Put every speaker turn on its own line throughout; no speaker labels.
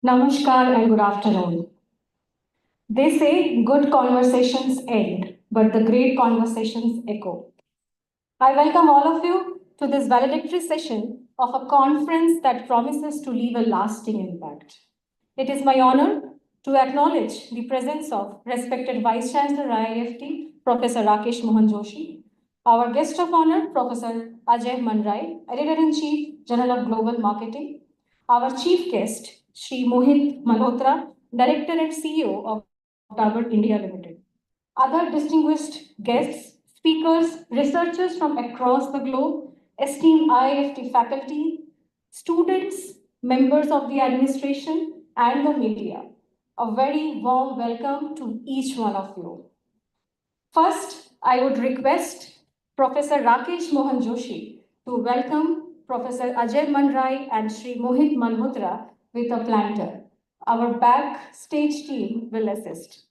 Namaskar and good afternoon. They say good conversations end, but the great conversations echo. I welcome all of you to this valedictory session of a conference that promises to leave a lasting impact. It is my honor to acknowledge the presence of respected Vice Chancellor IIFT, Professor Rakesh Mohan Joshi, our guest of honor, Professor Ajay Manrai, Editor-in-Chief, Journal of Global Marketing, our chief guest, Shri Mohit Malhotra, Director and CEO of Dabur India Limited. Other distinguished guests, speakers, researchers from across the globe, esteemed IIFT faculty, students, members of the administration, and the media. A very warm welcome to each one of you. First, I would request Professor Rakesh Mohan Joshi to welcome Professor Ajay Manrai and Shri Mohit Malhotra with a planter. Our backstage team will assist.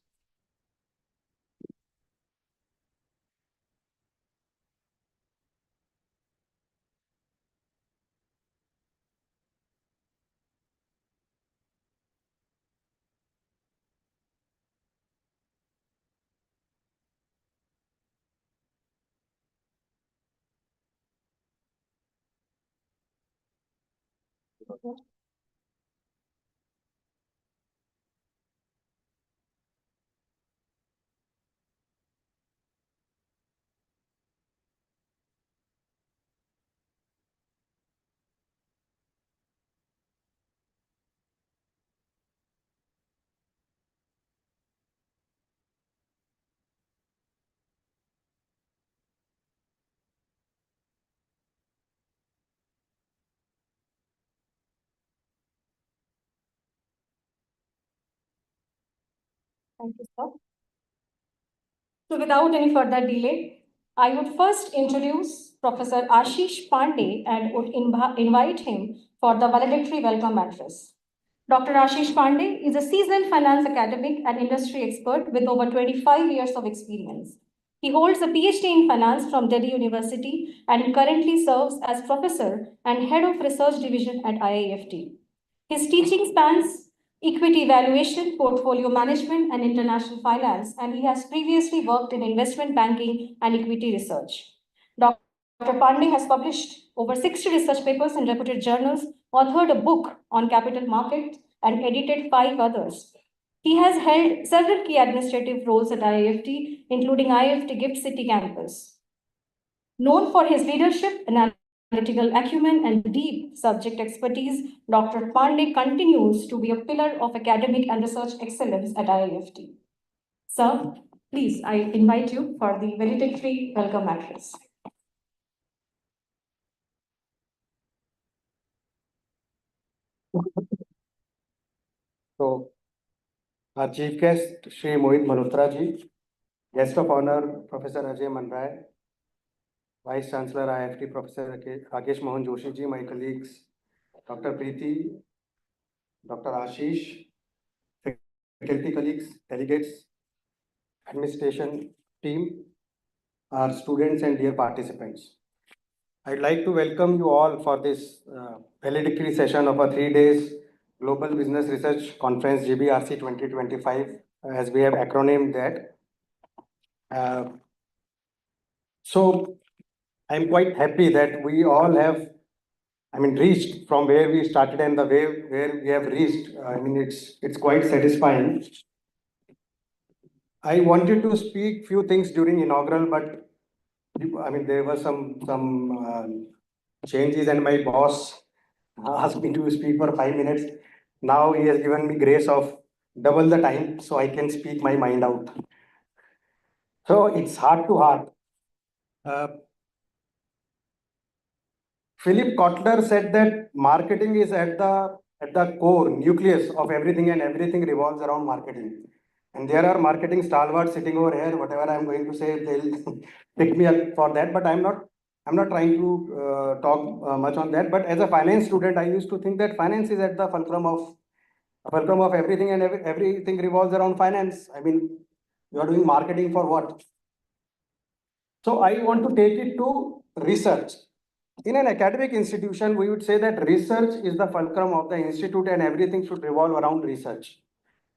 Thank you, sir. So without any further delay, I would first introduce Professor Ashish Pandey and would invite him for the valedictory welcome address. Dr. Ashish Pandey is a seasoned finance academic and industry expert with over 25 years of experience. He holds a Ph.D. in finance from Delhi University and currently serves as professor and head of research division at IIFT. His teaching spans equity valuation, portfolio management, and international finance, and he has previously worked in investment banking and equity research. Dr. Pandey has published over 60 research papers in reputed journals, authored a book on capital markets, and edited 5 others. He has held several key administrative roles at IIFT, including IIFT Gift City campus. Known for his leadership, analytical acumen, and deep subject expertise, Dr. Pandey continues to be a pillar of academic and research excellence at IIFT. Sir, please, I invite you for the valedictory welcome address.
So, our chief guest, Shri Mohit Malhotra ji, guest of honor, Professor Ajay Manrai, Vice Chancellor IIFT, Professor Rakesh Mohan Joshi ji, my colleagues, Dr. Preeti, Dr. Ashish, faculty colleagues, delegates, administration team, our students and dear participants. I'd like to welcome you all for this valedictory session of a 3 days Global Business Research Conference GBRC 2025, as we have acronymed that. So I'm quite happy that we all have, reached from where we started and the way where we have reached. It's quite satisfying. I wanted to speak few things during inaugural, but there were some changes, and my boss asked me to speak for 5 minutes. Now he has given me grace of double the time, so I can speak my mind out. So it's heart to heart. Philip Kotler said that marketing is at the core, nucleus of everything, and everything revolves around marketing. And there are marketing stalwarts sitting over here. Whatever I'm going to say, they'll pick me up for that. But I'm not trying to talk much on that. But as a finance student, I used to think that finance is at the fulcrum of everything, and everything revolves around finance. You are doing marketing for what? So I want to take it to research. in an academic institution, we would say that research is the fulcrum of the institute and everything should revolve around research.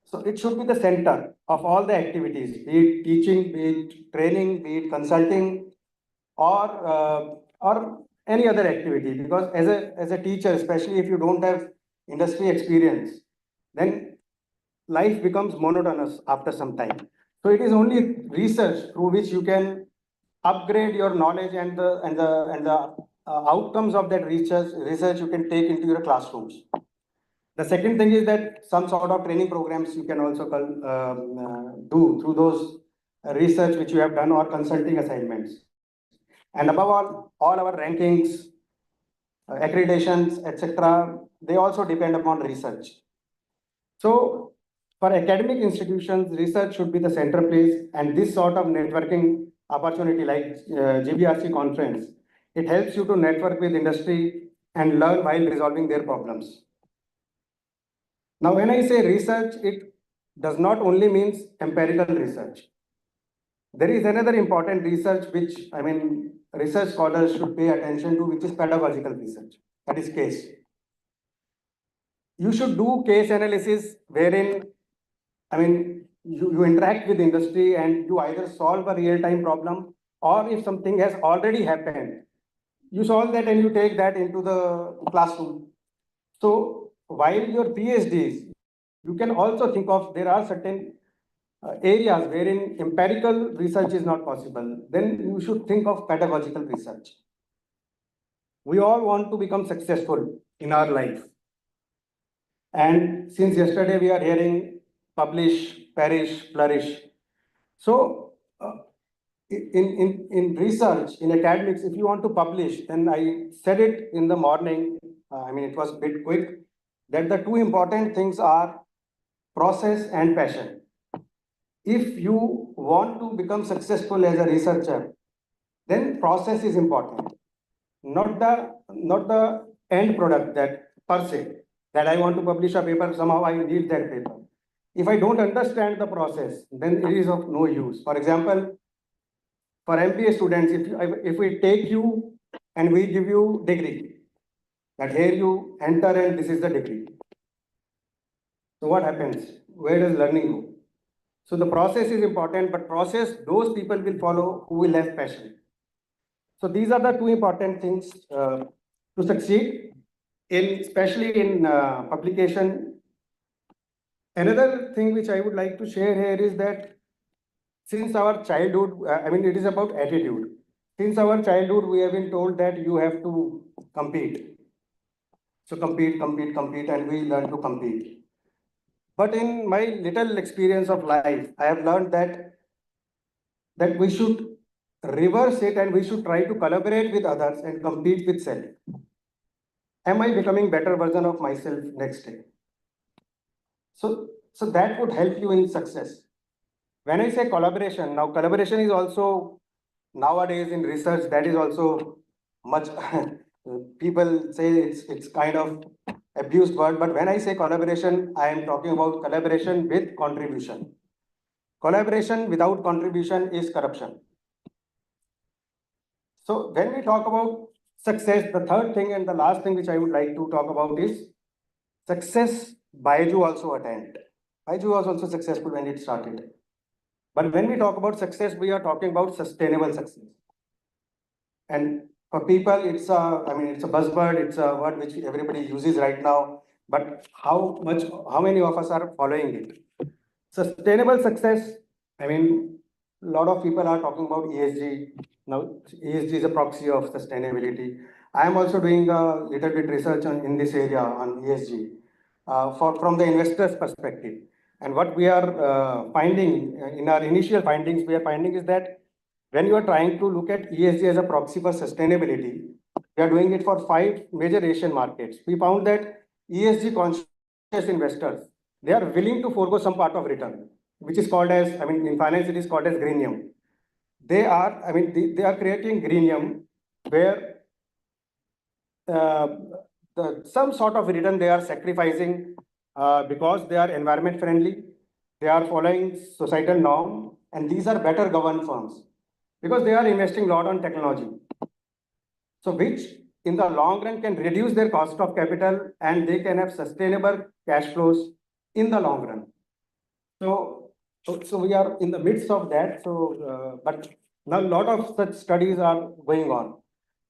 So it should be the center of all the activities, be it teaching, be it training, be it consulting, or any other activity. Because as a teacher, especially if you don't have industry experience, then life becomes monotonous after some time. So it is only research through which you can upgrade your knowledge and the outcomes of that research you can take into your classrooms. The second thing is that some sort of training programs you can also do through those research which you have done or consulting assignments. And above all our rankings, accreditations, etc., they also depend upon research. So for academic institutions, research should be the center place, and this sort of networking opportunity like GBRC conference, it helps you to network with industry and learn while resolving their problems. Now, when I say research, it does not only means empirical research. There is another important research which, research scholars should pay attention to, which is pedagogical research, that is case. You should do case analysis wherein, you interact with industry and you either solve a real-time problem, or if something has already happened, you solve that and you take that into the classroom. So while your PhDs, you can also think of, there are certain areas wherein empirical research is not possible, then you should think of pedagogical research. We all want to become successful in our life. And since yesterday we are hearing publish, perish, flourish. So in research, in academics, if you want to publish, then I said it in the morning, it was a bit quick, that the two important things are process and passion. If you want to become successful as a researcher, then process is important, not the end product that per se, that I want to publish a paper, somehow I need that paper. If I don't understand the process, then it is of no use. For example, for MBA students, if we take you and we give you degree, that here you enter and this is the degree. So what happens? Where does learning go? So the process is important, but process, those people will follow who will have passion. So these are the two important things to succeed especially in publication. Another thing which I would like to share here is that since our childhood, it is about attitude. Since our childhood, we have been told that you have to compete. So compete, and we learn to compete. But in my little experience of life, I have learned that we should reverse it and we should try to collaborate with others and compete with self. Am I becoming better version of myself next day? So that would help you in success. When I say collaboration, now collaboration is also nowadays in research, that is also much, people say it's kind of abused word, but when I say collaboration, I am talking about collaboration with contribution. Collaboration without contribution is corruption. So when we talk about success, the third thing and the last thing which I would like to talk about is success Baiju also attained. Baiju was also successful when it started. But when we talk about success, we are talking about sustainable success. And for people, it's a buzzword, it's a word which everybody uses right now. But how many of us are following it? Sustainable success, a lot of people are talking about ESG. Now, ESG is a proxy of sustainability. I am also doing a little bit research in this area on ESG from the investor's perspective. And what we are finding in our initial findings, we are finding is that when you are trying to look at ESG as a proxy for sustainability, we are doing it for 5 major Asian markets. We found that ESG conscious investors, they are willing to forego some part of return, which is called as, in finance, it is called as greenium. They are creating greenium where some sort of return they are sacrificing because they are environment friendly, they are following societal norm, and these are better governed firms because they are investing a lot on technology. So which in the long run can reduce their cost of capital and they can have sustainable cash flows in the long run. So we are in the midst of that. But now a lot of such studies are going on.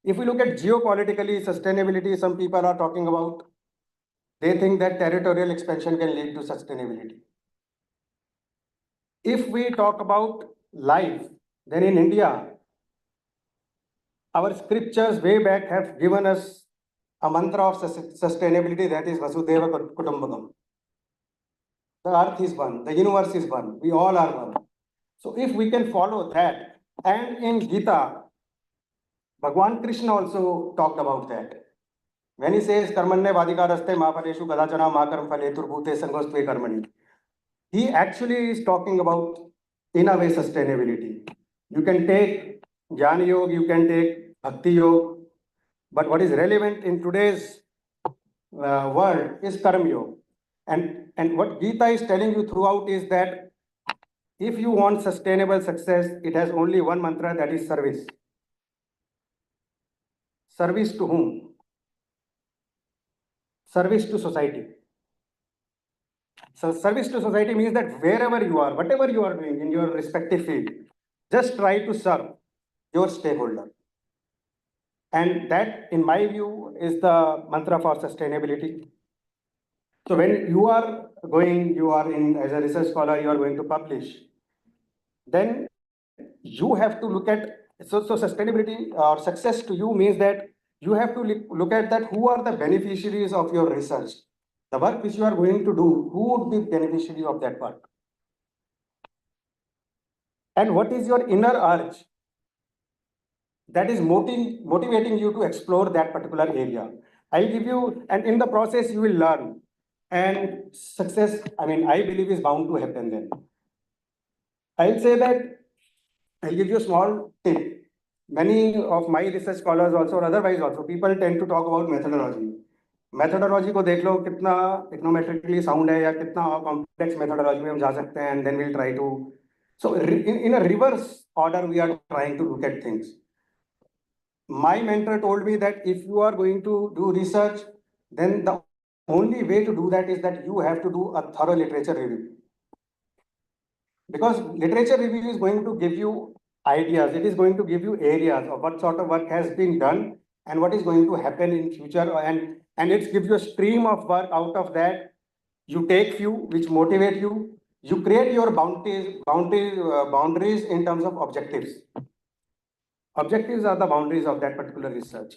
If we look at geopolitically sustainability, some people are talking about, they think that territorial expansion can lead to sustainability. If we talk about life, then in India, our scriptures way back have given us a mantra of sustainability, that is Vasudhaiva Kutumbakam. The earth is one, the universe is one, we all are one. So if we can follow that, and in Gita, Bhagwan Krishna also talked about that. When he says, Karmanya Vadikaraste Ma Phaleshu Kadachana Ma Karma Phaletur Bhute Sangostve Karmani, he actually is talking about, in a way, sustainability. You can take Jnana Yoga, you can take Bhakti Yoga, but what is relevant in today's world is Karma Yoga. And what Gita is telling you throughout is that if you want sustainable success, it has only one mantra, that is service. Service to whom? Service to society. So service to society means that wherever you are, whatever you are doing in your respective field, just try to serve your stakeholder. And that, in my view, is the mantra for sustainability. So when you are as a research scholar, you are going to publish, then you have to look at, so sustainability or success to you means that you have to look at that who are the beneficiaries of your research. The work which you are going to do, who would be beneficiary of that work? And what is your inner urge that is motivating you to explore that particular area? I'll give you, and in the process you will learn. And success, I believe, is bound to happen then. I'll say that, I'll give you a small tip. Many of my research scholars also, or otherwise also, people tend to talk about methodology. Methodology को देख लो कितना econometrically sound है या कितना complex methodology में हम जा सकते हैं, and then we'll try to. So in a reverse order, we are trying to look at things. My mentor told me that if you are going to do research, then the only way to do that is that you have to do a thorough literature review. Because literature review is going to give you ideas, it is going to give you areas of what sort of work has been done and what is going to happen in future, and it gives you a stream of work. Out of that, you take few which motivate you, you create your boundaries in terms of objectives. Objectives are the boundaries of that particular research.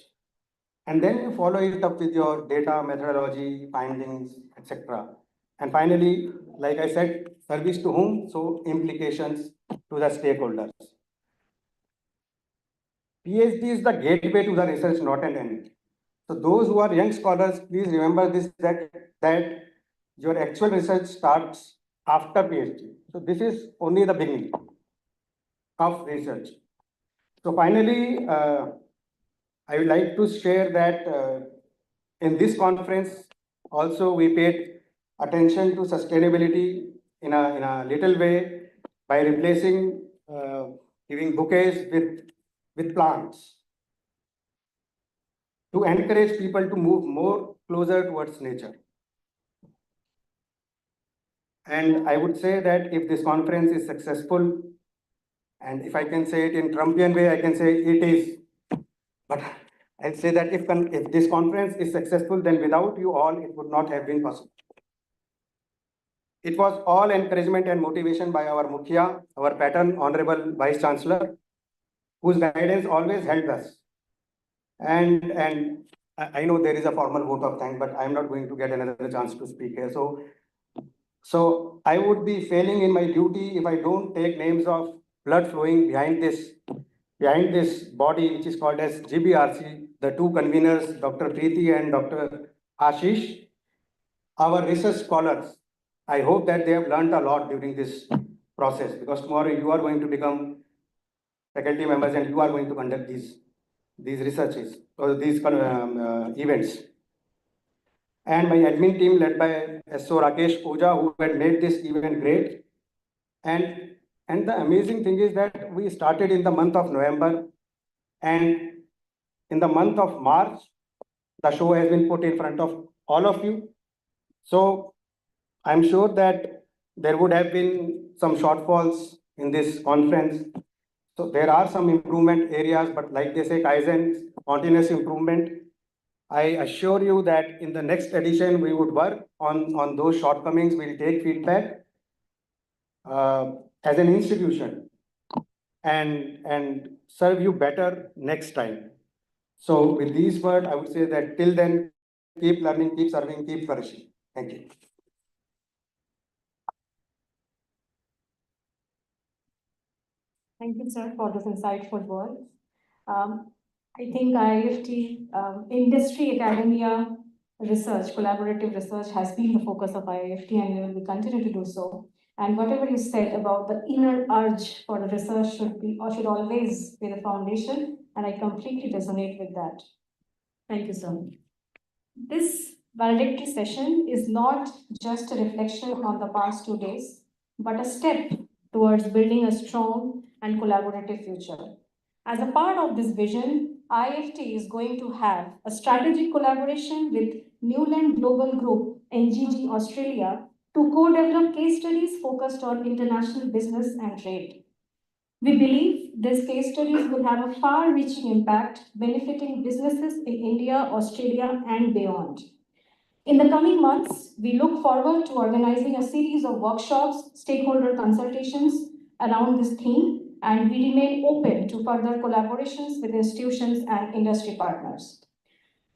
And then you follow it up with your data, methodology, findings, etc. And finally, like I said, service to whom? So implications to the stakeholders. PhD is the gateway to the research, not an end. So those who are young scholars, please remember this, that your actual research starts after PhD. So this is only the beginning of research. So finally, I would like to share that in this conference, also we paid attention to sustainability in a little way by replacing giving bouquets with plants to encourage people to move more closer towards nature. And I would say that if this conference is successful, and if I can say it in Trumpian way, I can say it is. But I'll say that if this conference is successful, then without you all, it would not have been possible. It was all encouragement and motivation by our Mukhya, our patron, Honorable Vice Chancellor, whose guidance always helped us. And I know there is a formal vote of thanks, but I'm not going to get another chance to speak here. So I would be failing in my duty if I don't take names of blood flowing behind this body, which is called as GBRC, the two conveners, Dr. Preeti and Dr. Ashish, our research scholars. I hope that they have learned a lot during this process, because tomorrow you are going to become faculty members and you are going to conduct these researches or these events. And my admin team led by SO Rakesh Mohan, who had made this event great. And the amazing thing is that we started in the month of November, and in the month of March, the show has been put in front of all of you. So I'm sure that there would have been some shortfalls in this conference. So there are some improvement areas, but like they say, Kaizen, continuous improvement. I assure you that in the next edition, we would work on those shortcomings. We'll take feedback as an institution and serve you better next time. So with these words, I would say that till then, keep learning, keep serving, keep flourishing. Thank you.
Thank you, sir, for those insightful words. I think IIFT, industry, academia, research, collaborative research has been the focus of IIFT and we will continue to do so. And whatever you said about the inner urge for the research should be or should always be the foundation, and I completely resonate with that. Thank you, sir. This valedictory session is not just a reflection on the past 2 days, but a step towards building a strong and collaborative future. As a part of this vision, IIFT is going to have a strategic collaboration with Newland Global Group, NGG Australia, to co-develop case studies focused on international business and trade. We believe these case studies will have a far-reaching impact, benefiting businesses in India, Australia, and beyond. In the coming months, we look forward to organizing a series of workshops, stakeholder consultations around this theme, and we remain open to further collaborations with institutions and industry partners.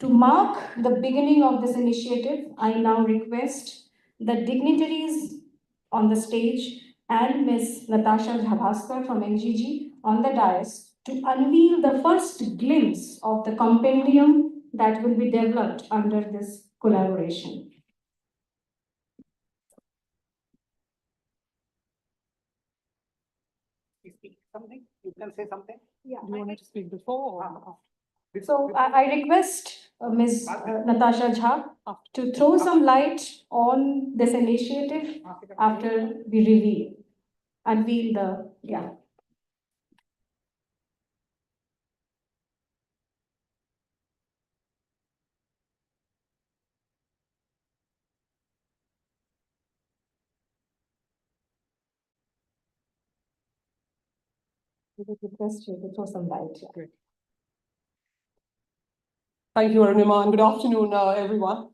To mark the beginning of this initiative, I now request the dignitaries on the stage and Ms. Natasha Bhaskar from NGG on the dais to unveil the first glimpse of the compendium that will be developed under this collaboration.
You speak something? You can say something?
Yeah.
Do you want me to speak before or after?
So I request Ms. Natasha Jha to throw some light on this initiative after we unveil the, yeah. We would request you to throw some light. Yeah.
Great. Thank you, Arunima, and good afternoon, everyone.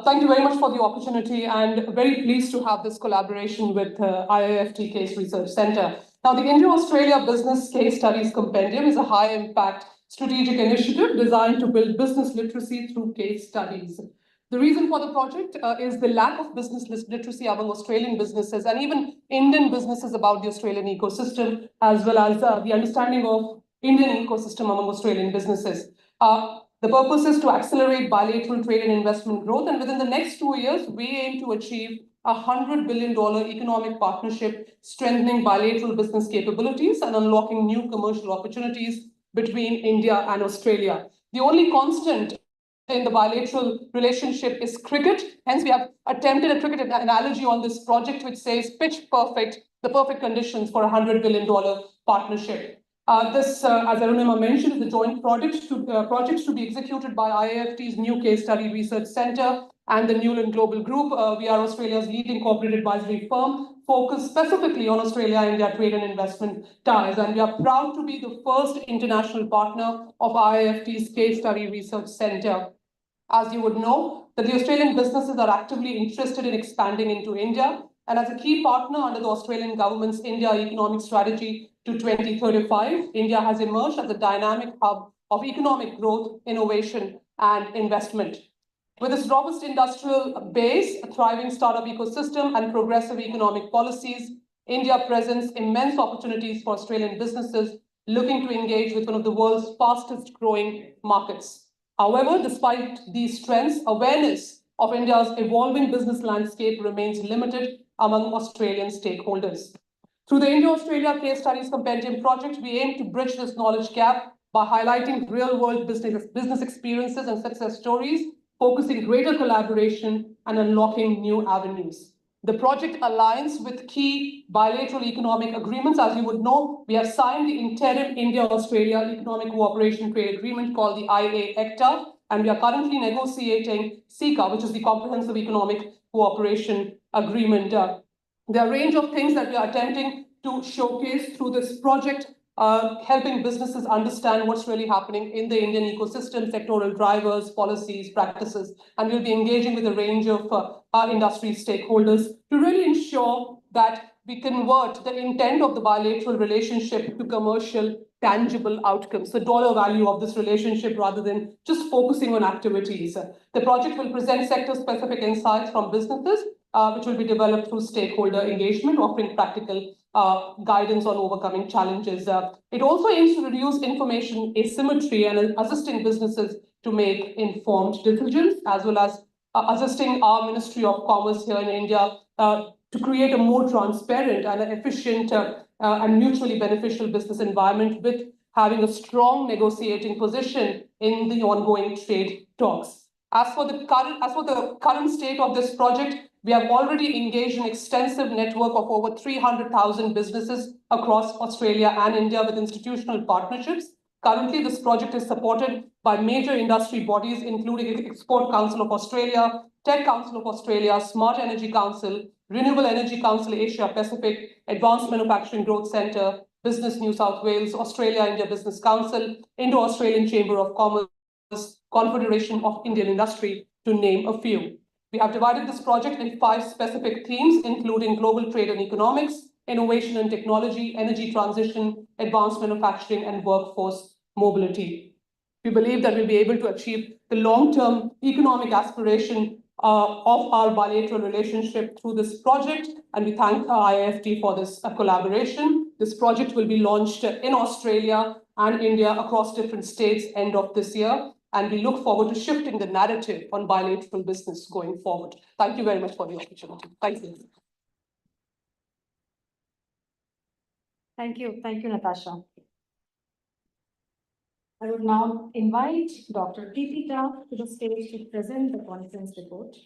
Thank you very much for the opportunity and very pleased to have this collaboration with IIFT Case Research Center. Now, the India-Australia Business Case Studies Compendium is a high-impact strategic initiative designed to build business literacy through case studies. The reason for the project is the lack of business literacy among Australian businesses and even Indian businesses about the Australian ecosystem, as well as the understanding of Indian ecosystem among Australian businesses. The purpose is to accelerate bilateral trade and investment growth, and within the next 2 years, we aim to achieve a $100 billion economic partnership, strengthening bilateral business capabilities and unlocking new commercial opportunities between India and Australia. The only constant in the bilateral relationship is cricket. Hence, we have attempted a cricket analogy on this project, which says pitch perfect, the perfect conditions for a $100 billion partnership. This, as Arunima mentioned, is a joint project to be executed by IIFT's new Case Study Research Center and the Newland Global Group. We are Australia's leading corporate advisory firm, focused specifically on Australia-India trade and investment ties. And we are proud to be the first international partner of IIFT's Case Study Research Center. As you would know, that the Australian businesses are actively interested in expanding into India. And as a key partner under the Australian government's India Economic Strategy to 2035, India has emerged as a dynamic hub of economic growth, innovation, and investment. With its robust industrial base, a thriving startup ecosystem, and progressive economic policies, India presents immense opportunities for Australian businesses looking to engage with one of the world's fastest growing markets. However, despite these trends, awareness of India's evolving business landscape remains limited among Australian stakeholders. Through the India-Australia Case Studies Compendium project, we aim to bridge this knowledge gap by highlighting real-world business experiences and success stories, focusing greater collaboration and unlocking new avenues. The project aligns with key bilateral economic agreements. As you would know, we have signed the interim India-Australia Economic Cooperation Trade Agreement called the IIFT, and we are currently negotiating CECA, which is the Comprehensive Economic Cooperation Agreement. There are a range of things that we are attempting to showcase through this project, helping businesses understand what's really happening in the Indian ecosystem, sectoral drivers, policies, practices, and we'll be engaging with a range of our industry stakeholders to really ensure that we convert the intent of the bilateral relationship to commercial, tangible outcomes, the dollar value of this relationship rather than just focusing on activities. The project will present sector-specific insights from businesses, which will be developed through stakeholder engagement, offering practical guidance on overcoming challenges. It also aims to reduce information asymmetry and assisting businesses to make informed decisions, as well as assisting our Ministry of Commerce here in India to create a more transparent and efficient and mutually beneficial business environment with having a strong negotiating position in the ongoing trade talks. As for the current state of this project, we have already engaged an extensive network of over 300,000 businesses across Australia and India with institutional partnerships. Currently, this project is supported by major industry bodies, including Export Council of Australia, Tech Council of Australia, Smart Energy Council, Renewable Energy Council Asia Pacific, Advanced Manufacturing Growth Centre, Business New South Wales, Australia-India Business Council, Indo-Australian Chamber of Commerce, Confederation of Indian Industry, to name a few. We have divided this project in 5 specific themes, including global trade and economics, innovation and technology, energy transition, advanced manufacturing, and workforce mobility. We believe that we'll be able to achieve the long-term economic aspiration of our bilateral relationship through this project, and we thank IIFT for this collaboration. This project will be launched in Australia and India across different states end of this year, and we look forward to shifting the narrative on bilateral business going forward. Thank you very much for the opportunity. Thank you.
Thank you, Natasha. I would now invite Dr. Preeti Tak to the stage to present the conference report.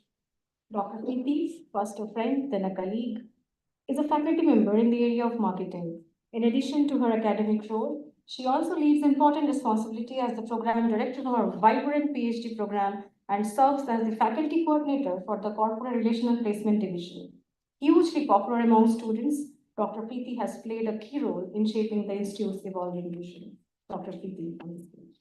Dr. Preeti, first a friend, then a colleague, is a faculty member in the area of marketing. In addition to her academic role, she also leads important responsibility as the program director of our vibrant Ph.D. program and serves as the faculty coordinator for the Corporate Relational Placement Division. Hugely popular among students, Dr. Preeti has played a key role in shaping the Institute's evolving vision. Dr. Preeti, on the stage.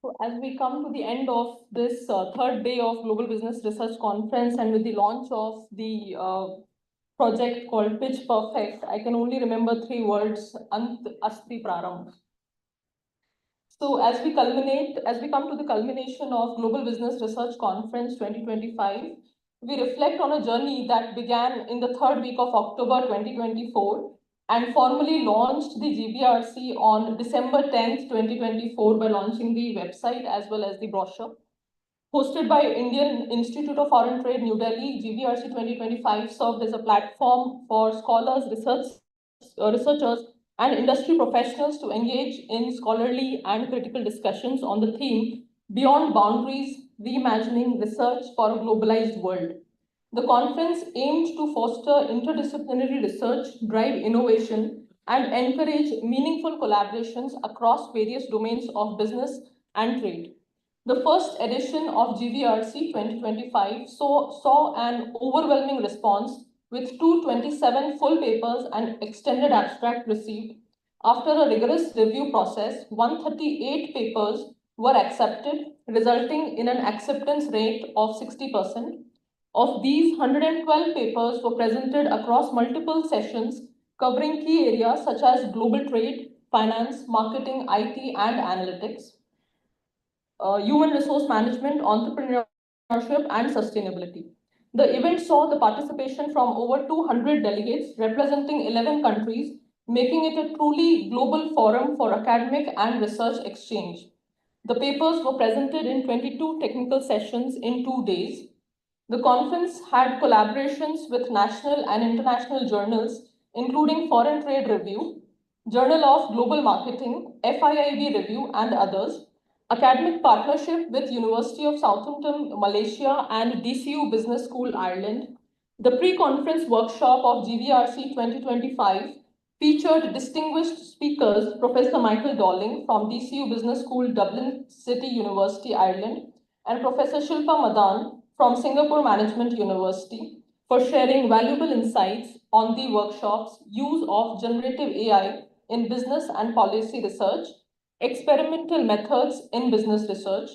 So as we come to the end of this third day of Global Business Research Conference, and with the launch of the project called Pitch Perfect, I can only remember 3 words: Ant Asti Prarambh. So as we come to the culmination of Global Business Research Conference 2025, we reflect on a journey that began in the 3rd week of October 2024 and formally launched the GBRC on December 10th, 2024 by launching the website as well as the brochure. Hosted by Indian Institute of Foreign Trade, New Delhi, GBRC 2025 served as a platform for scholars, researchers, and industry professionals to engage in scholarly and critical discussions on the theme Beyond Boundaries, Reimagining Research for a Globalized World. The conference aimed to foster interdisciplinary research, drive innovation, and encourage meaningful collaborations across various domains of business and trade. The first edition of GBRC 2025 saw an overwhelming response with 227 full papers and extended abstract received. After a rigorous review process, 138 papers were accepted, resulting in an acceptance rate of 60%. Of these, 112 papers were presented across multiple sessions covering key areas such as global trade, finance, marketing, IT, and analytics, human resource management, entrepreneurship, and sustainability. The event saw the participation from over 200 delegates representing 11 countries, making it a truly global forum for academic and research exchange. The papers were presented in 22 technical sessions in 2 days. The conference had collaborations with national and international journals, including Foreign Trade Review, Journal of Global Marketing, FIIB Review, and others. academic partnership with University of Southampton, Malaysia and DCU Business School, Ireland. The pre-conference workshop of GBRC 2025 featured distinguished speakers, Professor Michael Dolling from DCU Business School, Dublin City University, Ireland, and Professor Shilpa Madan from Singapore Management University for sharing valuable insights on the workshop's use of generative AI in business and policy research, experimental methods in business research.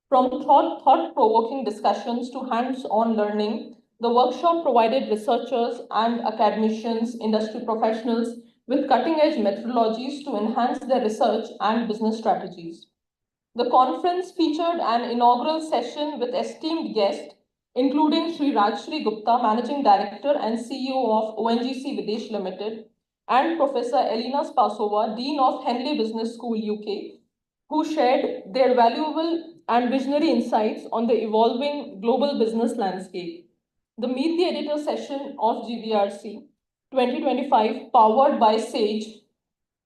From thought-provoking discussions to hands-on learning, the workshop provided researchers and academicians, industry professionals with cutting-edge methodologies to enhance their research and business strategies. The conference featured an inaugural session with esteemed guests, including Sri Rajshri Gupta, Managing Director and CEO of ONGC Videsh Limited, and Professor Elena Spasova, Dean of Henley Business School, UK, who shared their valuable and visionary insights on the evolving global business landscape. The Meet the Editor session of GBRC 2025, powered by SAGE,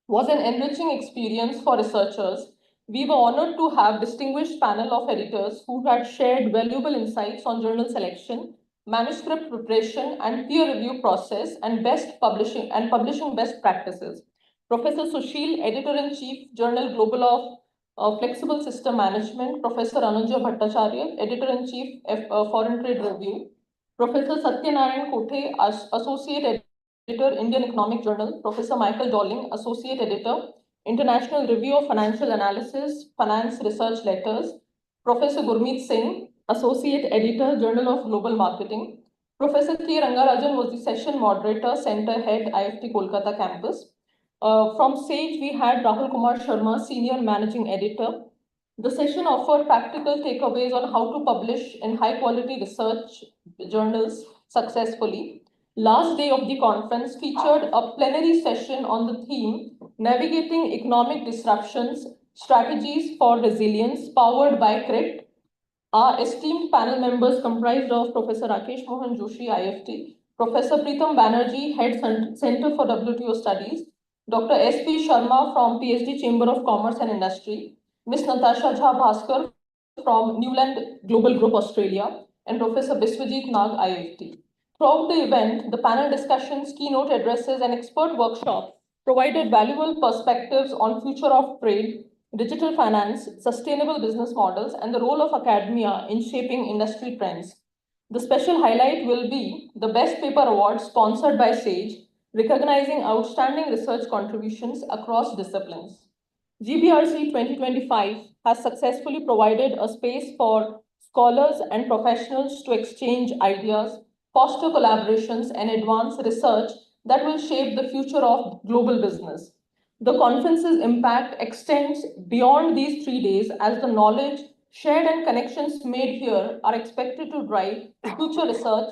was an enriching experience for researchers. We were honored to have distinguished panel of editors who had shared valuable insights on journal selection, manuscript preparation, and peer review process and publishing best practices. Professor Sushil, Editor-in-Chief, Journal Global of Flexible System Management, Professor Anuja Bhattacharya, Editor-in-Chief, Foreign Trade Review, Professor Satyanarayan Kothe, Associate Editor, Indian Economic Journal, Professor Michael Dolling, Associate Editor, International Review of Financial Analysis, Finance Research Letters, Professor Gurmeet Singh, Associate Editor, Journal of Global Marketing, Professor K. Rangarajan was the session moderator, Center Head, IIFT Kolkata Campus. From SAGE, we had Rahul Kumar Sharma, Senior Managing Editor. The session offered practical takeaways on how to publish in high-quality research journals successfully. Last day of the conference featured a plenary session on the theme Navigating Economic Disruptions, Strategies for Resilience, powered by CRIT. Our esteemed panel members comprised of Professor Rakesh Mohan Joshi, IIFT, Professor Preetam Banerjee, Head Center for WTO Studies, Dr. S.P. Sharma from Ph.D. Chamber of Commerce and Industry, Ms. Natasha Jha Bhaskar from Newland Global Group Australia, and Professor Biswajit Nag, IIFT. Throughout the event, the panel discussions, keynote addresses, and expert workshops provided valuable perspectives on future of trade, digital finance, sustainable business models, and the role of academia in shaping industry trends. The special highlight will be the Best Paper Award sponsored by SAGE, recognizing outstanding research contributions across disciplines. GBRC 2025 has successfully provided a space for scholars and professionals to exchange ideas, foster collaborations, and advance research that will shape the future of global business. The conference's impact extends beyond these 3 days as the knowledge shared and connections made here are expected to drive future research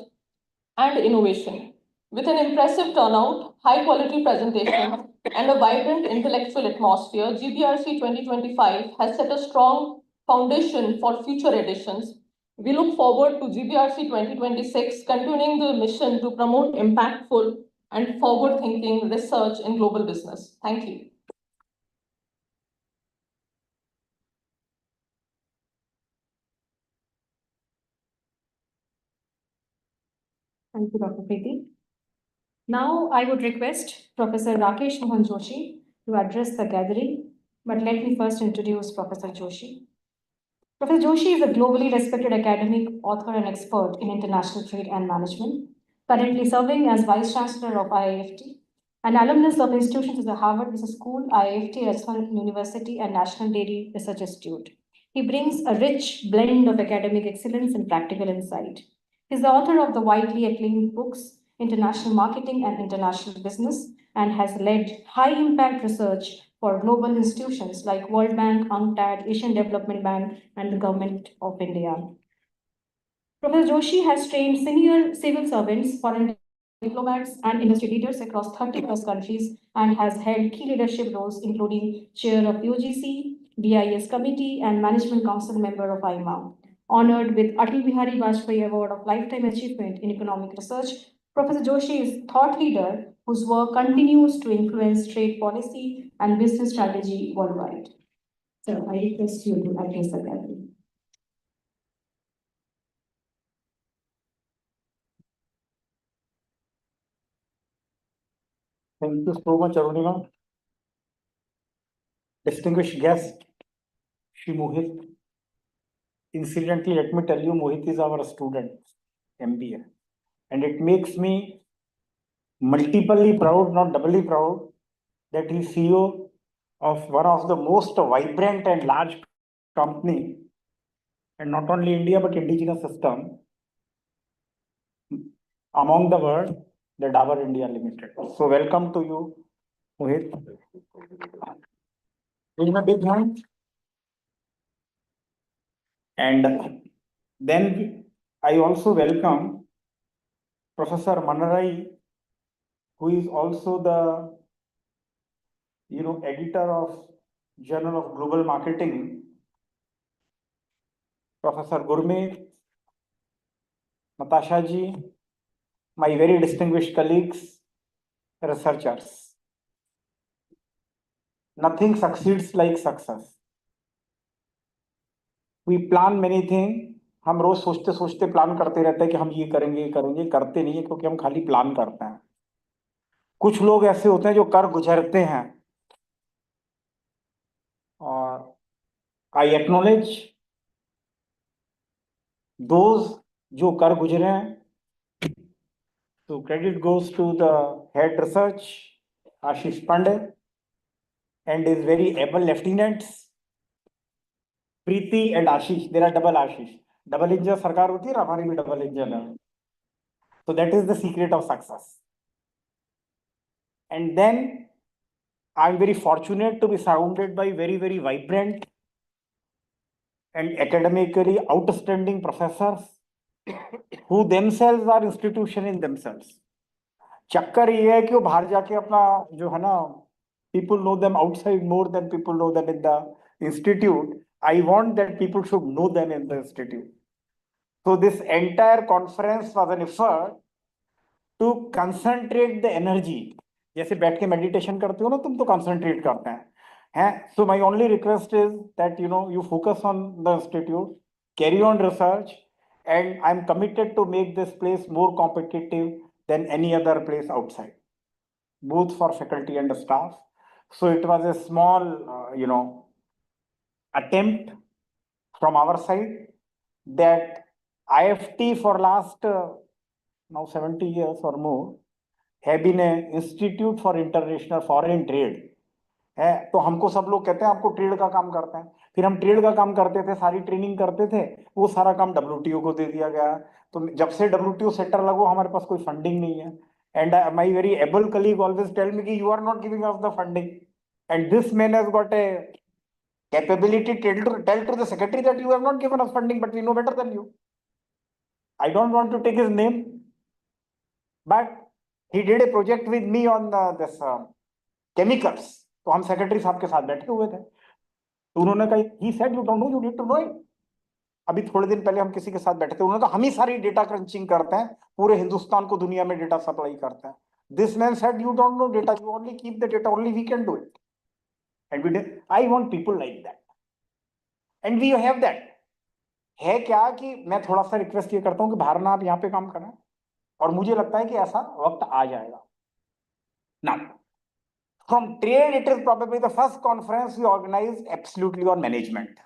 and innovation. With an impressive turnout, high-quality presentation, and a vibrant intellectual atmosphere, GBRC 2025 has set a strong foundation for future editions. We look forward to GBRC 2026 continuing the mission to promote impactful and forward-thinking research in global business. Thank you.
Thank you, Dr. Preeti. Now, I would request Professor Rakesh Mohan Joshi to address the gathering, but let me first introduce Professor Joshi. Professor Joshi is a globally respected academic, author, and expert in international trade and management, currently serving as Vice Chancellor of IIFT, an alumnus of institutions such as Harvard Business School, IIFT, Rasan University, and National Dairy Research Institute. He brings a rich blend of academic excellence and practical insight. He is the author of the widely acclaimed books International Marketing and International Business, and has led high-impact research for global institutions like World Bank, UNCTAD, Asian Development Bank, and the Government of India. Professor Joshi has trained senior civil servants, foreign diplomats, and industry leaders across 30+ countries and has held key leadership roles, including chair of UGC, BIS Committee, and Management Council member of IMA. Honored with Atal Bihari Vajpayee Award of Lifetime Achievement in Economic Research, Professor Joshi is a thought leader whose work continues to influence trade policy and business strategy worldwide. So I request you to address the gathering.
Thank you so much, Arunima. Distinguished guest, Shri Mohit. Incidentally, let me tell you, Mohit is our student, MBA. And it makes me multiply proud, not doubly proud, that he is CEO of one of the most vibrant and large company, and not only India, but indigenous system among the world, the Dabur India Limited. So welcome to you, Mohit. Give him a big hand. And then I also welcome Professor Manarai, who is also the editor of Journal of Global Marketing, Professor Gurme, Natasha ji, my very distinguished colleagues, researchers. Nothing succeeds like success. We plan many things. हम रोज सोचते सोचते plan करते रहते हैं कि हम ये करेंगे करते नहीं है क्योंकि हम खाली प्लान करते हैं. कुछ लोग ऐसे होते हैं जो कर गुजरते हैं और आई एक्नॉलेज दोज जो कर गुजरे हैं. So credit goes to the head research, Ashish Pandey, and his very able lieutenants, Preeti and Ashish. There are double Ashish. Double engine sarkar hoti hai, hamari bhi double engine hai. So that is the secret of success. And then I'm very fortunate to be surrounded by very, very vibrant and academically outstanding professors who themselves are institution in themselves. चक्कर ये है कि वो बाहर जाके अपना जो है ना, people know them outside more than people know them in the institute. I want that people should know them in the institute. So this entire conference was an effort to concentrate the energy. जैसे बैठ के meditation करते हो ना तुम, तो concentrate करते हैं. So my only request is that you focus on the institute, carry on research, and I'm committed to make this place more competitive than any other place outside, both for faculty and staff. So it was a small, attempt from our side that IIFT for last now 70 years or more have been an institute for international foreign trade. है तो हमको सब लोग कहते हैं आपको trade का काम करते हैं. फिर हम ट्रेड का काम करते थे, सारी ट्रेनिंग करते थे, वो सारा काम WTO को दे दिया गया. तो जब से WTO सेंटर लगो हमारे पास कोई फंडिंग नहीं है. And my very able colleague always tell me कि you are not giving us the funding. And this man has got a capability to tell to the secretary that you have not given us funding, but we know better than you. I don't want to take his name, but he did a project with me on this chemicals. तो हम secretary साहब के साथ बैठे हुए थे, तो उन्होंने कहा he said you don't know, you need to know it. अभी थोड़े दिन पहले हम किसी के साथ बैठे थे, उन्होंने कहा हम ही सारी डेटा क्रंचिंग करते हैं, पूरे हिंदुस्तान को दुनिया में डेटा सप्लाई करते हैं. This man said you don't know data, you only keep the data, only we can do it. And we did. I want people like that, and we have that. है क्या कि मैं थोड़ा सा request ये करता हूँ कि बाहर ना आप यहाँ पे काम करें, और मुझे लगता है कि ऐसा वक्त आ जाएगा. Now, from trade, it is probably the first conference we organized absolutely on management.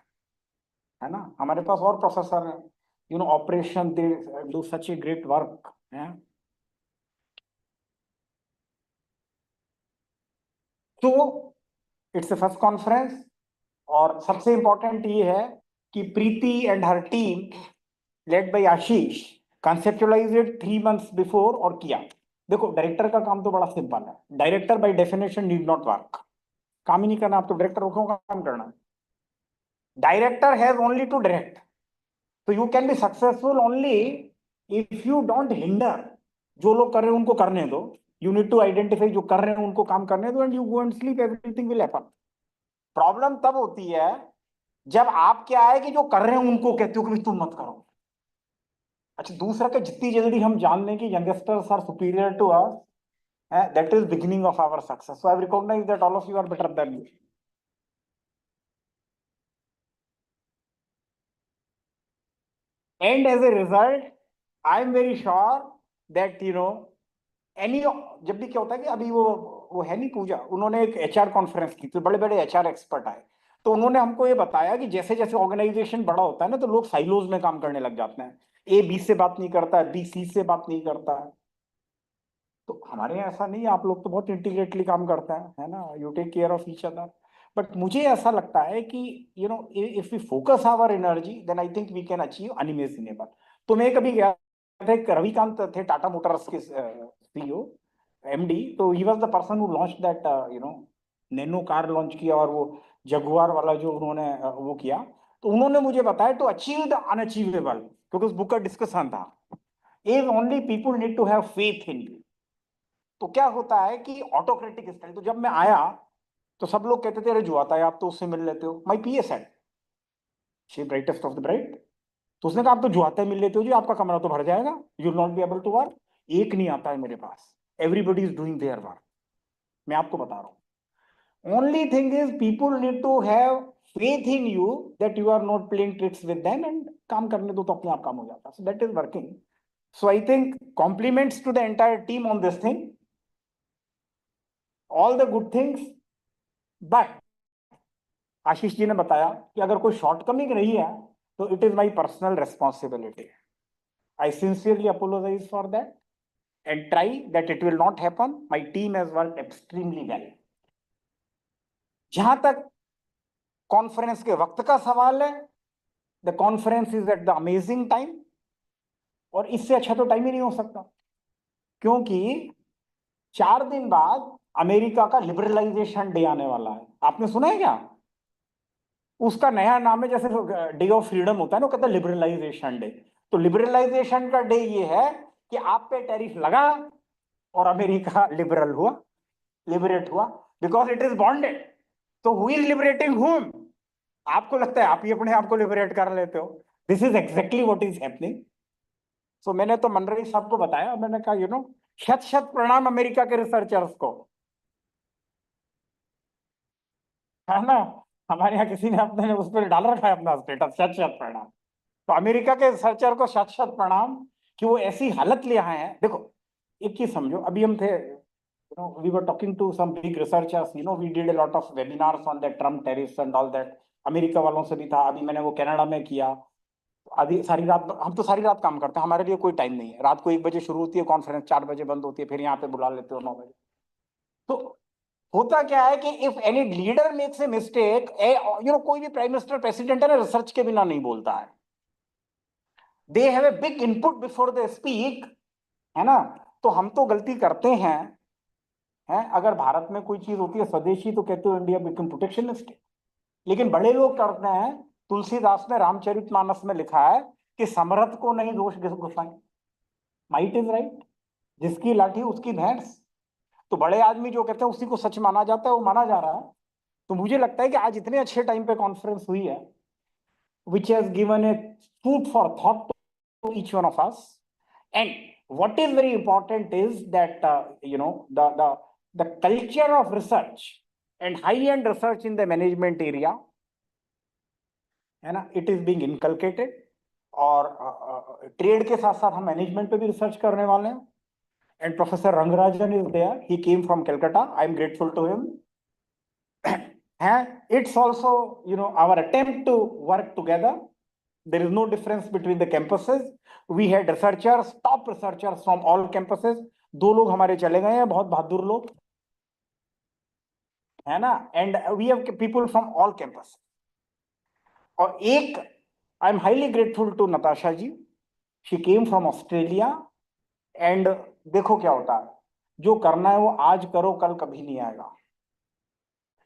है ना, हमारे पास और प्रोफेसर हैं, operation, they do such a great work. So it's the first conference, और सबसे important ये है कि प्रीति and her team led by Ashish conceptualized it 3 months before और किया. देखो डायरेक्टर का काम तो बड़ा सिंपल है. Director by definition need not work. काम ही नहीं करना, आप तो डायरेक्टर को काम करना है. Director has only to direct. So you can be successful only if you don't hinder. जो लोग कर रहे हैं उनको करने दो. You need to identify जो कर रहे हैं उनको काम करने दो, and you go and sleep, everything will happen. Problem तब होती है जब आप क्या है कि जो कर रहे हैं उनको कहते हो कि तुम मत करो. अच्छा, दूसरा का जितनी जल्दी हम जान लें कि youngsters are superior to us, that is beginning of our success. So I recognize that all of you are better than me. And as a result, I am very sure that any जब भी क्या होता है कि अभी वो है नहीं पूजा, उन्होंने एक एचआर कॉन्फ्रेंस की तो बड़े बड़े एचआर एक्सपर्ट आए, तो उन्होंने हमको ये बताया कि जैसे जैसे ऑर्गेनाइजेशन बड़ा होता है ना, तो लोग साइलोज में काम करने लग जाते हैं। ए बी से बात नहीं करता है, बी सी से बात नहीं करता है। तो हमारे यहाँ ऐसा नहीं है, आप लोग तो बहुत इंटीग्रेटली काम करते हैं, है ना, you take care of each other. But मुझे ऐसा लगता है कि if we focus our energy then I think we can achieve unimaginable. तो मैं कभी गया था, रविकांत थे टाटा मोटर्स के सीईओ एमडी, तो he was the person who launch that Nano car launch किया, और वो जगुआर वाला जो उन्होंने वो किया। तो उन्होंने मुझे बताया टू अचीव द अनअचीवेबल, क्योंकि उस बुक का डिस्कशन था, if only people need to have faith in you. तो क्या होता है कि ऑटोक्रेटिक स्टाइल, तो जब मैं आया तो सब लोग कहते थे अरे जो आता है आप तो उससे मिल लेते हो। My PA said, she brightest of the bright, तो उसने कहा आप तो जो आता है मिल लेते हो जी, आपका कमरा तो भर जाएगा, you will not be able to work. एक नहीं आता है मेरे पास, everybody is doing their work. मैं आपको बता रहा हूं, only thing is people need to have faith in you that you are not playing tricks with them, and काम करने दो तो अपने आप काम हो जाता है। So that is working. So I think compliments to the entire team on this thing, all the good things. But Ashish ji ने बताया कि अगर कोई शॉर्टकमिंग रही है तो it is my personal responsibility. I sincerely apologise for that and try that it will not happen. My team has worked extremely well. जहां तक कॉन्फ्रेंस के वक्त का सवाल है, the conference is at the amazing time, और इससे अच्छा तो टाइम ही नहीं हो सकता, क्योंकि 4 दिन बाद अमेरिका का लिबरलाइजेशन डे आने वाला है। आपने सुना है क्या? उसका नया नाम है, जैसे डे ऑफ फ्रीडम होता है ना, कहता है लिबरलाइजेशन डे। तो लिबरलाइजेशन का डे ये है कि आप पे टैरिफ लगा और अमेरिका लिबरल हुआ, लिबरेट हुआ, बिकॉज इट इज बॉन्डेड। तो हु इज लिबरेटिंग हुम? आपको लगता है आप ही अपने आप को लिबरेट कर लेते हो। This is exactly what is happening. So मैंने तो मनरी साहब को बताया, मैंने कहा शत शत प्रणाम अमेरिका के रिसर्चर्स को, है ना। हमारे यहाँ किसी ने अपने उस पर डाल रखा है अपना स्टेटस, शत शत प्रणाम। तो अमेरिका के रिसर्चर को शत शत प्रणाम कि वो ऐसी हालत ले आए हैं। देखो एक चीज समझो, अभी हम थे, we were talking to some big researchers, we did a lot of webinars on the Trump tariffs and all that, America वालों से भी था। अभी मैंने वो कनाडा में किया। आधी सारी रात, हम तो सारी रात काम करते हैं, हमारे लिए कोई टाइम नहीं है। रात को 1 बजे शुरू होती है कॉन्फ्रेंस, 4 बजे बंद होती है, फिर यहाँ पे बुला लेते हो 9 बजे। तो होता क्या है कि if any leader makes a mistake, कोई भी प्राइम मिनिस्टर प्रेसिडेंट है ना, रिसर्च के बिना नहीं बोलता है। They have a big input before they speak, है ना। तो हम तो गलती करते हैं, अगर भारत में कोई चीज होती है स्वदेशी तो कहते हो इंडिया बिकम प्रोटेक्शनिस्ट, लेकिन बड़े लोग करते हैं। तुलसीदास ने रामचरितमानस में लिखा है कि समरथ को नहीं दोष गुसाएं, माइट इज राइट, जिसकी लाठी उसकी भैंस। तो बड़े आदमी जो कहते हैं उसी को सच माना जाता है, वो माना जा रहा है। तो मुझे लगता है कि आज इतने अच्छे टाइम पे कॉन्फ्रेंस हुई है, which has given a food for thought to each one of us. And what is very important is that the culture of research and high-end research in the management area, है ना, it is being inculcated. और trade के साथ साथ हम management पे भी research करने वाले हैं। And professor Rangarajan is there, he came from Calcutta, I am grateful to him. It's also our attempt to work together. There is no difference between the campuses. We had researchers, top researchers from all campuses. 2 लोग हमारे चले गए हैं, बहुत बहादुर लोग, है ना। And we have people from all campus. और एक, I am highly grateful to Natasha ji, she came from Australia. And देखो क्या होता है, जो करना है वो आज करो, कल कभी नहीं आएगा।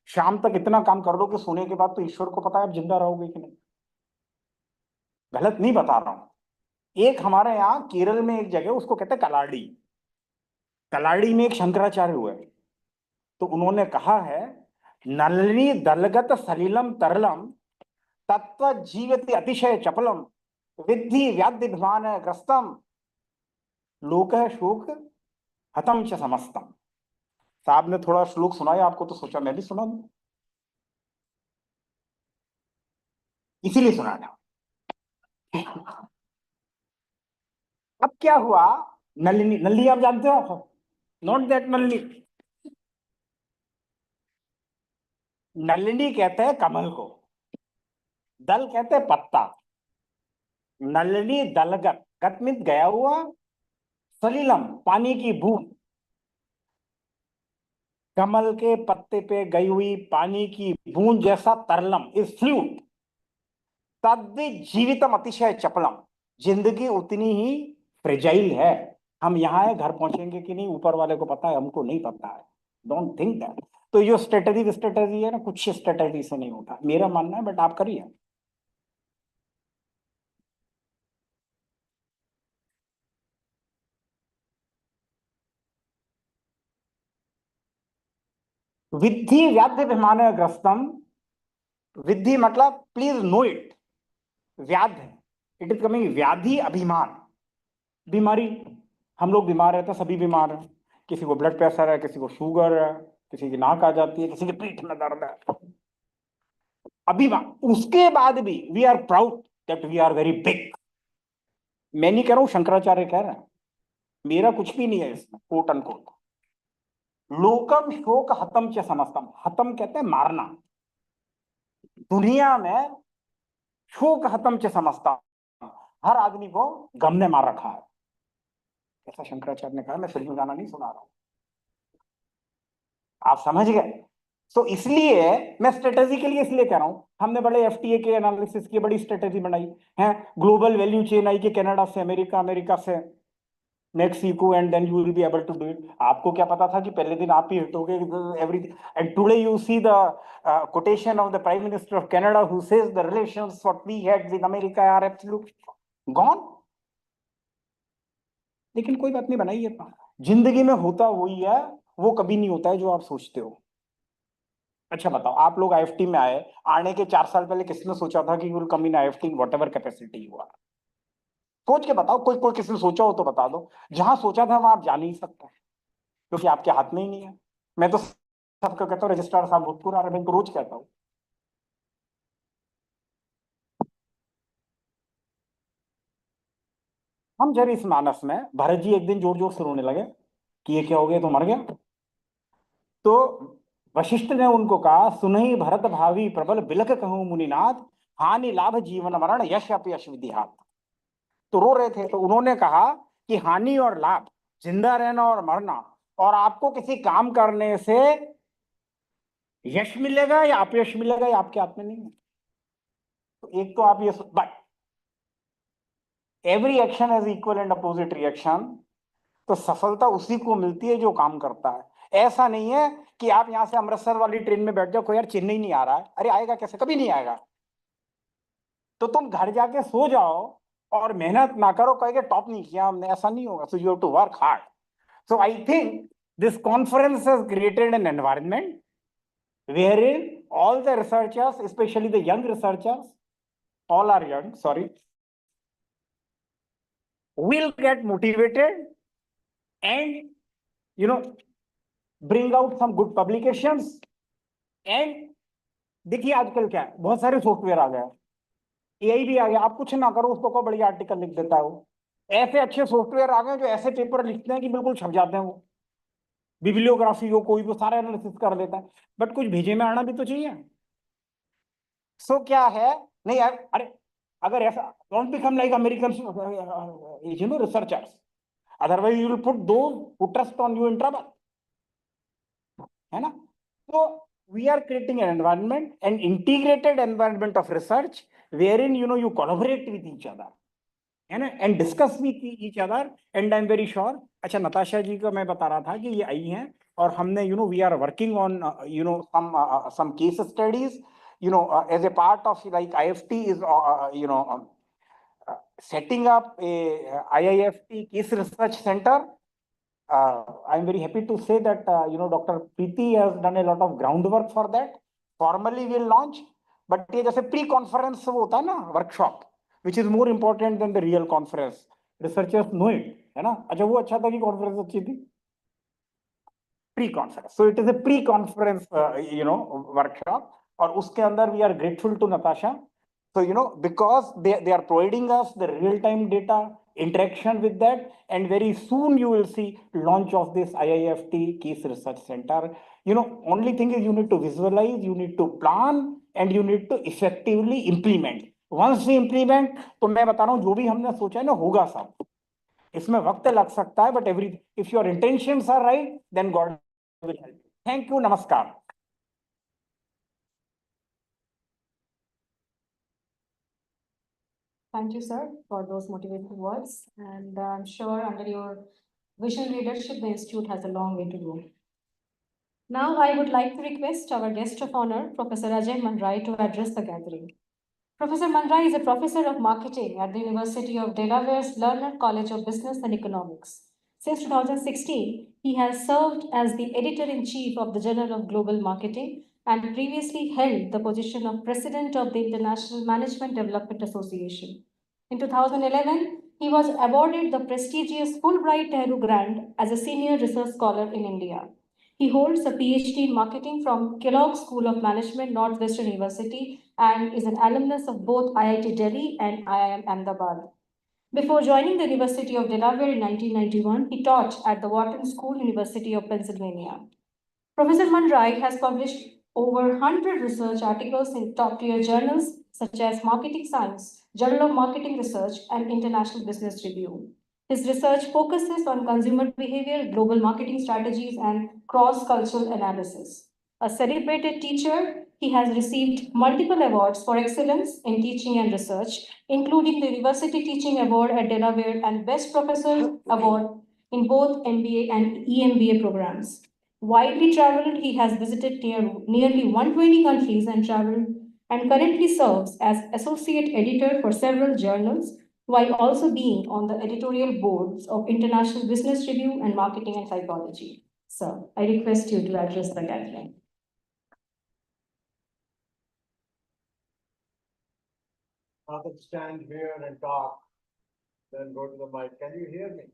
शाम तक इतना काम कर लो कि सोने के बाद तो ईश्वर को पता है आप जिंदा रहोगे कि नहीं। गलत नहीं बता रहा हूं। एक हमारे यहाँ केरल में एक जगह, उसको कहते हैं कलाड़ी, कलाड़ी में एक शंकराचार्य हुए। तो उन्होंने कहा है, नलिनी दलगत सलिलम तरलम तत्व जीवति अतिशय चपलम विद्धि व्याधिभिमान ग्रस्तम लोक शोक हतम च समस्तम। साहब ने थोड़ा श्लोक सुनाया आपको, तो सोचा मैं भी सुना दूं, इसीलिए सुना था। अब क्या हुआ, नलिनी, नलिनी आप जानते हो, नॉट दैट नलिनी, नलिनी कहते हैं कमल को, दल कहते हैं पत्ता, नलिनी दलगत, गत मीन्स गया हुआ, सलीलम पानी की बूंद, कमल के पत्ते पे गई हुई पानी की बूंद जैसा तरलम इज फ्लूट, तद्वि जीवितम अतिशय चपलम, जिंदगी उतनी ही फ्रेजाइल है। हम यहाँ है, घर पहुंचेंगे कि नहीं ऊपर वाले को पता है, हमको नहीं पता है, डोंट थिंक दैट। तो जो स्ट्रेटेजी है ना, कुछ स्ट्रेटेजी से नहीं होता, मेरा मानना है, बट आप करिए। विद्धि व्याध्य विमान ग्रस्तम, विद्धि मतलब प्लीज नो इट, व्याध्य इट इज कमिंग, व्याधि अभिमान, बीमारी, हम लोग बीमार रहते हैं, सभी बीमार हैं, किसी को ब्लड प्रेशर है, किसी को शुगर है, किसी की नाक आ जाती है, किसी के पीठ में दर्द है, अभिमान। उसके बाद भी we are proud that we are very big. मैं नहीं कह रहा हूं, शंकराचार्य कह रहे हैं, मेरा कुछ भी नहीं है इसमें, कोट अनकोट। लोकम शोक हतम च समस्तम, हतम कहते हैं मारना, दुनिया में शोक हतम च समस्तम, हर आदमी को गम ने मार रखा है, ऐसा शंकराचार्य ने कहा। मैं फिल्म गाना नहीं सुना रहा हूं, आप समझ गए। तो इसलिए मैं स्ट्रेटेजी के लिए इसलिए कह रहा हूं, हमने बड़े एफटीए के एनालिसिस की बड़ी स्ट्रेटेजी बनाई है, ग्लोबल वैल्यू चेन आई कि कनाडा से अमेरिका, अमेरिका से Mexico, and then you will be able to do it. आपको क्या पता था कि पहले दिन आप ही हिट हो गए everything. And today you see the quotation of the Prime Minister of Canada who says the relations what we had with America are absolutely gone। लेकिन कोई बात नहीं, बनाइए, जिंदगी में होता वही है, वो कभी नहीं होता है जो आप सोचते हो। अच्छा बताओ, आप लोग आईएफटी में आए, आने के 4 साल पहले किसने सोचा था कि you will come in IFT what ever capacity हुआ? सोच के बताओ, कोई किसी ने सोचा हो तो बता दो। जहां सोचा था वहां आप जा नहीं सकते, क्योंकि आपके हाथ में ही नहीं है। मैं तो सबको कहता हूँ, रजिस्ट्रार साहब भूतपूर्व आ रहे, मैं इनको रोज कहता हूँ। हम जब इस मानस में, भरत जी एक दिन जोर जोर से रोने लगे कि ये क्या हो गया, तो मर गया। तो वशिष्ठ ने उनको कहा, सुनहि भरत भावी प्रबल बिलख कहूं मुनिनाथ, हानि लाभ जीवन मरण यश अपयश विधिहात। तो रो रहे थे, तो उन्होंने कहा कि हानि और लाभ, जिंदा रहना और मरना, और आपको किसी काम करने से यश मिलेगा या अपयश मिलेगा, ये आपके हाथ में नहीं है। तो एक तो आप ये, but every action has equal and opposite reaction. तो सफलता उसी को मिलती है जो काम करता है। ऐसा नहीं है कि आप यहां से अमृतसर वाली ट्रेन में बैठ जाओ, कोई यार चेन्नई नहीं आ रहा है, अरे आएगा कैसे, कभी नहीं आएगा। तो तुम घर जाके सो जाओ और मेहनत ना करो, कहेंगे टॉप नहीं किया हमने, ऐसा नहीं होगा। So you have to work hard. So I think this conference has created an environment wherein all the researchers, especially the young researchers, all are young, sorry, will get motivated and, you know, bring out some good publications. And देखिए आजकल क्या है, बहुत सारे software आ गए, AI भी आ गया, आप कुछ ना करो उसको को बढ़िया आर्टिकल लिख देता है वो। ऐसे अच्छे सॉफ्टवेयर आ गए जो ऐसे पेपर लिखते हैं कि बिल्कुल छप जाते हैं वो, बिब्लियोग्राफी हो कोई, वो सारा एनालिसिस कर देता है। बट कुछ भेजे में आना भी तो चाहिए। सो क्या है, नहीं यार, अरे अगर ऐसा, don't become like American researchers, otherwise you will put those who trust on you in trouble, है ना। तो we are creating an environment, an integrated environment of research where in you collaborate with each other, है ना, and discuss with each other, and I am very sure. अच्छा, Natasha जी को मैं बता रहा था कि ये आई हैं और हमने we are working on some case studies, as a part of like IFT is setting up a IIFT case research center. I'm very happy to say that Dr. Preeti has done a lot of groundwork for that. Formally we'll launch, but ये जैसे pre conference वो होता है ना, workshop, which is more important than the real conference. Researchers know it, है ना। अच्छा, वो अच्छा था कि कॉन्फ्रेंस अच्छी थी, pre conference. So it is a pre conference workshop, और उसके अंदर we are grateful to Natasha. So because they are providing us the real time data, interaction with that, and very soon you will see launch of this IIFT Case Research Center. Only thing is you need to visualize, you need to plan, and you need to effectively implement. Once we implement, तो मैं बता रहा हूँ जो भी हमने सोचा है ना होगा सब. इसमें वक्त लग सकता है, but if your intentions are right, then God will help you. Thank you. Namaskar.
Thank you, sir, for those motivating words. And I'm sure under your vision leadership, the institute has a long way to go. Now, I would like to request our guest of honor, Professor Ajay Manrai, to address the gathering. Professor Manrai is a professor of marketing at the University of Delaware's Lerner College of Business and Economics. Since 2016, he has served as the editor-in-chief of the Journal of Global Marketing and previously held the position of president of the International Management Development Association. In 2011, he was awarded the prestigious Fulbright Nehru Grant as a senior research scholar in India. He holds a Ph.D. in marketing from Kellogg School of Management, Northwestern University, and is an alumnus of both IIT Delhi and IIM Ahmedabad. Before joining the University of Delaware in 1991, he taught at the Wharton School, University of Pennsylvania. Professor Manrai has published over 100 research articles in top-tier journals such as Marketing Science, Journal of Marketing Research, and International Business Review. His research focuses on consumer behavior, global marketing strategies, and cross-cultural analysis. A celebrated teacher, he has received multiple awards for excellence in teaching and research, including the University Teaching Award at Delaware and Best Professor Award in both MBA and EMBA programs. Widely traveled, he has visited nearly 120 countries and currently serves as associate editor for several journals, while also being on the editorial boards of International Business Review and Marketing and Psychology. Sir, I request you to address the gathering.
Rather stand here and talk, then go to the mic. Can you hear me?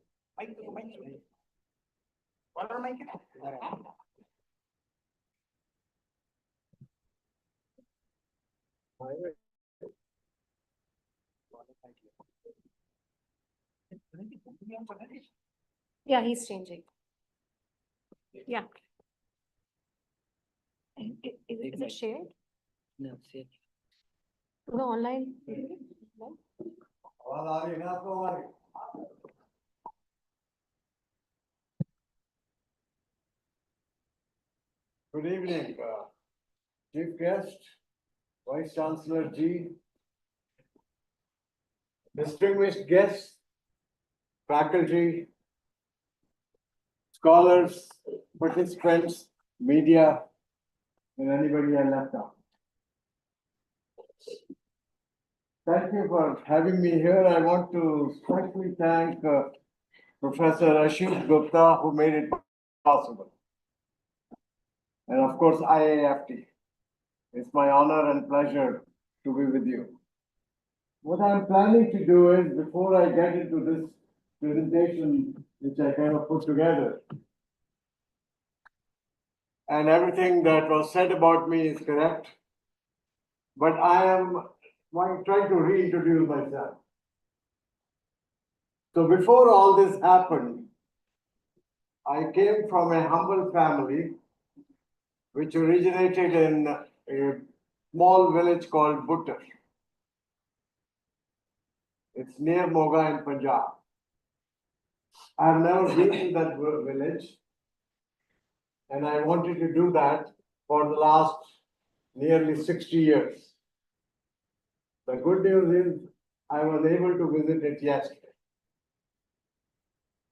Yeah, he's changing. Yeah. Is it shared?
No, see.
No, online. No?
Good evening, Chief Guest, Vice Chancellor G, distinguished guests, faculty, scholars, participants, media, and anybody I left out. Thank you for having me here. I want to especially thank Professor Ashish Gupta, who made it possible. And of course, IIFT. It's my honor and pleasure to be with you. What I'm planning to do is, before I get into this presentation, which I kind of put together, and everything that was said about me is correct, but I am trying to reintroduce myself. So before all this happened, I came from a humble family which originated in a small village called Buttar. It's near Moga in Punjab. I've never been to that village, and I wanted to do that for the last nearly 60 years. The good news is I was able to visit it yesterday.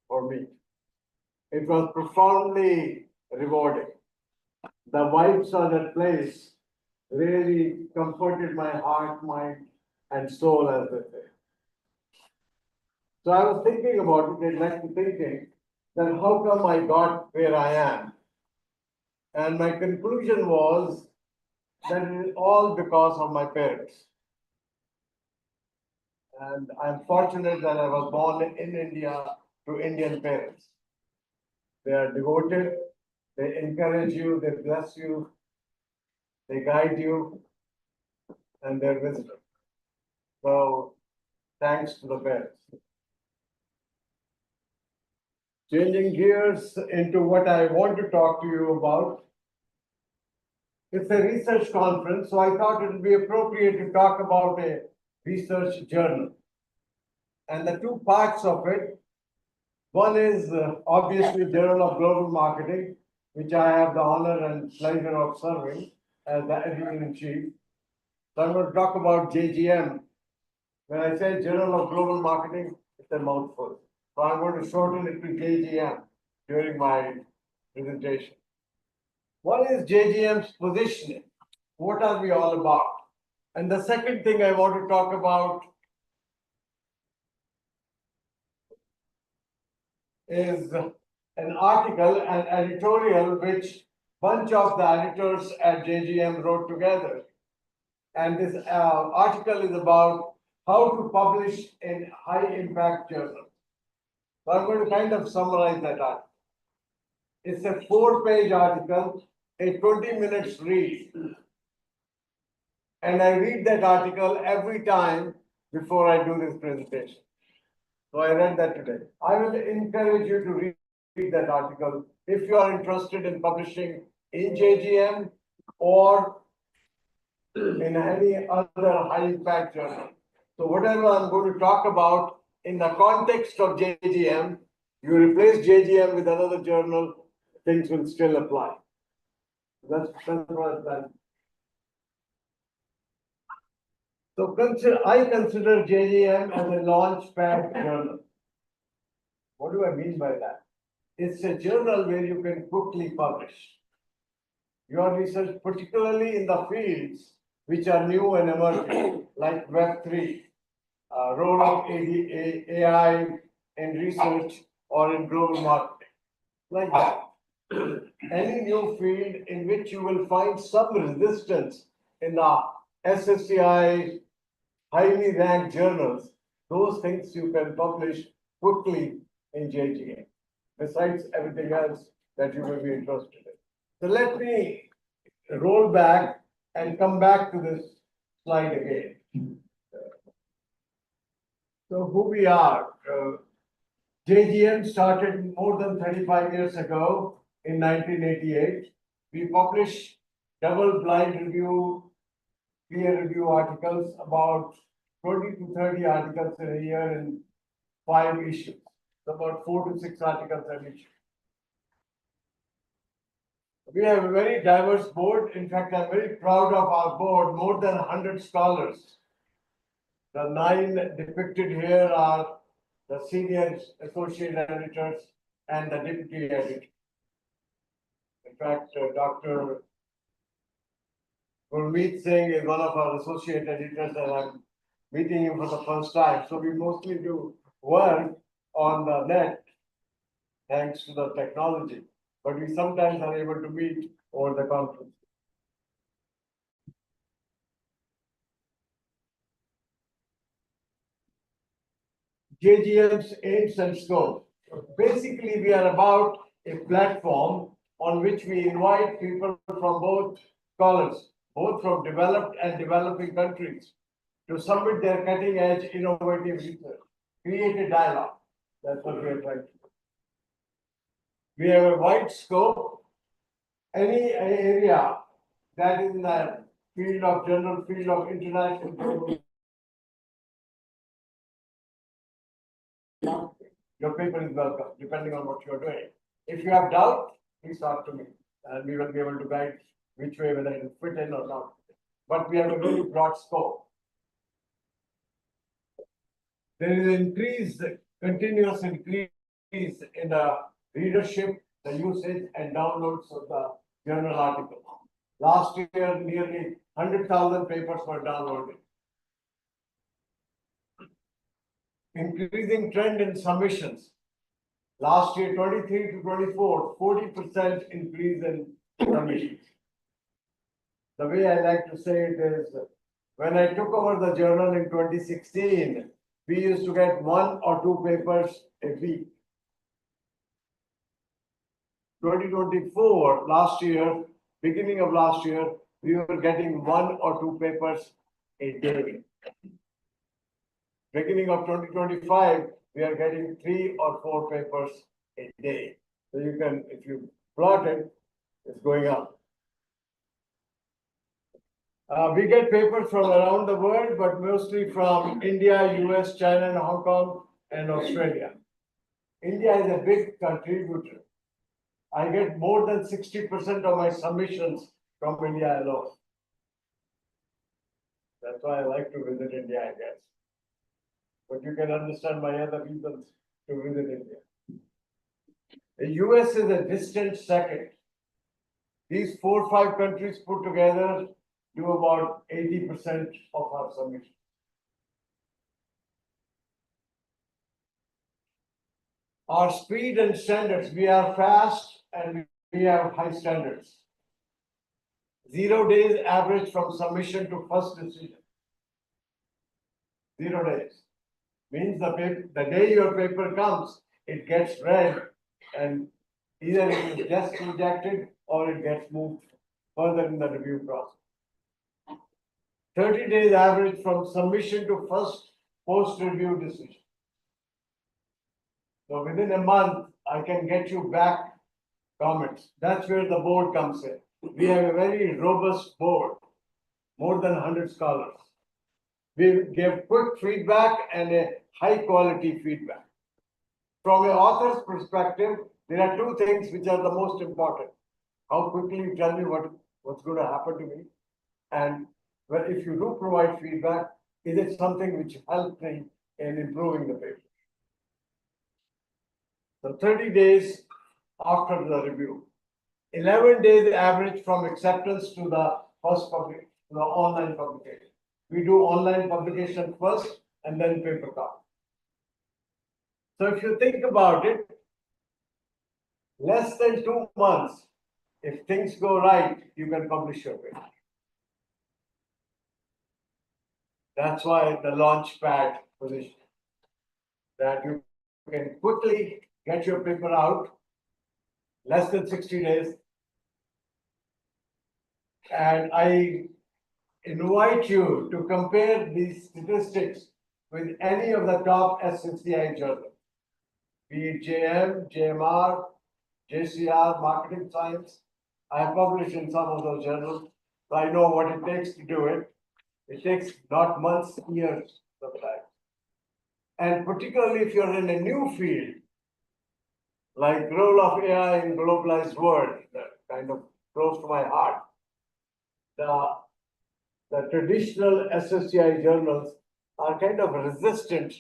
For me, it was profoundly rewarding. The vibes of that place really comforted my heart, mind, and soul, as they say. So I was thinking about it, it led to thinking that how come I got where I am? And my conclusion was that it is all because of my parents. And I'm fortunate that I was born in India to Indian parents. They are devoted, they encourage you, they bless you, they guide you, and they're wisdom. So thanks to the parents. Changing gears into what I want to talk to you about. It's a research conference, so I thought it would be appropriate to talk about a research journal. And the two parts of it, one is obviously Journal of Global Marketing, which I have the honor and pleasure of serving as the editor-in-chief. So I'm going to talk about JGM. When I say Journal of Global Marketing, it's a mouthful. So I'm going to shorten it to JGM during my presentation. What is JGM's positioning? What are we all about? And the second thing I want to talk about is an article, an editorial, which bunch of the editors at JGM wrote together. And this article is about how to publish in high impact journals. So I'm going to kind of summarize that article. It's a 4-page article, a 20 minutes read. And I read that article every time before I do this presentation. So I read that today. I will encourage you to read that article if you are interested in publishing in JGM or in any other high impact journal. So whatever I'm going to talk about in the context of JGM, you replace JGM with another journal, things will still apply. That's what I'm planning. So I consider JGM as a launchpad journal. What do I mean by that? It's a journal where you can quickly publish your research, particularly in the fields which are new and emerging, like Web3, role of AI in research or in global marketing, like that. Any new field in which you will find some resistance in the SSCI highly ranked journals, those things you can publish quickly in JGM, besides everything else that you may be interested in. So let me roll back and come back to this slide again. So who we are. JGM started more than 35 years ago in 1988. We publish double-blind review, peer review articles, about 20 to 30 articles in a year in 5 issues. So about 4 to 6 articles an issue. We have a very diverse board. In fact, I'm very proud of our board, more than 100 scholars. The 9 depicted here are the senior associate editors and the deputy editor. In fact, Dr. Gurmeet Singh is one of our associate editors, and I'm meeting him for the first time. So we mostly do work on the net, thanks to the technology, but we sometimes are able to meet over the conference. JGM's aims and scope. Basically, we are about a platform on which we invite people from both scholars, both from developed and developing countries, to submit their cutting-edge innovative research, create a dialogue. That's what we are trying to do. We have a wide scope. Any area that is in the field of general field of international, your paper is welcome, depending on what you are doing. If you have doubt, please talk to me, and we will be able to guide which way, whether it will fit in or not. But we have a very broad scope. There is continuous increase in the readership, the usage and downloads of the journal article. Last year, nearly 100,000 papers were downloaded. Increasing trend in submissions. Last year, 23 to 24, 40% increase in submissions. The way I like to say it is, when I took over the journal in 2016, we used to get 1 or 2 papers a week. 2024, last year, beginning of last year, we were getting 1 or 2 papers a day. Beginning of 2025, we are getting 3 or 4 papers a day. So you can, if you plot it, it's going up. We get papers from around the world, but mostly from India, US, China, and Hong Kong, and Australia. India is a big contributor. I get more than 60% of my submissions from India alone. That's why I like to visit India, I guess. But you can understand my other reasons to visit India. The US is a distant second. These 4 or 5 countries put together do about 80% of our submissions. Our speed and standards, we are fast and we have high standards. 0 days average from submission to first decision. 0 days. Means the day your paper comes, it gets read and either it is just rejected or it gets moved further in the review process. 30 days average from submission to first post-review decision. So within a month, I can get you back comments. That's where the board comes in. We have a very robust board, more than 100 scholars. We give quick feedback and a high quality feedback. From an author's perspective, there are 2 things which are the most important. How quickly you tell me what's going to happen to me, and well, if you do provide feedback, is it something which helps me in improving the paper? So 30 days after the review, 11 days average from acceptance to the first public, the online publication. We do online publication first and then paper copy. So if you think about it, less than 2 months, if things go right, you can publish your paper. That's why the launch pad position, that you can quickly get your paper out, less than 60 days. And I invite you to compare these statistics with any of the top SCCI journals, be it JM, JMR, JCR, Marketing Science. I have published in some of those journals, so I know what it takes to do it. It takes not months, years sometimes. And particularly if you're in a new field, like role of AI in globalized world, that kind of close to my heart. The traditional SSCI journals are kind of resistant.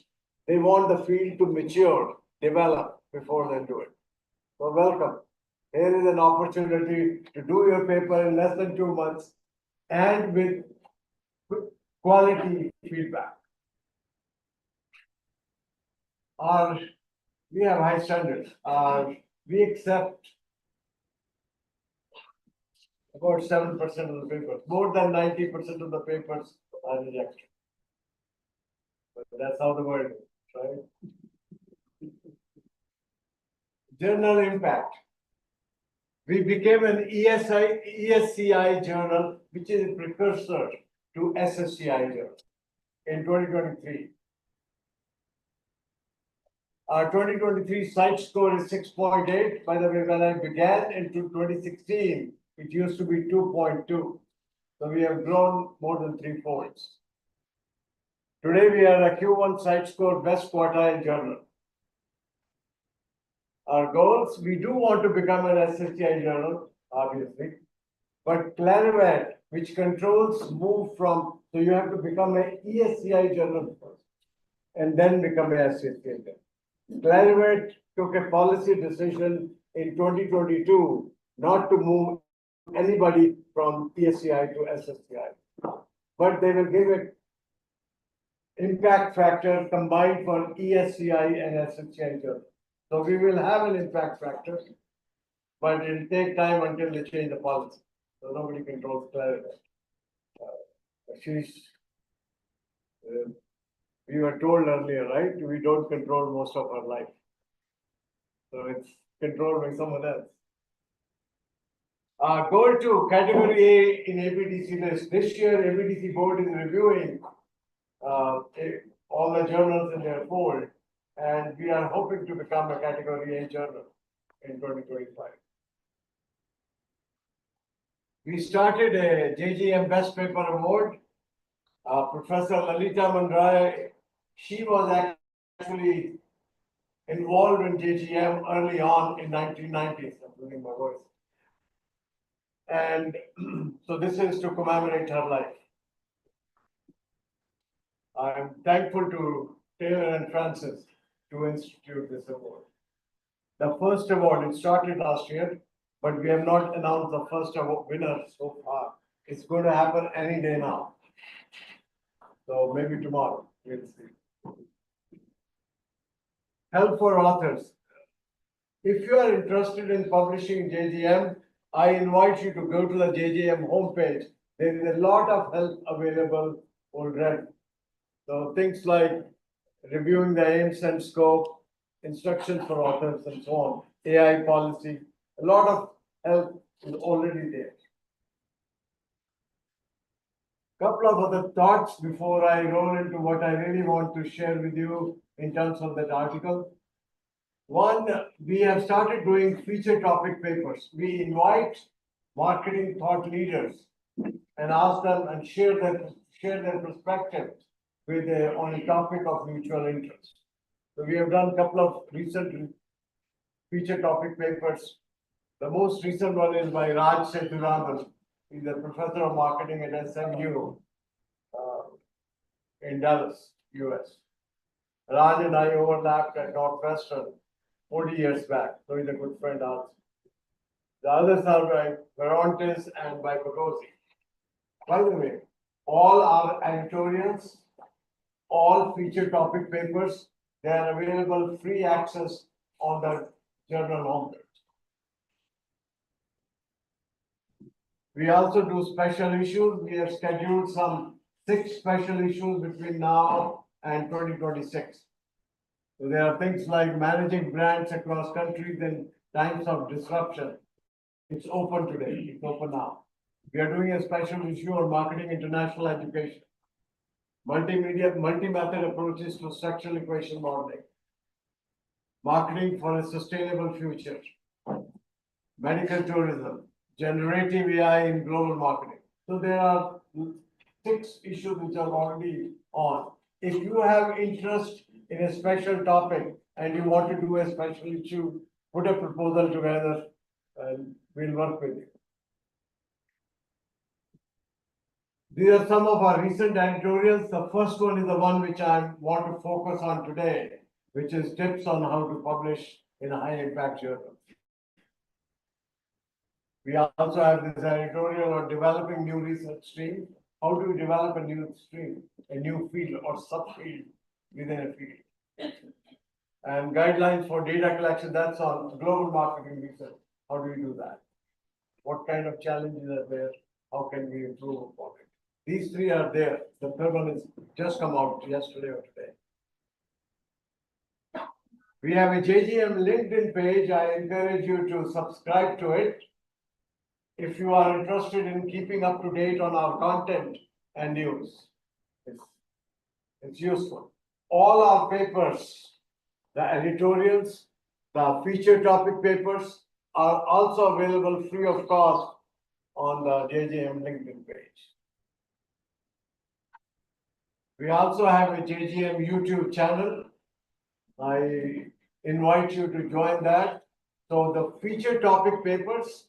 They want the field to mature, develop before they do it. So welcome. Here is an opportunity to do your paper in less than 2 months and with quality feedback. We have high standards. We accept about 7% of the papers. More than 90% of the papers are rejected. But that's how the world is, right? Journal impact. We became an ESCI journal, which is a precursor to SSCI journal in 2023. Our 2023 site score is 6.8. By the way, when I began in 2016, it used to be 2.2. So we have grown more than 3 folds. Today we are a Q1 site score best quartile journal. Our goals, we do want to become an SSCI journal, obviously, but Clarivat, which controls move from, so you have to become an ESCI journal first, and then become an SSCI journal. Clarivat took a policy decision in 2022 not to move anybody from ESCI to SSCI, but they will give it impact factor combined for ESCI and SSCI journal. So we will have an impact factor, but it'll take time until they change the policy. So nobody controls Clarivat. We were told earlier, right? We don't control most of our life. So it's controlled by someone else. Goal 2, category A in ABDC list. This year, ABDC board is reviewing all the journals in their fold, and we are hoping to become a Category A journal in 2025. We started a JGM Best Paper Award. Professor Lalita Mandrai, she was actually involved in JGM early on in 1990s. I'm losing my voice. And so this is to commemorate her life. I'm thankful to Taylor and Francis to institute this award. The first award, it started last year, but we have not announced the first award winner so far. It's going to happen any day now. So maybe tomorrow, we'll see. Help for authors. If you are interested in publishing JGM, I invite you to go to the JGM homepage. There is a lot of help available already. So things like reviewing the aims and scope, instructions for authors and so on, AI policy, a lot of help is already there. Couple of other thoughts before I roll into what I really want to share with you in terms of that article. One, we have started doing feature topic papers. We invite marketing thought leaders and ask them and share their perspective with on a topic of mutual interest. So we have done a couple of recent feature topic papers. The most recent one is by Raj Sethurathan. He's a professor of marketing at SMU in Dallas, US. Raj and I overlapped at Northwestern 40 years back, so he's a good friend also. The others are by Verontes and by Bagosi. By the way, all our editorials, all feature topic papers, they are available free access on the journal homepage. We also do special issues. We have scheduled some 6 special issues between now and 2026. So there are things like managing brands across countries in times of disruption. It's open today. It's open now. We are doing a special issue on marketing international education, multimedia, multi-method approaches to structural equation modeling, marketing for a sustainable future, medical tourism, generative AI in global marketing. So there are 6 issues which are already on. If you have interest in a special topic and you want to do a special issue, put a proposal together and we'll work with you. These are some of our recent editorials. The first one is the one which I want to focus on today, which is tips on how to publish in a high impact journal. We also have this editorial on developing new research stream. How do you develop a new stream, a new field or subfield within a field? And guidelines for data collection, that's on global marketing research. How do you do that? What kind of challenges are there? How can we improve upon it? These 3 are there. The third one is just come out yesterday or today. We have a JGM LinkedIn page. I encourage you to subscribe to it. If you are interested in keeping up to date on our content and news, it's useful. All our papers, the editorials, the feature topic papers are also available free of cost on the JGM LinkedIn page. We also have a JGM YouTube channel. I invite you to join that. So the feature topic papers,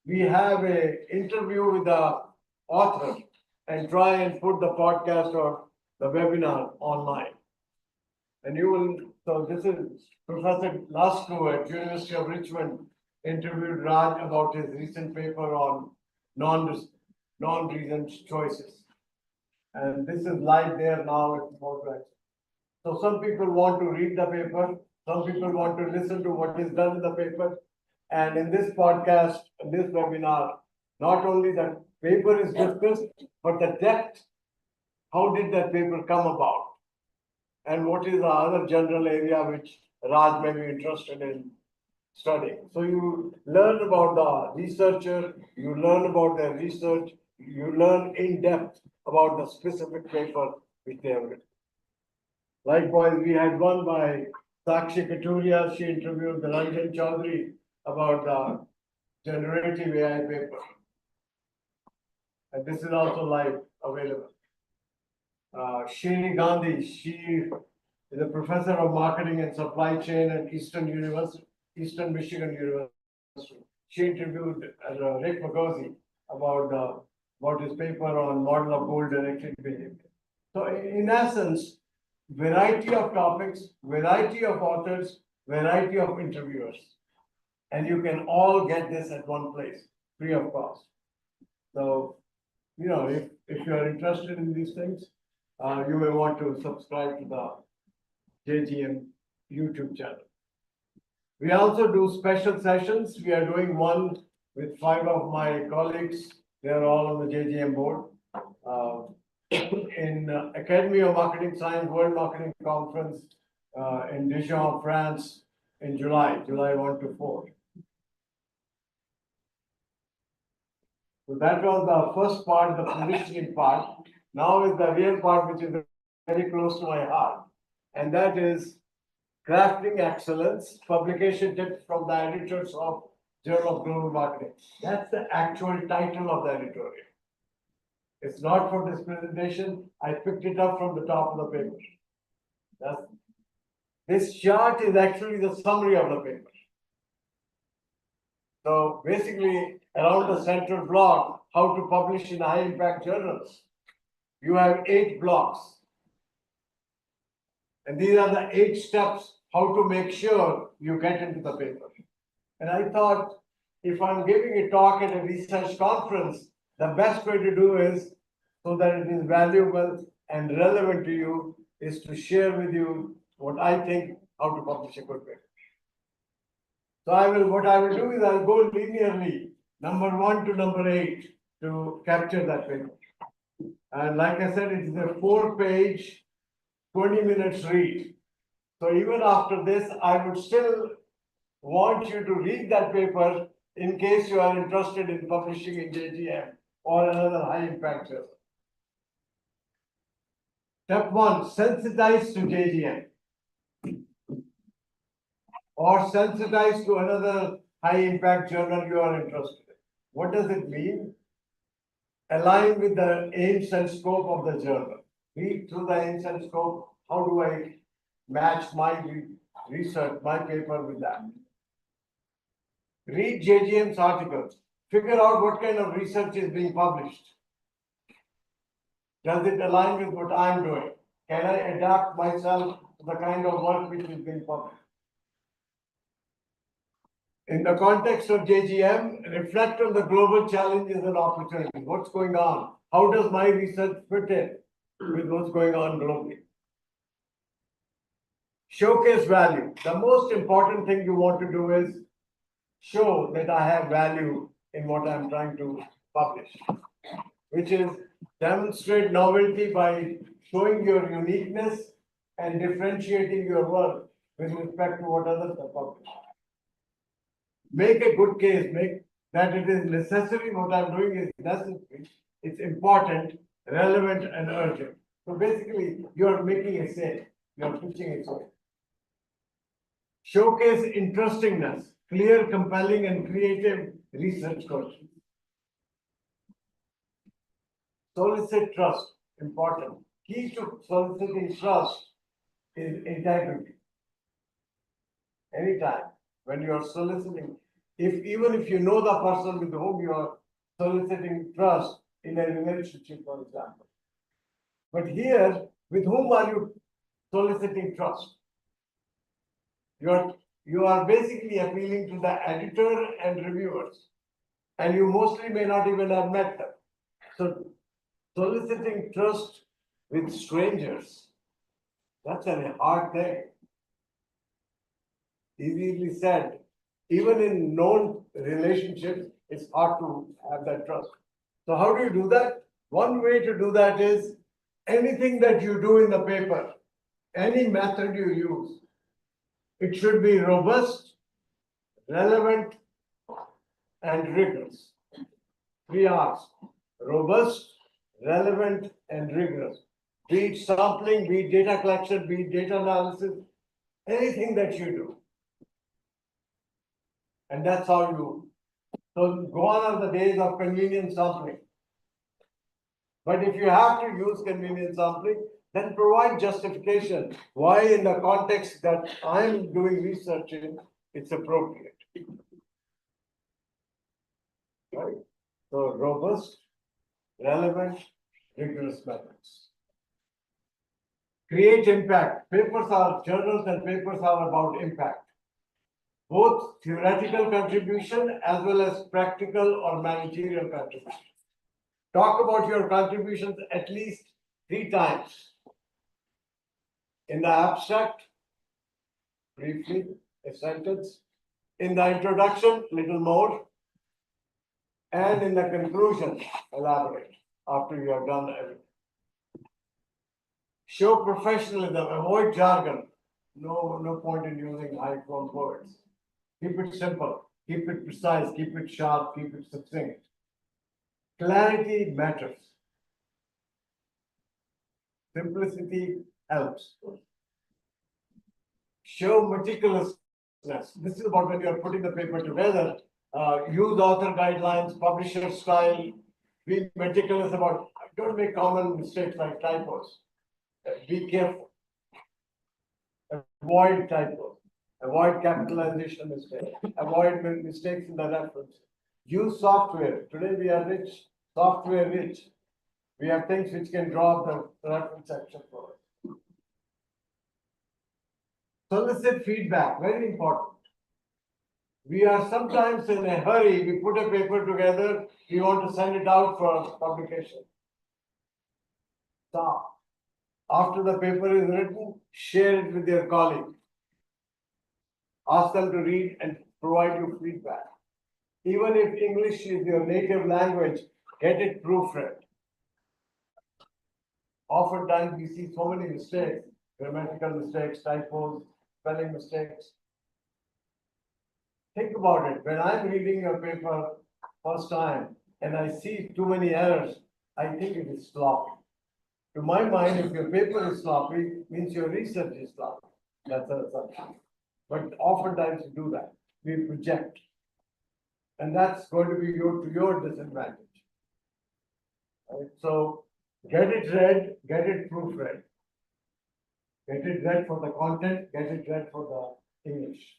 we have an interview with the author and try and put the podcast or the webinar online. And you will, so this is Professor Lasku at University of Richmond interviewed Raj about his recent paper on non-reasoned choices. And this is live there now at Moreback. So some people want to read the paper, some people want to listen to what is done in the paper. And in this podcast, in this webinar, not only the paper is discussed, but the depth. How did that paper come about? And what is the other general area which Raj may be interested in studying? So you learn about the researcher, you learn about their research, you learn in depth about the specific paper which they have written. Likewise, we had one by Sakshi Katuria, she interviewed the Ranjan Chaudhary about the generative AI paper. And this is also live available. Shri Gandhi, she is a professor of marketing and supply chain at Eastern Michigan University. She interviewed Rick Magosi about his paper on model of goal-directed behavior. So in essence, variety of topics, variety of authors, variety of interviewers. And you can all get this at one place, free of cost. So, if you are interested in these things, you may want to subscribe to the JGM YouTube channel. We also do special sessions. We are doing one with 5 of my colleagues. They are all on the JGM board. In Academy of Marketing Science World Marketing Conference in Dijon, France, in July 1 to 4. So that was the first part, the positioning part. Now is the real part, which is very close to my heart. And that is crafting excellence, publication tips from the editors of Journal of Global Marketing. That's the actual title of the editorial. It's not for this presentation. I picked it up from the top of the paper. This chart is actually the summary of the paper. So basically, around the central block, how to publish in high impact journals. You have 8 blocks. And these are the 8 steps how to make sure you get into the paper. And I thought, if I'm giving a talk at a research conference, the best way to do is, so that it is valuable and relevant to you, is to share with you what I think how to publish a good paper. So what I will do is I'll go linearly, number 1 to number 8, to capture that paper. And like I said, it is a 4-page, 20 minutes read. So even after this, I would still want you to read that paper in case you are interested in publishing in JGM or another high impact journal. Step 1, sensitize to JGM or sensitize to another high impact journal you are interested in. What does it mean? Align with the aims and scope of the journal. Read through the aims and scope. How do I match my research, my paper with that? Read JGM's articles. Figure out what kind of research is being published. Does it align with what I'm doing? Can I adapt myself to the kind of work which is being published? In the context of JGM, reflect on the global challenges and opportunities. What's going on? How does my research fit in with what's going on globally? Showcase value. The most important thing you want to do is show that I have value in what I'm trying to publish, which is demonstrate novelty by showing your uniqueness and differentiating your work with respect to what others have published. Make a good case, make that it is necessary, what I'm doing is necessary, it's important, relevant, and urgent. So basically, you're making a sale, you're pitching a sale. Showcase interestingness, clear, compelling, and creative research questions. Solicit trust, important. Key to soliciting trust is integrity. Anytime when you are soliciting, even if you know the person with whom you are soliciting trust in a relationship, for example. But here, with whom are you soliciting trust? You are basically appealing to the editor and reviewers, and you mostly may not even have met them. So soliciting trust with strangers, that's a hard thing. Easily said. Even in known relationships, it's hard to have that trust. So how do you do that? One way to do that is anything that you do in the paper, any method you use, it should be robust, relevant, and rigorous. 3 R's: robust, relevant, and rigorous. Be it sampling, be it data collection, be it data analysis, anything that you do. And that's how so gone are the days of convenience sampling. But if you have to use convenience sampling, then provide justification why in the context that I'm doing research in, it's appropriate. Right? So robust, relevant, rigorous methods. Create impact. Journals and papers are about impact. Both theoretical contribution as well as practical or managerial contribution. Talk about your contributions at least 3 times. In the abstract, briefly, a sentence. In the introduction, little more. And in the conclusion, elaborate after you have done everything. Show professionalism, avoid jargon. No point in using high-flown words. Keep it simple, keep it precise, keep it sharp, keep it succinct. Clarity matters. Simplicity helps. Show meticulousness. This is about when you are putting the paper together. Use author guidelines, publisher style. Be meticulous about. Don't make common mistakes like typos. Be careful. Avoid typos. Avoid capitalization mistakes. Avoid mistakes in the reference. Use software. Today we are rich, software rich. We have things which can draw the reference section for us. Solicit feedback, very important. We are sometimes in a hurry. We put a paper together. We want to send it out for publication. Stop. After the paper is written, share it with your colleague. Ask them to read and provide you feedback. Even if English is your native language, get it proofread. Oftentimes we see so many mistakes, grammatical mistakes, typos, spelling mistakes. Think about it. When I'm reading a paper first time and I see too many errors, I think it is sloppy. To my mind, if your paper is sloppy, means your research is sloppy. That's an assumption. But oftentimes we do that. We project. And that's going to be to your disadvantage. Right? So get it read, get it proofread. Get it read for the content, get it read for the English.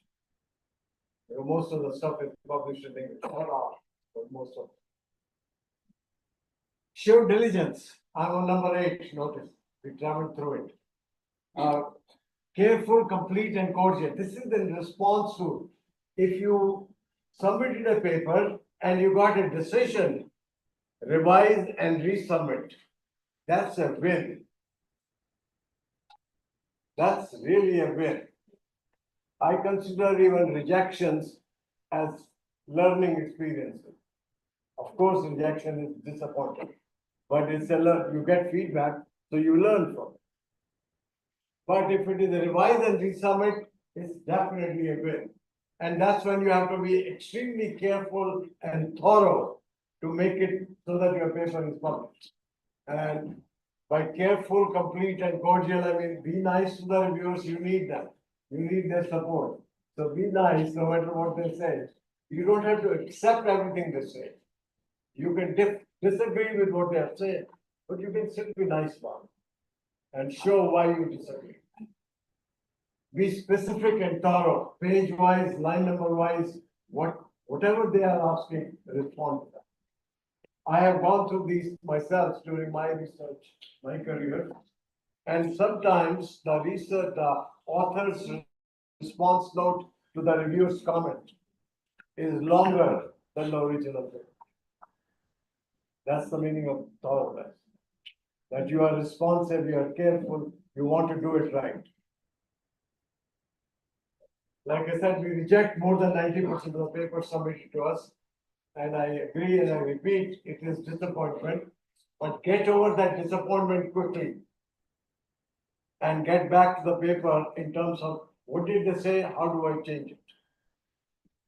Most of the stuff is published in English, not all, but most of it. Show diligence. I'm on number 8, notice. We traveled through it. Careful, complete, and cordial. This is in response to if you submitted a paper and you got a decision, revise and resubmit. That's a win. That's really a win. I consider even rejections as learning experiences. Of course, rejection is disappointing, but it's you get feedback, so you learn from it. But if it is a revise and resubmit, it's definitely a win. And that's when you have to be extremely careful and thorough to make it so that your paper is published. And by careful, complete, and cordial, I mean, be nice to the reviewers, you need them. You need their support. So be nice no matter what they say. You don't have to accept everything they say. You can disagree with what they are saying, but you can still be nice about it and show why you disagree. Be specific and thorough, page-wise, line number-wise, whatever they are asking, respond to that. I have gone through these myself during my research, my career, and sometimes the research, author's response note to the reviewer's comment is longer than the original paper. That's the meaning of thoroughness. That you are responsive, you are careful, you want to do it right. Like I said, we reject more than 90% of the papers submitted to us. And I agree and I repeat, it is disappointment, but get over that disappointment quickly. And get back to the paper in terms of what did they say, how do I change it?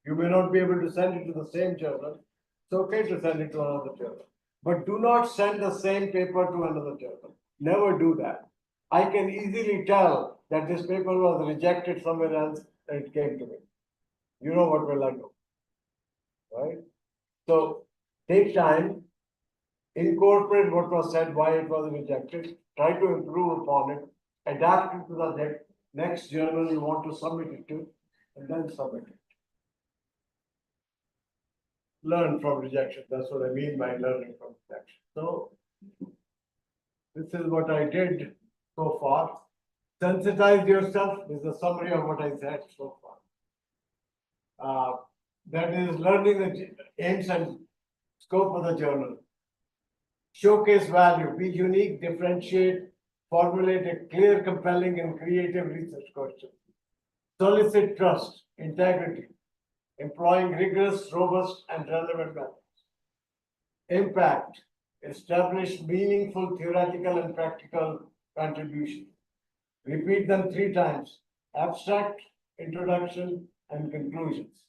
You may not be able to send it to the same journal. It's okay to send it to another journal. But do not send the same paper to another journal. Never do that. I can easily tell that this paper was rejected somewhere else and it came to me. You know what will I do? Right? So take time, incorporate what was said, why it was rejected, try to improve upon it, adapt it to the next journal you want to submit it to, and then submit it. Learn from rejection. That's what I mean by learning from rejection. So this is what I did so far. Sensitize yourself is a summary of what I said so far. That is learning the aims and scope of the journal. Showcase value, be unique, differentiate, formulate a clear, compelling, and creative research question. Solicit trust, integrity, employing rigorous, robust, and relevant methods. Impact, establish meaningful theoretical and practical contribution. Repeat them 3 times: abstract, introduction, and conclusions.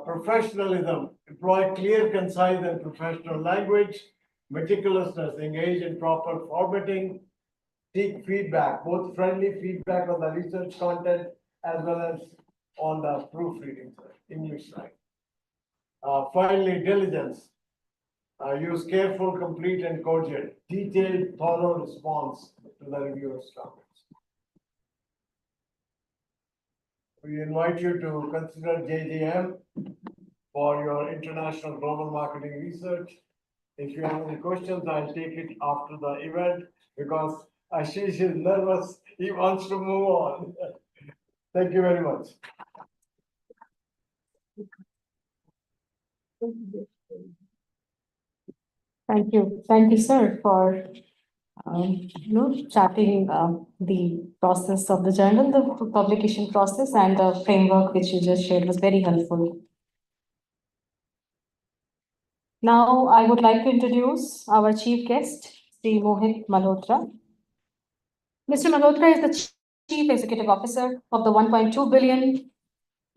Professionalism, employ clear, concise, and professional language. Meticulousness, engage in proper formatting. Seek feedback, both friendly feedback on the research content as well as on the proofreading side, English side. Finally, diligence. Use careful, complete, and cogent, detailed, thorough response to the reviewer's comments. We invite you to consider JGM for your international global marketing research. If you have any questions, I'll take it after the event because Ashish is nervous. He wants to move on. Thank you very much.
Thank you, sir, for charting the process of the journal, the publication process, and the framework which you just shared was very helpful. Now, I would like to introduce our chief guest, Sri Mohit Malhotra. Mr. Malhotra is the Chief Executive Officer of the $1.2 billion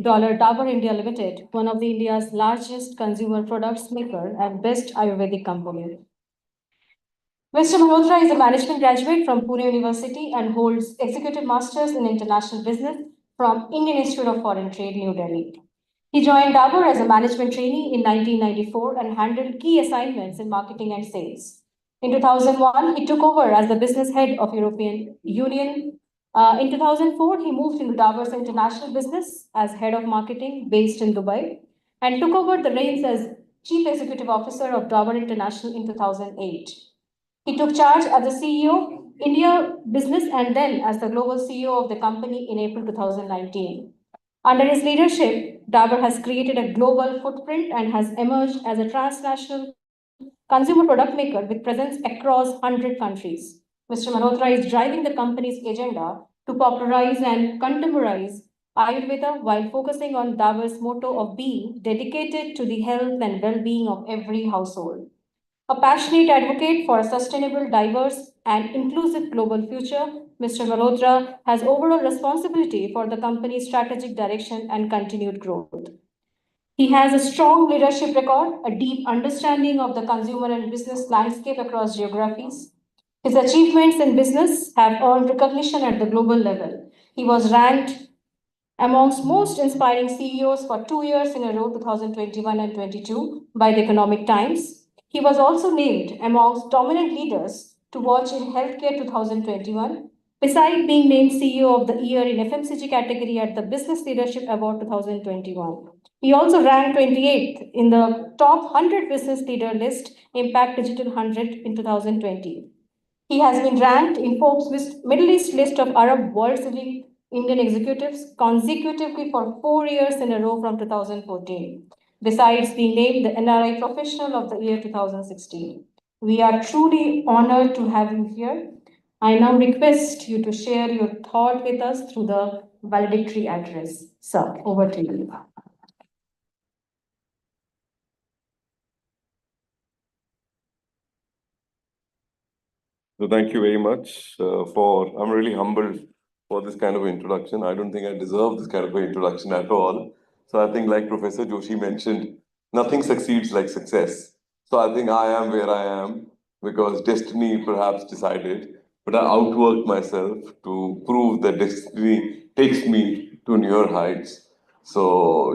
Dabur India Limited, one of the India's largest consumer products maker and best Ayurvedic company. Mr. Malhotra is a management graduate from Pune University and holds Executive Masters in International Business from Indian Institute of Foreign Trade, New Delhi. He joined Dabur as a management trainee in 1994 and handled key assignments in marketing and sales. In 2001, he took over as the business head of European Union. In 2004, he moved into Dabur's international business as head of marketing based in Dubai and took over the reins as Chief Executive Officer of Dabur International in 2008. He took charge as the CEO, India Business, and then as the global CEO of the company in April 2019. Under his leadership, Dabur has created a global footprint and has emerged as a transnational consumer product maker with presence across 100 countries. Mr. Malhotra is driving the company's agenda to popularize and contemporize Ayurveda while focusing on Dabur's motto of being dedicated to the health and well-being of every household. A passionate advocate for a sustainable, diverse, and inclusive global future, Mr. Malhotra has overall responsibility for the company's strategic direction and continued growth. He has a strong leadership record, a deep understanding of the consumer and business landscape across geographies. His achievements in business have earned recognition at the global level. He was ranked amongst most inspiring CEOs for 2 years in a row, 2021 and 22, by the Economic Times. He was also named amongst dominant leaders to watch in healthcare 2021, besides being named CEO of the Year in FMCG category at the Business Leadership Award 2021. He also ranked 28th in the top 100 business leader list, Impact Digital 100 in 2020. He has been ranked in Forbes Middle East list of Arab World's Leading Indian Executives consecutively for 4 years in a row from 2014. Besides being named the NRI Professional of the Year 2016. We are truly honored to have you here. I now request you to share your thought with us through the valedictory address. Sir, over to you.
So thank you very much I'm really humbled for this kind of introduction. I don't think I deserve this kind of an introduction at all. So I think like Professor Joshi mentioned, nothing succeeds like success. So I think I am where I am because destiny perhaps decided but I outworked myself to prove that destiny takes me to newer heights. So,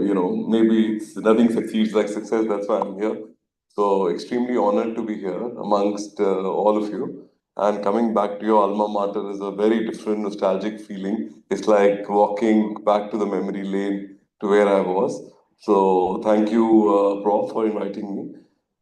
maybe it's nothing succeeds like success. That's why I'm here. So, extremely honored to be here amongst all of you. And coming back to your alma mater is a very different nostalgic feeling. It's like walking back to the memory lane to where I was. So, thank you, Prof, for inviting me.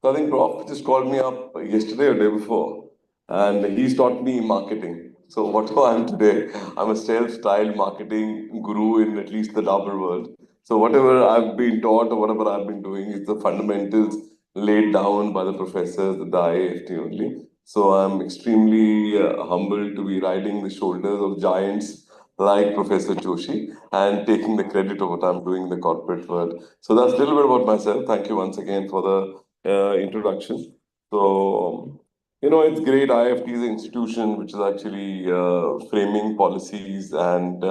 So, I think Prof just called me up yesterday or day before, and he's taught me marketing. So, whatever I'm today, I'm a self-styled marketing guru in at least the Dabur world. So, whatever I've been taught or whatever I've been doing is the fundamentals laid down by the professors at the IIFT only. So I'm extremely humbled to be riding the shoulders of giants like Professor Joshi and taking the credit of what I'm doing in the corporate world. So that's a little bit about myself. Thank you once again for the introduction. So, it's great. IIFT is an institution which is actually framing policies and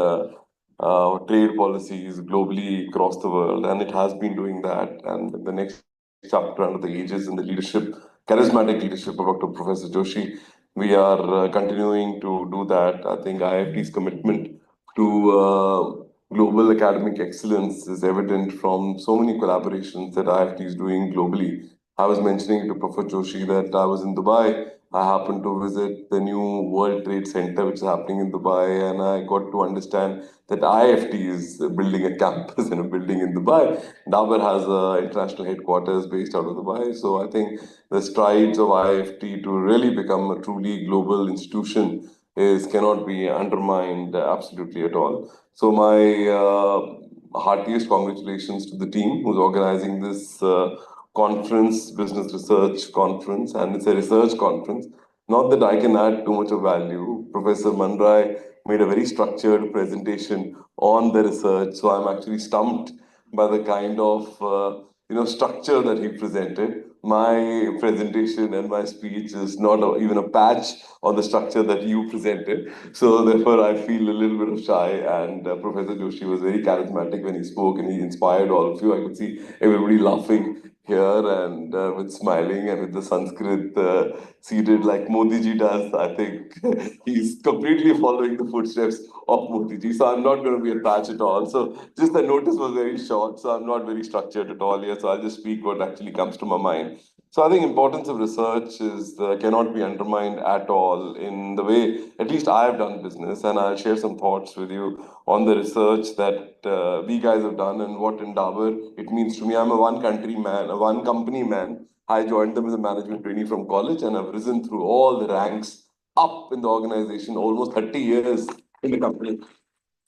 trade policies globally across the world, and it has been doing that. And the next chapter under the aegis and the leadership, charismatic leadership of Dr. Professor Joshi, we are continuing to do that. I think IIFT's commitment to global academic excellence is evident from so many collaborations that IIFT is doing globally. I was mentioning to Professor Joshi that I was in Dubai. I happened to visit the new World Trade Center, which is happening in Dubai, and I got to understand that IIFT is building a campus in a building in Dubai. Dabur has international headquarters based out of Dubai. So I think the strides of IIFT to really become a truly global institution cannot be undermined absolutely at all. So my heartiest congratulations to the team who's organizing this conference, business research conference, and it's a research conference. Not that I can add too much of value. Professor Manrai made a very structured presentation on the research, so I'm actually stumped by the kind of structure that he presented. My presentation and my speech is not even a patch on the structure that you presented. So therefore, I feel a little bit of shy. And Professor Joshi was very charismatic when he spoke, and he inspired all of you. I could see everybody laughing here and with smiling and with the Sanskrit seated like Modi ji does. I think he's completely following the footsteps of Modi ji. So I'm not going to be attached at all. So just the notice was very short. So I'm not very structured at all here. So I'll just speak what actually comes to my mind. So I think importance of research is cannot be undermined at all in the way at least I have done business, and I'll share some thoughts with you on the research that we guys have done and what in Dabur it means to me. I'm a one country man, a one company man. I joined them as a management trainee from college, and I've risen through all the ranks up in the organization, almost 30 years in the company.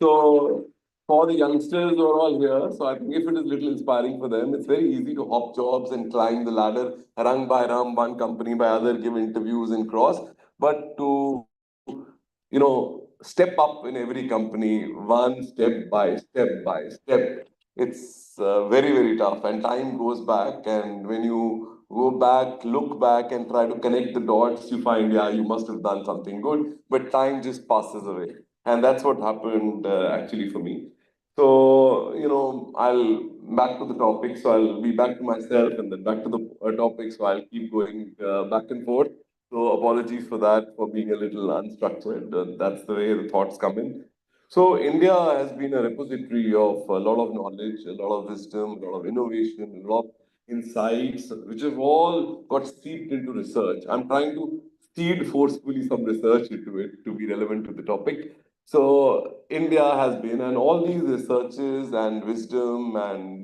So for the youngsters who are all here, so I think if it is little inspiring for them, it's very easy to hop jobs and climb the ladder, rung by rung, one company by other, give interviews and cross. But to, step up in every company, one step by step, it's very, very tough. And time goes back. And when you go back, look back and try to connect the dots, you find, yeah, you must have done something good. But time just passes away. And that's what happened actually for me. So, I'll back to the topic. So I'll be back to myself and then back to the topic. So I'll keep going back and forth. So apologies for that, for being a little unstructured. That's the way the thoughts come in. So India has been a repository of a lot of knowledge, a lot of wisdom, a lot of innovation, a lot of insights, which have all got steeped into research. I'm trying to seed forcefully some research into it to be relevant to the topic. So India has been, and all these researches and wisdom and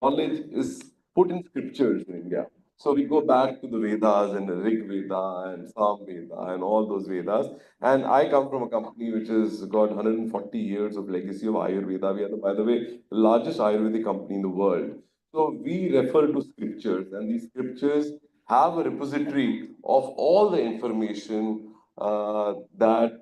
knowledge is put in scriptures in India. So we go back to the Vedas and the Rig Veda and Sam Veda and all those Vedas. And I come from a company which has got 140 years of legacy of Ayurveda. We are, by the way, the largest Ayurvedic company in the world. So we refer to scriptures, and these scriptures have a repository of all the information that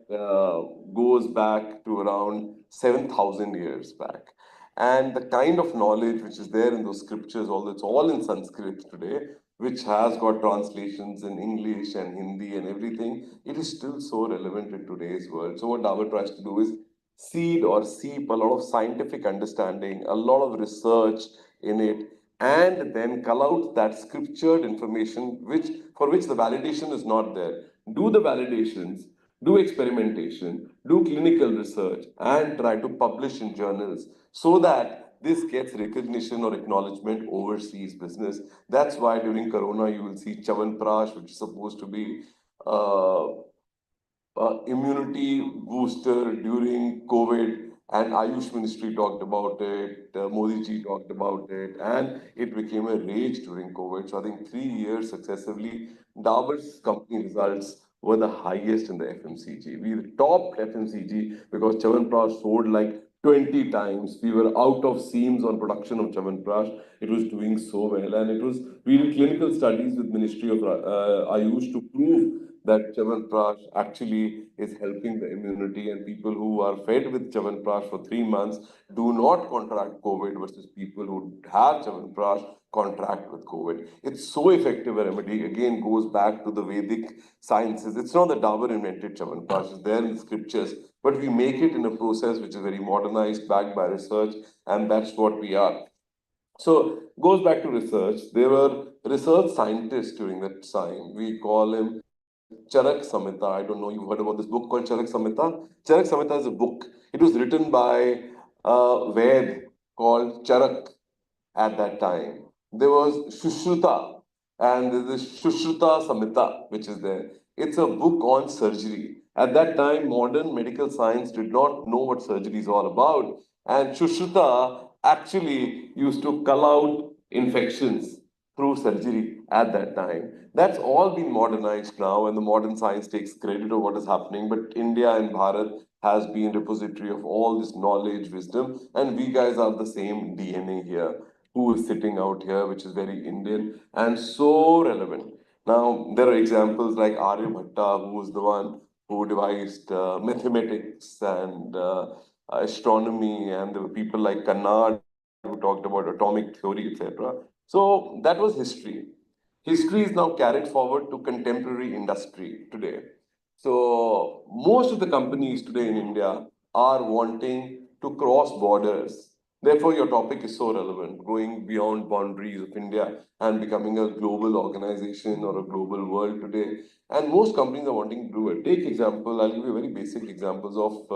goes back to around 7,000 years back. And the kind of knowledge which is there in those scriptures, although it's all in Sanskrit today, which has got translations in English and Hindi and everything, it is still so relevant in today's world. So what Dabur tries to do is seed or seep a lot of scientific understanding, a lot of research in it, and then cull out that scriptured information for which the validation is not there. do the validations, do experimentation, do clinical research, and try to publish in journals so that this gets recognition or acknowledgement overseas business. That's why during Corona, you will see Chavanprash, which is supposed to be uh, immunity booster during COVID, and Ayush Ministry talked about it, Modi ji talked about it, and it became a rage during COVID. So I think 3 years successively, Dabur's company results were the highest in the FMCG. We topped FMCG because Chyawanprash sold like 20 times. We were out of seams on production of Chyawanprash. It was doing so well, and it was, we did clinical studies with Ministry of Ayush to prove that Chyawanprash actually is helping the immunity, and people who are fed with Chyawanprash for 3 months do not contract COVID versus people who have Chyawanprash contract with COVID. It's so effective a remedy. Again, goes back to the Vedic sciences. It's not that Dabur invented Chyawanprash, it's there in the scriptures, but we make it in a process which is very modernized, backed by research, and that's what we are. So goes back to research. There were research scientists during that time. We call him Charak Samhita. I don't know, you've heard about this book called Charak Samhita? Charak Samhita is a book. It was written by a Ved called Charak at that time. There was Shushruta, and there's this Shushruta Samhita, which is there. It's a book on surgery. At that time, modern medical science did not know what surgery is all about. And Shushruta actually used to cull out infections through surgery at that time. That's all been modernized now, and the modern science takes credit of what is happening. But India and Bharat has been repository of all this knowledge, wisdom, and we guys are the same DNA here, who is sitting out here, which is very Indian and so relevant. Now, there are examples like Aryabhatta, who was the one who devised mathematics and astronomy, and there were people like Kannad who talked about atomic theory, etc. So that was history. History is now carried forward to contemporary industry today. So most of the companies today in India are wanting to cross borders. Therefore, your topic is so relevant, going beyond boundaries of India and becoming a global organization or a global world today. And most companies are wanting to do it. Take example, I'll give you very basic examples of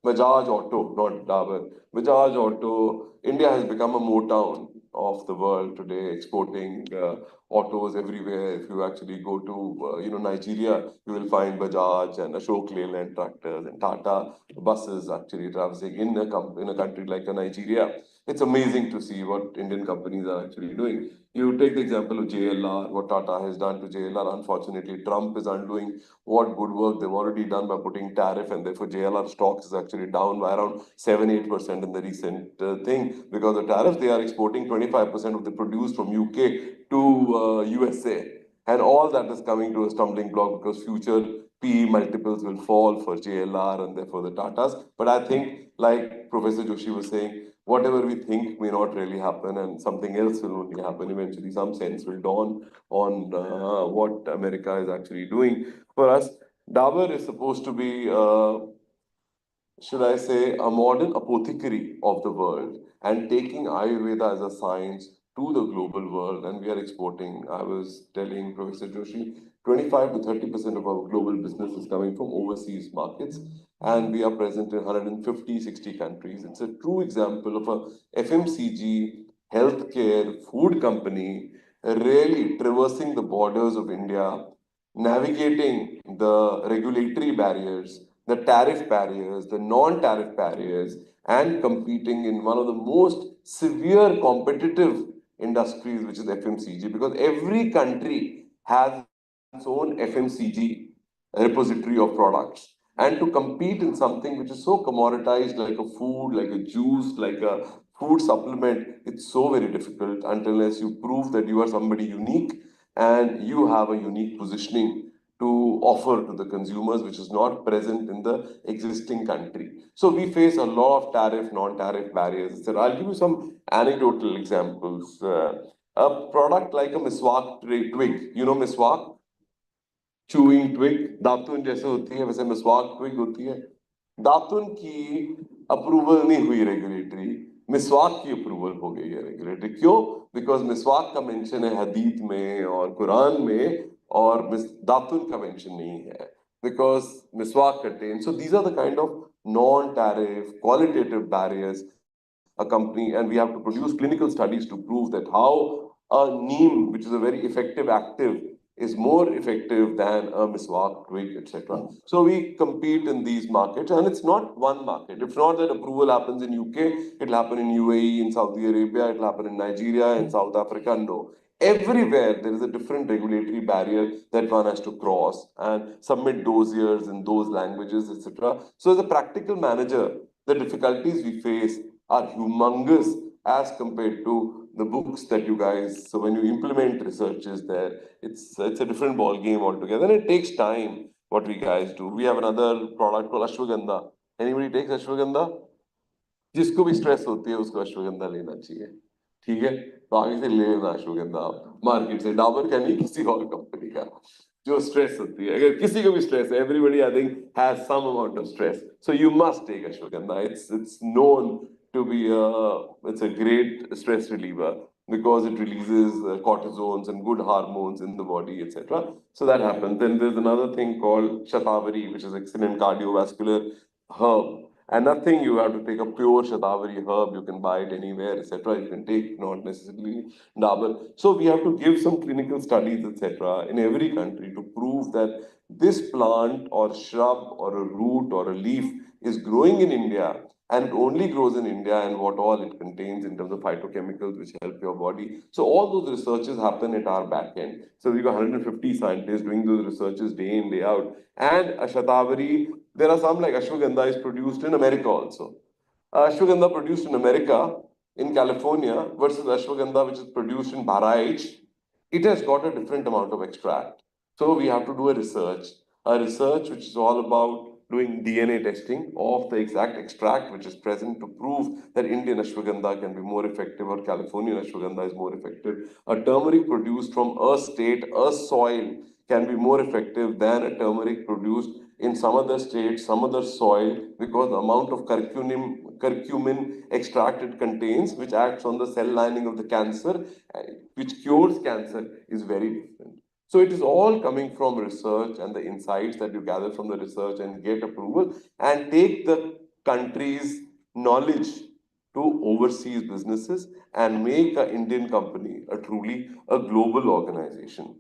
Bajaj Auto, not Dabur. Bajaj Auto, India has become a Motown of the world today, exporting autos everywhere. If you actually go to Nigeria, you will find Bajaj and Ashok Leyland tractors and Tata buses actually traversing in a country like Nigeria. It's amazing to see what Indian companies are actually doing. You take the example of JLR, what Tata has done to JLR. Unfortunately, Trump is undoing what good work they've already done by putting tariff, and therefore JLR stocks is actually down by around 7-8% in the recent thing. Because of tariff, they are exporting 25% of the produce from UK to USA. And all that is coming to a stumbling block because future PE multiples will fall for JLR and therefore the Tatas. But I think, like Professor Joshi was saying, whatever we think may not really happen, and something else will only happen eventually. Some sense will dawn on what America is actually doing for us. Dabur is supposed to be, should I say, a modern apothecary of the world and taking Ayurveda as a science to the global world, and we are exporting. I was telling Professor Joshi, 25 to 30% of our global business is coming from overseas markets, and we are present in 150, 60 countries. It's a true example of a FMCG, healthcare, food company really traversing the borders of India, navigating the regulatory barriers, the tariff barriers, the non-tariff barriers, and competing in one of the most severe competitive industries, which is FMCG, because every country has its own FMCG repository of products. And to compete in something which is so commoditized, like a food, like a juice, like a food supplement, it's so very difficult unless you prove that you are somebody unique and you have a unique positioning to offer to the consumers, which is not present in the existing country. So we face a lot of tariff, non-tariff barriers. So I'll give you some anecdotal examples. A product like a miswak twig, you know miswak? Chewing twig, दातुन जैसे होती है वैसे मिसवाक twig होती है. दातुन की approval नहीं हुई regulatory, मिसवाक की अप्रूवल हो गई है रेगुलेटरी. क्यों? बिकॉज मिसवाक का मेंशन है हदीत में और कुरान में और दातुन का mention नहीं है, because miswak contains. So these are the kind of non-tariff, qualitative barriers accompany, and we have to produce clinical studies to prove that how a neem, which is a very effective active, is more effective than a miswak, twig, etc. So we compete in these markets, and it's not one market. It's not that approval happens in UK, it'll happen in UAE, in Saudi Arabia, it'll happen in Nigeria, in South Africa. No. Everywhere there is a different regulatory barrier that one has to cross and submit dossiers in those languages, etc. So as a practical manager, the difficulties we face are humongous as compared to the books that you guys. So when you implement researches there, it's a different ball game altogether, and it takes time. What we guys do, we have another product called ashwagandha. Anybody takes ashwagandha? जिसको भी stress होती है उसको अश्वगंधा लेना चाहिए, ठीक है? तो आगे से ले लेना अश्वगंधा आप मार्केट से, डाबर का नहीं, किसी और कंपनी का जो स्ट्रेस होती है. अगर किसी को भी स्ट्रेस है, everybody I think has some amount of stress, so you must take ashwagandha. It's known to be it's a great stress reliever because it releases cortisols and good hormones in the body, etc. So that happens. Then there's another thing called shatavari, which is excellent cardiovascular herb. And nothing, you have to take a pure Shatavari herb, you can buy it anywhere, etc. You can take, not necessarily Dabur. So we have to give some clinical studies, etc. in every country to prove that this plant or shrub or a root or a leaf is growing in India, and it only grows in India, and what all it contains in terms of phytochemicals which help your body. So all those researches happen at our back end. So we've got 150 scientists doing those researches day in, day out. And a Shatavari, there are some like ashwagandha is produced in America also. Ashwagandha produced in America, in California, versus ashwagandha which is produced in Bahrain, it has got a different amount of extract. So we have to do a research which is all about doing DNA testing of the exact extract which is present to prove that Indian ashwagandha can be more effective or Californian ashwagandha is more effective. A turmeric produced from a state, a soil, can be more effective than a turmeric produced in some other state, some other soil, because the amount of curcumin extract it contains, which acts on the cell lining of the cancer, which cures cancer, is very different. So it is all coming from research and the insights that you gather from the research and get approval and take the country's knowledge to overseas businesses and make an Indian company a truly a global organization.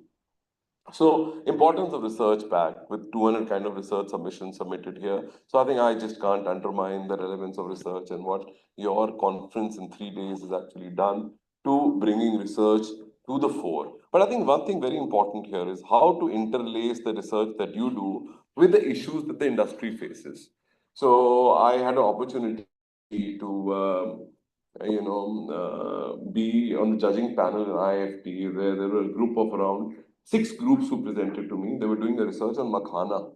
So importance of research back with 200 kind of research submissions submitted here. So I think I just can't undermine the relevance of research and what your conference in 3 days has actually done to bringing research to the fore. But I think one thing very important here is how to interlace the research that you do with the issues that the industry faces. So I had an opportunity to be on the judging panel in IIFT, where there were a group of around 6 groups who presented to me. They were doing the research on makhana,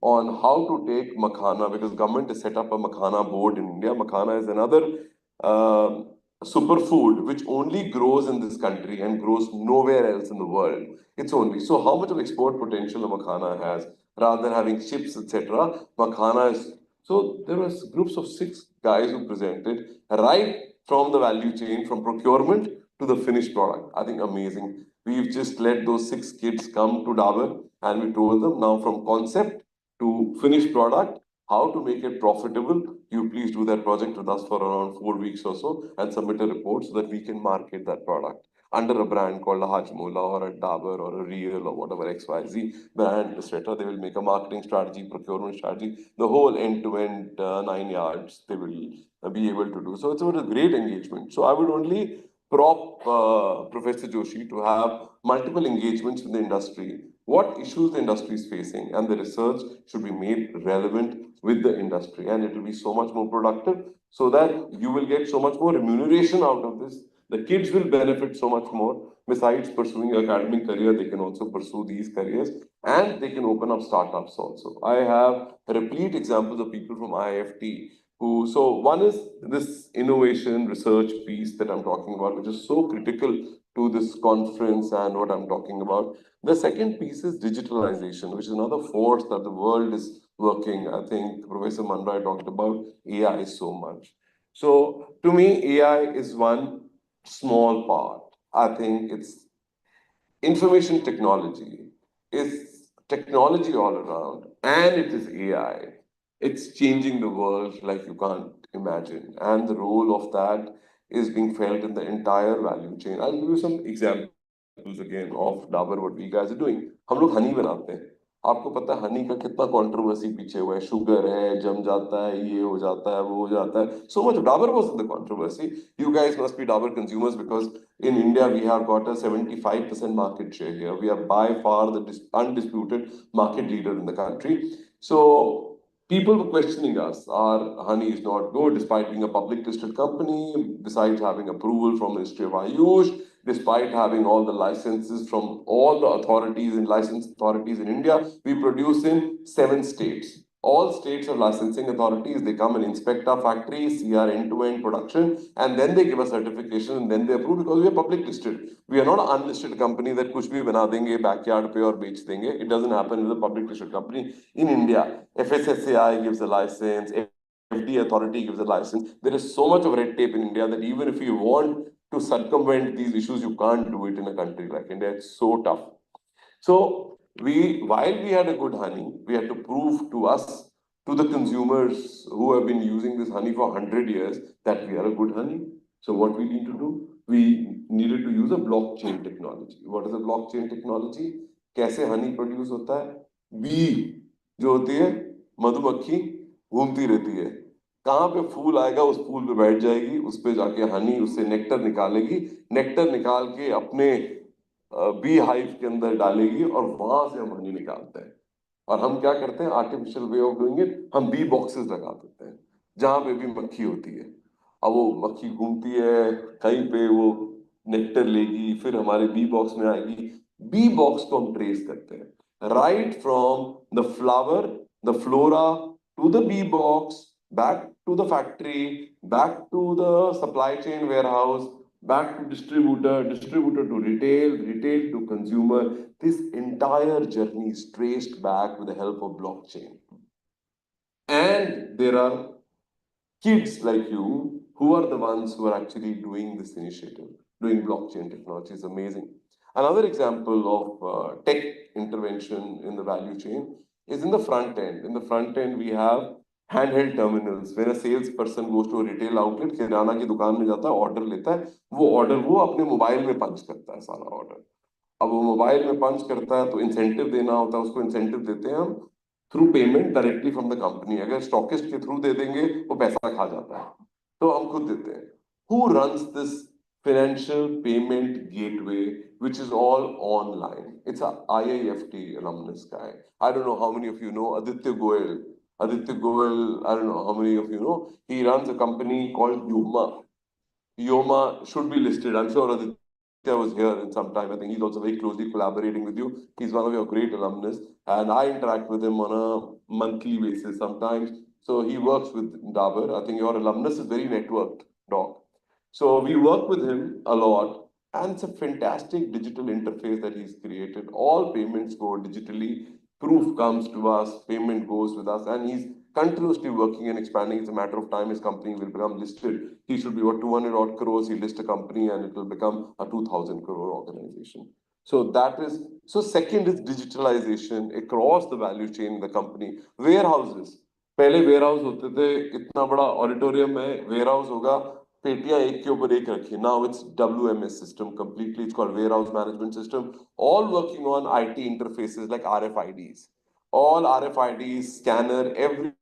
on how to take makhana, because government has set up a makhana board in India. Makhana is another superfood which only grows in this country and grows nowhere else in the world. It's only. So how much of export potential a makhana has, rather than having chips, etc. Makhana is. So there was groups of 6 guys who presented right from the value chain, from procurement to the finished product. I think amazing. We've just let those 6 kids come to Dabur and we told them now from concept to finished product, how to make it profitable. You please do that project with us for around 4 weeks or so and submit a report so that we can market that product under a brand called a Hajmola or a Dabur or a Real or whatever XYZ brand, etc. They will make a marketing strategy, procurement strategy, the whole end-to-end 9 yards they will be able to do. So it's a great engagement. So I would only Professor Joshi to have multiple engagements with the industry, what issues the industry is facing, and the research should be made relevant with the industry, and it will be so much more productive so that you will get so much more remuneration out of this. The kids will benefit so much more. Besides pursuing an academic career, they can also pursue these careers and they can open up startups also. I have replete examples of people from IIFT so one is this innovation research piece that I'm talking about, which is so critical to this conference and what I'm talking about. The second piece is digitalization, which is another force that the world is working. I think Professor Mandrai talked about AI so much. So to me, AI is one small part. I think it's information technology is technology all around, and it is AI. It's changing the world like you can't imagine. And the role of that is being felt in the entire value chain. I'll give you some examples again of Dabur, what we guys are doing. हम लोग हनी बनाते हैं. आपको पता है हनी का कितना controversy पीछे हुआ है, शुगर है, जम जाता है, ये हो जाता है, वो हो जाता है. So much Dabur was in the controversy. You guys must be Dabur consumers because in India we have got a 75% market share here. We are by far the undisputed market leader in the country. So people were questioning us. Our honey is not good, despite being a public listed company, besides having approval from Ministry of Ayush, despite having all the licenses from all the authorities and licensed authorities in India. We produce in 7 states. All states have licensing authorities. They come and inspect our factories, see our end-to-end production, and then they give us certification, and then they approve because we are public listed. We are not an unlisted company that kuch bhi bana denge backyard pe aur bech denge. It doesn't happen with a public listed company in India. FSSAI gives a license, FD authority gives a license. There is so much of red tape in India that even if you want to circumvent these issues, you can't do it in a country like India. It's so tough. So while we had a good honey, we had to prove to us, to the consumers who have been using this honey for 100 years, that we are a good honey. So what we need to do? We needed to use a blockchain technology. What is a blockchain technology? कैसे honey produce होता है? B जो होती है मधुमक्खी घूमती रहती है. कहाँ पे फूल आएगा उस फूल पे बैठ जाएगी, उस पे जाके हनी उससे नेक्टर निकालेगी, नेक्टर निकाल के अपने बी हाइव के अंदर डालेगी और वहां से हम हनी निकालते हैं. और हम क्या करते हैं, artificial way of doing it, हम बी बॉक्सेस लगा देते हैं जहां पे भी मक्खी होती है. अब वो मक्खी घूमती है, कहीं पे वो नेक्टर लेगी, फिर हमारे बी बॉक्स में आएगी. बी बॉक्स को हम ट्रेस करते हैं right from the flower, the flora to the bee box, back to the factory, back to the supply chain warehouse, back to distributor, distributor to retail, retail to consumer. This entire journey is traced back with the help of blockchain. And there are kids like you who are the ones who are actually doing this initiative, doing blockchain technology. Is amazing. Another example of tech intervention in the value chain is in the front end. In the front end, we have handheld terminals. When a salesperson goes to a retail outlet, किराना की दुकान में जाता है, order लेता है, वो order वो अपने मोबाइल में पंच करता है सारा ऑर्डर. अब वो मोबाइल में पंच करता है तो इंसेंटिव देना होता है, उसको इंसेंटिव देते हैं हम through payment directly from the company. अगर स्टॉकिस्ट के थ्रू दे देंगे वो पैसा खा जाता है, तो हम खुद देते हैं. Who runs this financial payment gateway, which is all online? It's a IIFT alumnus guy. I don't know how many of you know Aditya Goel. Aditya Goel, I don't know how many of you know. He runs a company called Yoma. Yoma should be listed. I'm sure Aditya was here in some time. I think he's also very closely collaborating with you. He's one of your great alumnus, and I interact with him on a monthly basis sometimes. So he works with Dabur. I think your alumnus is very networked, Doc. So we work with him a lot, and it's a fantastic digital interface that he's created. All payments go digitally. Proof comes to us, payment goes with us, and he's continuously working and expanding. It's a matter of time his company will become listed. He should be what 200 odd crores. He list a company and it will become a 2,000 crore organization. So that is, so second is digitalization across the value chain in the company. Warehouses. पहले warehouse होते थे, इतना बड़ा auditorium में warehouse होगा, पेटियां एक के ऊपर एक रखी. Now it's WMS system completely. It's called warehouse management system. All working on IT interfaces like RFIDs. All RFIDs, scanner, every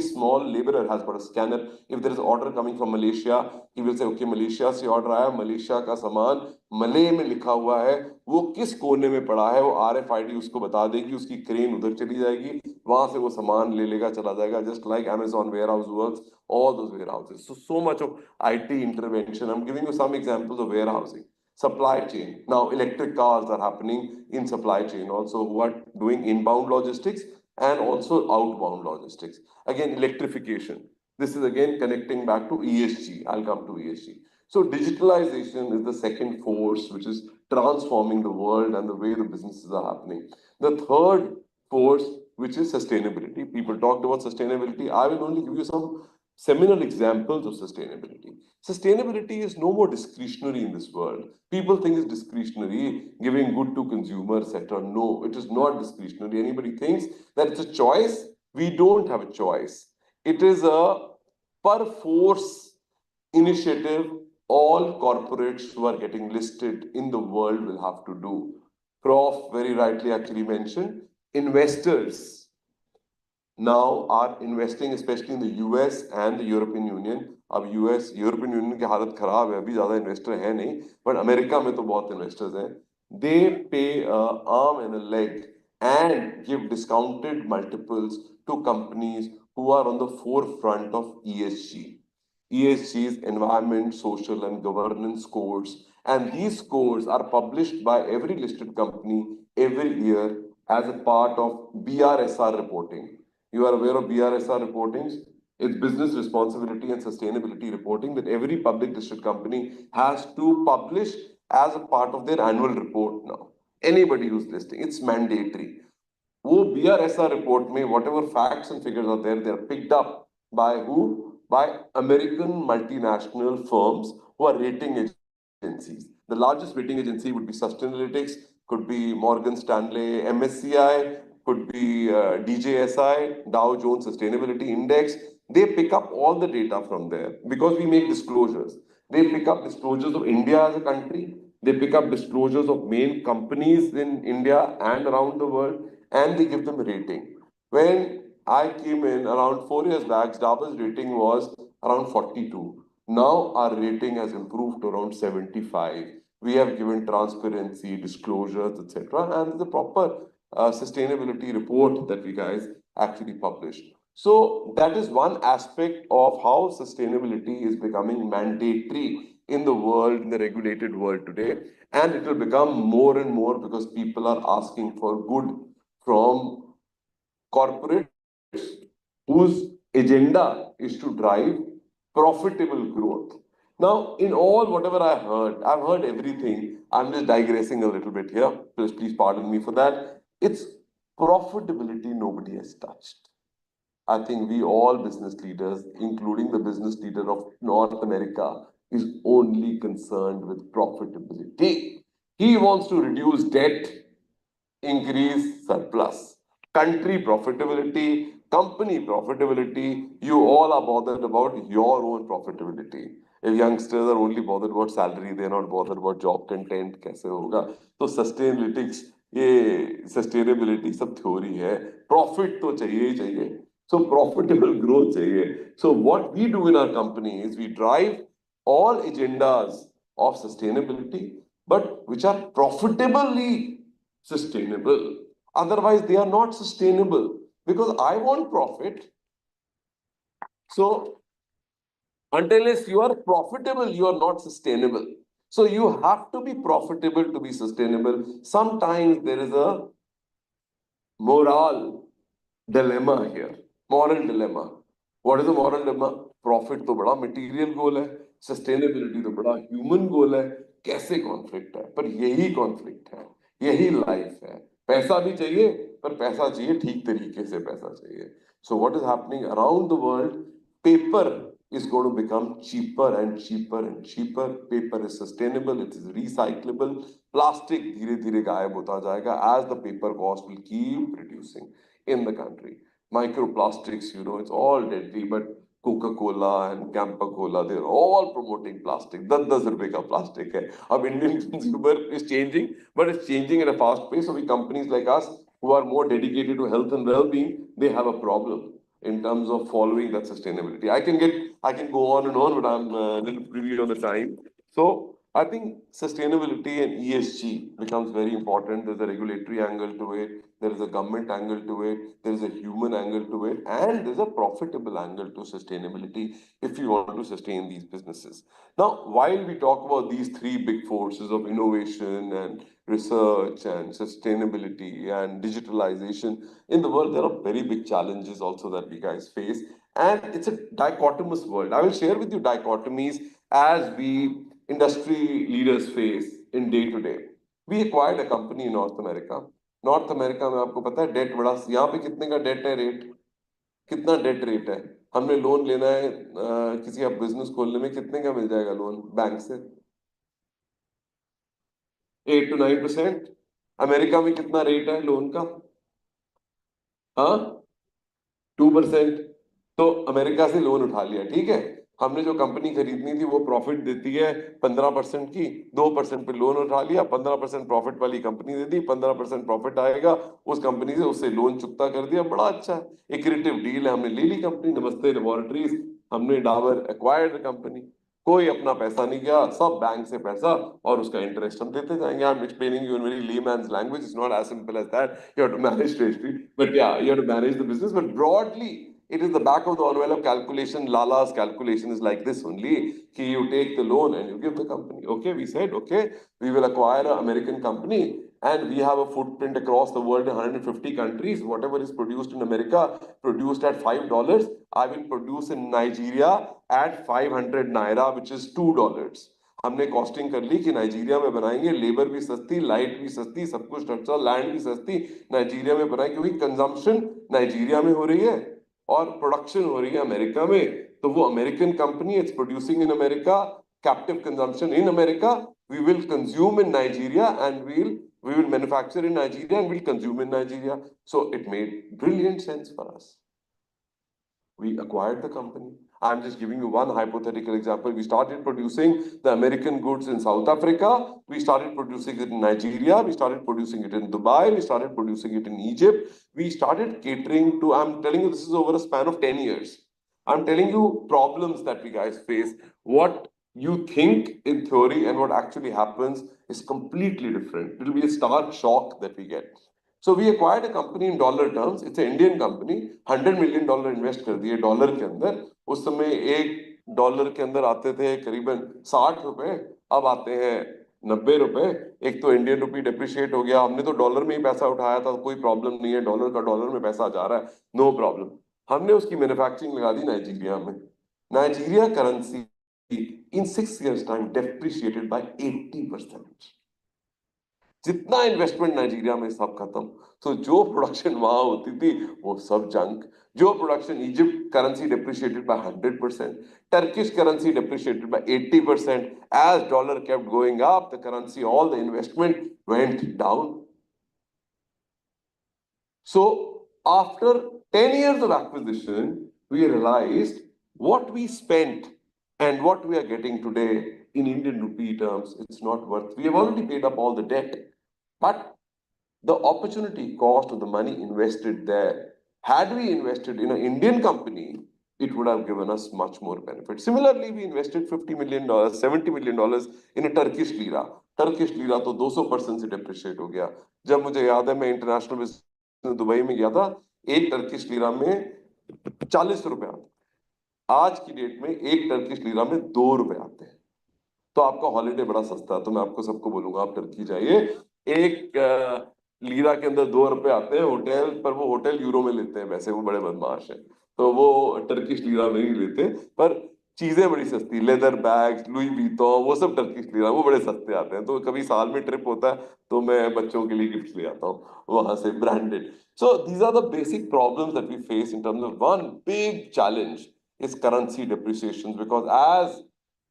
small laborer has got a scanner. If there is order coming from Malaysia, he will say, okay, Malaysia से order आया, Malaysia का सामान मले में लिखा हुआ है, वो किस कोने में पड़ा है, वो RFID उसको बता देगी, उसकी क्रेन उधर चली जाएगी, वहां से वो सामान ले लेगा, चला जाएगा. Just like Amazon warehouse works, all those warehouses. So much of IT intervention. I'm giving you some examples of warehousing. Supply chain. Now, electric cars are happening in supply chain also, who are doing inbound logistics and also outbound logistics. Again, electrification. This is again connecting back to ESG. I'll come to ESG. So digitalization is the second force which is transforming the world and the way the businesses are happening. The third force, which is sustainability. People talked about sustainability. I will only give you some seminal examples of sustainability. Sustainability is no more discretionary in this world. People think it's discretionary, giving good to consumers, etc. No, it is not discretionary. Anybody thinks that it's a choice? We don't have a choice. It is a per force initiative all corporates who are getting listed in the world will have to do. Prof very rightly actually mentioned, investors now are investing especially in the US and the European Union. अब European union की हालत खराब है, अभी ज्यादा investor है नहीं, but America में तो बहुत इन्वेस्टर्स हैं. They pay an arm and a leg and give discounted multiples to companies who are on the forefront of ESG. ESG is environment, social and governance scores, and these scores are published by every listed company every year as a part of BRSR reporting. You are aware of BRSR reporting? It's business responsibility and sustainability reporting that every public listed company has to publish as a part of their annual report now. Anybody who's listing, it's mandatory. वो BRSR report में whatever facts and figures are there, they are picked up by who? By American multinational firms who are rating agencies. The largest rating agency would be Sustainalytics, could be Morgan Stanley, MSCI, could be DJSI, Dow Jones Sustainability Index. They pick up all the data from there because we make disclosures. They pick up disclosures of India as a country. They pick up disclosures of main companies in India and around the world, and they give them a rating. When I came in around 4 years back, Starbucks rating was around 42. Now our rating has improved to around 75. We have given transparency, disclosures, etc., and the proper sustainability report that we guys actually published. So that is one aspect of how sustainability is becoming mandatory in the world, in the regulated world today, and it will become more and more because people are asking for good from corporates whose agenda is to drive profitable growth. Now, in all whatever I've heard everything. I'm just digressing a little bit here. Please pardon me for that. It's profitability nobody has touched. I think we all business leaders, including the business leader of North America, is only concerned with profitability. He wants to reduce debt, increase surplus. Country profitability, company profitability, you all are bothered about your own profitability. If youngsters are only bothered about salary, they're not bothered about job content, कैसे होगा? तो sustainalytics, ये sustainability सब theory है. Profit तो चाहिए ही चाहिए. So profitable growth चाहिए. So what we do in our company is we drive all agendas of sustainability, but which are profitably sustainable. Otherwise, they are not sustainable because I want profit. So unless you are profitable, you are not sustainable. So you have to be profitable to be sustainable. Sometimes there is a moral dilemma here. Moral dilemma. What is the moral dilemma? Profit तो बड़ा material goal है, sustainability तो बड़ा human goal है. कैसे conflict है? पर यही conflict है, यही life है. पैसा भी चाहिए, पर पैसा चाहिए ठीक तरीके से पैसा चाहिए. So what is happening around the world? Paper is going to become cheaper and cheaper and cheaper. Paper is sustainable, it is recyclable. Plastic धीरे धीरे गायब होता जाएगा as the paper cost will keep reducing in the country. Microplastics, you know, it's all deadly, but Coca-Cola and Campa-Cola, they're all promoting plastic. 10-10 रुपए का plastic है. अब Indian consumer is changing, but it's changing at a fast pace. So we companies like us who are more dedicated to health and well-being, they have a problem in terms of following that sustainability. I can go on and on, but I'm a little privy on the time. So I think sustainability and ESG becomes very important. There's a regulatory angle to it, there is a government angle to it, there is a human angle to it, and there's a profitable angle to sustainability if you want to sustain these businesses. Now, while we talk about these three big forces of innovation and research and sustainability and digitalization in the world, there are very big challenges also that we guys face. And it's a dichotomous world. I will share with you dichotomies as we industry leaders face in day to day. We acquired a company in North America. North America में आपको पता है date बड़ा यहाँ पे कितने का date है रेट कितना डेट रेट है हमने लोन लेना है किसी का बिजनेस खोलने में, कितने का मिल जाएगा लोन बैंक से? 8 to 9%। अमेरिका में कितना रेट है लोन का? हाँ, 2%। तो अमेरिका से लोन उठा लिया, ठीक है। हमने जो कंपनी खरीदनी थी वो प्रॉफिट देती है 15% की, 2% पे लोन उठा लिया, 15% प्रॉफिट वाली कंपनी दे दी, 15% प्रॉफिट आएगा उस कंपनी से, उससे लोन चुकता कर दिया। बड़ा अच्छा है, इक्रेटिव डील है। हमने ले ली कंपनी, नमस्ते लेबोरेटरीज, हमने डाबर एक्वायर्ड कंपनी। कोई अपना पैसा नहीं गया, सब बैंक से पैसा, और उसका इंटरेस्ट हम देते जाएंगे। I am explaining you in very layman's language, it's not as simple as that. You have to manage treasury, but yeah, you have to manage the business. But broadly, it is the back of the envelope calculation. Lala's calculation is like this only: कि you take the loan and you give the company. Okay, we said, okay, we will acquire an American company, and we have a footprint across the world in 150 countries. Whatever is produced in America, produced at $5, I will produce in Nigeria at 500 naira, which is $2. हमने costing कर ली कि Nigeria में बनाएंगे, labour भी सस्ती, light भी सस्ती, सब कुछ स्ट्रक्चर, लैंड भी सस्ती, नाइजीरिया में बनाए, क्योंकि कंजम्पशन नाइजीरिया में हो रही है और प्रोडक्शन हो रही है अमेरिका में। तो वो American company, it's producing in America, captive consumption in America, we will consume in Nigeria and we will manufacture in Nigeria and we'll consume in Nigeria. So it made brilliant sense for us. We acquired the company. I'm just giving you one hypothetical example. We started producing the American goods in South Africa. We started producing it in Nigeria. We started producing it in Dubai. We started producing it in Egypt. We started catering to, I'm telling you, this is over a span of 10 years. I'm telling you problems that we guys face. What you think in theory and what actually happens is completely different. It will be a stark shock that we get. So we acquired a company in dollar terms. It's an Indian company. $100 million invest कर दिए dollar के अंदर। उस समय $1 के अंदर आते थे करीबन 60 रुपए, अब आते हैं 90 रुपए। एक तो इंडियन रुपी डेप्रिशिएट हो गया, हमने तो डॉलर में ही पैसा उठाया था, कोई प्रॉब्लम नहीं है, डॉलर का डॉलर में पैसा जा रहा है, नो प्रॉब्लम। हमने उसकी मैन्युफैक्चरिंग लगा दी नाइजीरिया में। Nigeria currency in 6 years time depreciated by 80%। जितना इन्वेस्टमेंट नाइजीरिया में सब खत्म। तो जो प्रोडक्शन वहां होती थी वो सब जंक। जो production, Egypt currency depreciated by 100%, Turkish currency depreciated by 80%। as dollar kept going up, the currency, all the investment went down. So after 10 years of acquisition, we realized what we spent and what we are getting today in Indian rupee terms, it's not worth. We have already paid up all the debt, but the opportunity cost of the money invested there, had we invested in an Indian company, it would have given us much more benefit. Similarly, we invested $50 million, $70 million in a Turkish lira. Turkish lira तो 200% से depreciate हो गया। जब मुझे याद है मैं international business Dubai में गया था, एक टर्किश लीरा में 40 रुपए आते, आज की डेट में एक टर्किश लीरा में 2 रुपए आते हैं। तो आपका हॉलीडे बड़ा सस्ता है। तो मैं आपको सबको बोलूंगा आप टर्की जाइए, एक लीरा के अंदर 2 रुपए आते हैं होटल पर, वो होटल यूरो में लेते हैं, वैसे वो बड़े बदमाश है, तो वो टर्किश लीरा में नहीं लेते, पर चीजें बड़ी सस्ती, लेदर बैग्स, लुई वीतो, वो सब टर्किश लीरा, वो बड़े सस्ते आते हैं। तो कभी साल में ट्रिप होता है तो मैं बच्चों के लिए गिफ्ट ले आता हूँ वहां से branded. So these are the basic problems that we face in terms of one big challenge is currency depreciation, because as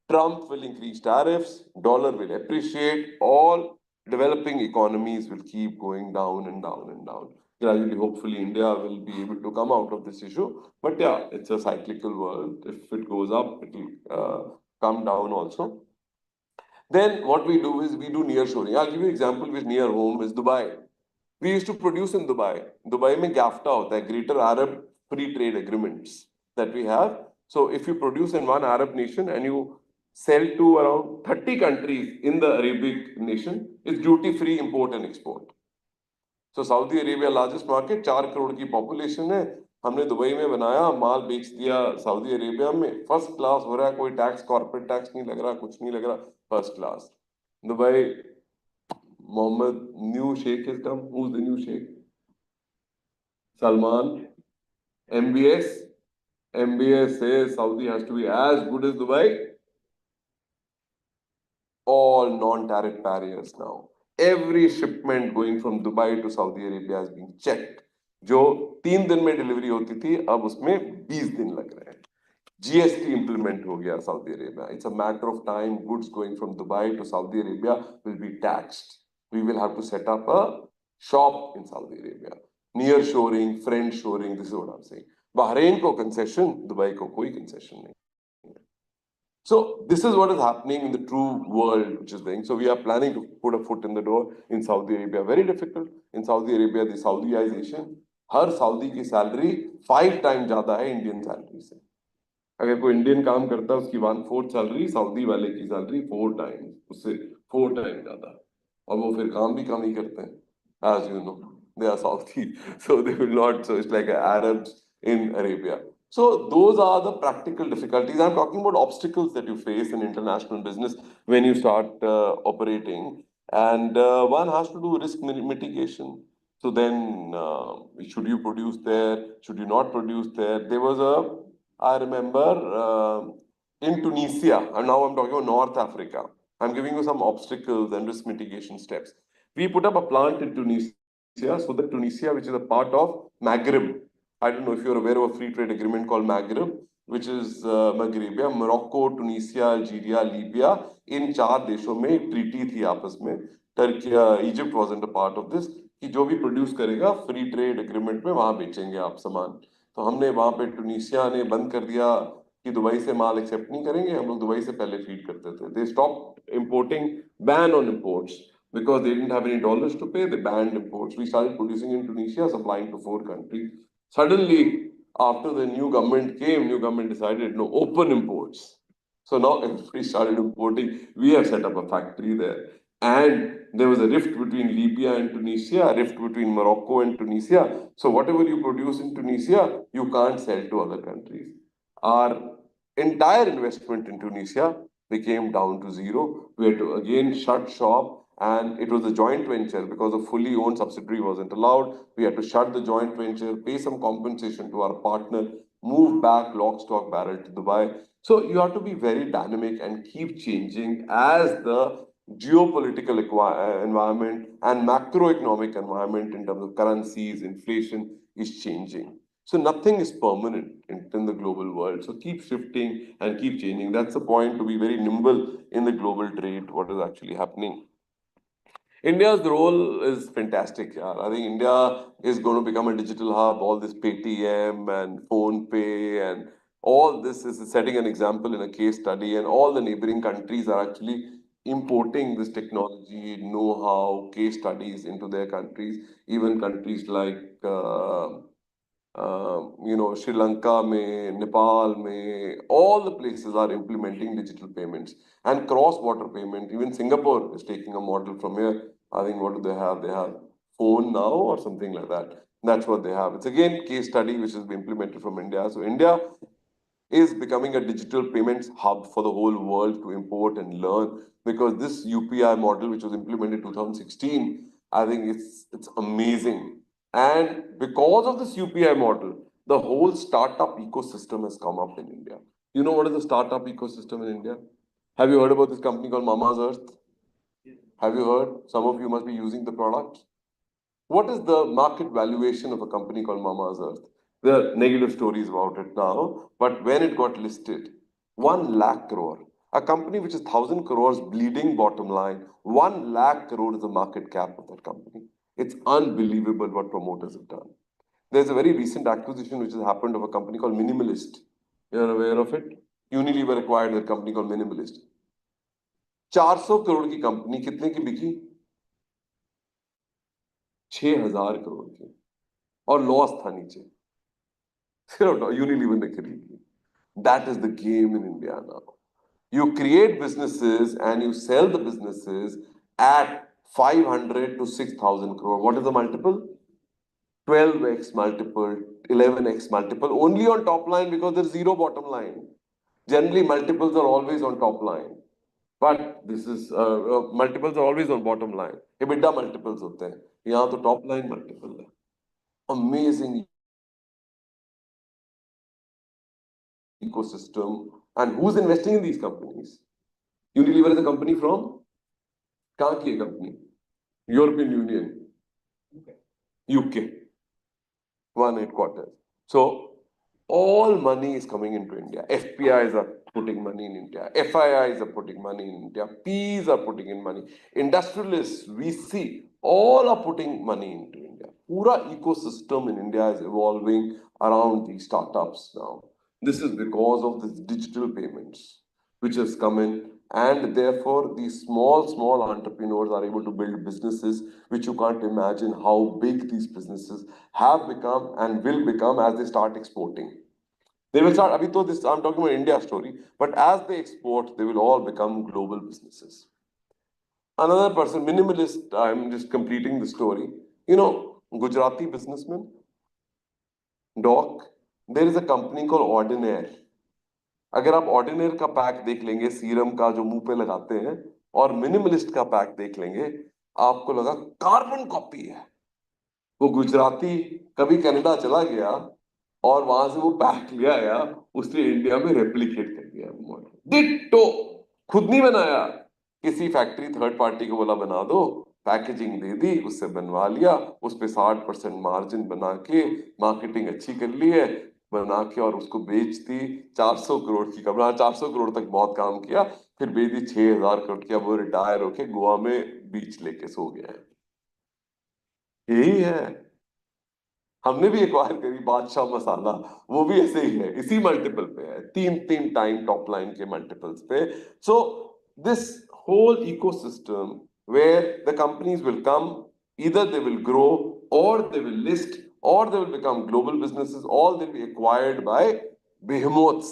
Trump will increase tariffs, dollar will appreciate, all developing economies will keep going down and down and down. Gradually, hopefully, India will be able to come out of this issue. But yeah, it's a cyclical world. If it goes up, it will come down also. Then what we do is we do nearshoring. I'll give you an example which near home is Dubai. We used to produce in Dubai. Dubai में GAFTA होता है, Greater Arab Free Trade Agreements that we have. So if you produce in one Arab nation and you sell to around 30 countries in the Arabic nation, it's duty-free import and export. So Saudi Arabia largest market, 4 crore की population है, हमने Dubai में बनाया, माल बेच दिया Saudi Arabia में, first class हो रहा है, कोई टैक्स, कॉर्पोरेट टैक्स नहीं लग रहा, कुछ नहीं लग रहा, first class. Dubai, Mohammed, new sheikh has come. Who's the new sheikh? Salman. MBS. MBS says Saudi has to be as good as Dubai. All non-tariff barriers now. Every shipment going from Dubai to Saudi Arabia has been checked. जो 3 दिन में delivery होती थी, अब उसमें 20 दिन लग रहे हैं। GST implement ho gaya Saudi Arabia. It's a matter of time. Goods going from Dubai to Saudi Arabia will be taxed. We will have to set up a shop in Saudi Arabia. Near shoring, friend shoring. This is what I'm saying. Bahrain ko concession, Dubai ko koi concession nahi. So this is what is happening in the true world, which is thing. So we are planning to put a foot in the door in Saudi Arabia. Very difficult. In Saudi Arabia, the Saudiization, her Saudi की salary 5 times ज़्यादा है Indian salary से. अगर कोई Indian काम करता है, उसकी 1/4 salary, Saudi वाले की salary 4 times, उससे 4 times ज़्यादा. और वो फिर काम भी कम ही करते हैं. As you know, they are Saudi, so they will not. So it's like Arabs in Arabia. So those are the practical difficulties. I'm talking about obstacles that you face in international business when you start operating. And one has to do risk mitigation. So then, should you produce there? Should you not produce there? There was I remember in Tunisia, and now I'm talking about North Africa. I'm giving you some obstacles and risk mitigation steps. We put up a plant in Tunisia, so that Tunisia, which is a part of Maghreb, I don't know if you're aware of a free trade agreement called Maghreb, which is Maghrebia, Morocco, Tunisia, Algeria, Libya. इन 4 देशों में एक treaty थी आपस में. Turkey, Egypt wasn't a part of this. कि जो भी produce करेगा फ्री ट्रेड एग्रीमेंट में वहां बेचेंगे आप सामान. तो हमने वहां पे टूनिसिया ने बंद कर दिया कि दुबई से माल एक्सेप्ट नहीं करेंगे. हम लोग दुबई से पहले फीड करते थे. They stopped importing, ban on imports. Because they didn't have any dollars to pay, they banned imports. We started producing in Tunisia, supplying to 4 countries. Suddenly, after the new government came, new government decided no open imports. So now everybody started importing. We have set up a factory there. And there was a rift between Libya and Tunisia, a rift between Morocco and Tunisia. So whatever you produce in Tunisia, you can't sell to other countries. Our entire investment in Tunisia became down to zero. We had to again shut shop. And it was a joint venture because a fully owned subsidiary wasn't allowed. We had to shut the joint venture, pay some compensation to our partner, move back lock, stock, barrel to Dubai. So you have to be very dynamic and keep changing as the geopolitical environment and macroeconomic environment in terms of currencies, inflation is changing. So nothing is permanent in the global world. So keep shifting and keep changing. That's the point, to be very nimble in the global trade, what is actually happening. India's role is fantastic. I think India is going to become a digital hub. All this Paytm and PhonePe and all this is setting an example in a case study. And all the neighboring countries are actually importing this technology, know-how, case studies into their countries. Even countries like Sri Lanka, Nepal, all the places are implementing digital payments and cross-border payment. Even Singapore is taking a model from here. I think what do they have? They have phone now or something like that. That's what they have. It's again case study which has been implemented from India. So India is becoming a digital payments hub for the whole world to import and learn, because this UPI model, which was implemented in 2016, I think it's amazing. And because of this UPI model, the whole startup ecosystem has come up in India. You know what is the startup ecosystem in India? Have you heard about this company called Mama's Earth? Have you heard? Some of you must be using the product. What is the market valuation of a company called Mama's Earth? There are negative stories about it now, but when it got listed, 1 lakh crore. A company which is 1,000 crores bleeding bottom line, 1 lakh crore is the market cap of that company. It's unbelievable what promoters have done. There's a very recent acquisition which has happened of a company called Minimalist. You're aware of it? Unilever acquired a company called Minimalist. 400 crore की company कितने की बिकी? 6,000 crore की, और loss था नीचे. Unilever ने खरीद ली. That is the game in India now. You create businesses and you sell the businesses at 500 to 6,000 crore. What is the multiple? 12x multiple, 11x multiple, only on top line because there's zero bottom line. Generally, multiples are always on top line. But this is, multiples are always on bottom line. EBITDA multiples होते हैं. यहाँ तो top line multiple है. Amazing ecosystem. And who's investing in these companies? Unilever is a company from? कहाँ की company? European Union. UK. One headquarters. So all money is coming into India. FPIs are putting money in India. FIIs are putting money in India. Ps are putting in money. Industrialists, VC, all are putting money into India. Pura ecosystem in India is evolving around these startups now. This is because of this digital payments which has come in, and therefore these small entrepreneurs are able to build businesses which you can't imagine how big these businesses have become and will become as they start exporting. They will start, abhi to this, I'm talking about India story, but as they export, they will all become global businesses. Another person, minimalist, I'm just completing the story. You know, Gujarati businessman, Doc, there is a company called Ordinaire. अगर आप ऑर्डिनर का pack देख लेंगे serum का जो मुंह पे लगाते हैं और मिनिमलिस्ट का पैक देख लेंगे आपको लगा कार्बन कॉपी है वो गुजराती कभी कनाडा चला गया और वहां से वो पैक ले आया उसने इंडिया में रेप्लिकेट कर दिया मॉडल डिट्टो खुद नहीं बनाया किसी फैक्ट्री थर्ड पार्टी को बोला बना दो पैकेजिंग दे दी उससे बनवा लिया उस पे 60% मार्जिन बना के मार्केटिंग अच्छी कर ली है बना के और उसको बेच दी 400 करोड़ की कमरा 400 करोड़ तक बहुत काम किया फिर बेच दी 6000 करोड़ की अब वो रिटायर होके गोवा में बीच लेके सो गया है यही है हमने भी एक्वायर करी बादशाह मसाला वो भी ऐसे ही है इसी मल्टीपल पे है तीन टाइम टॉप लाइन के मल्टीपल्स पे so this whole ecosystem where the companies will come either they will grow or they will list or they will become global businesses all they'll be acquired by behemoths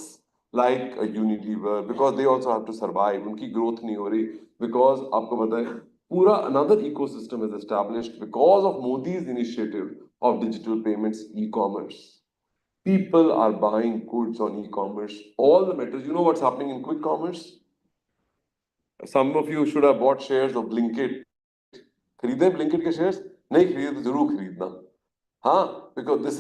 like a Unilever because they also have to survive उनकी growth नहीं हो रही because आपको पता है पूरा another ecosystem is established because of Modi's initiative of digital payments, e-commerce. People are buying goods on e-commerce. All the methods. You know what's happening in quick commerce? Some of you should have bought shares of Blinkit. खरीदे Blinkit के shares? नहीं खरीदे तो जरूर खरीदना. हाँ, because this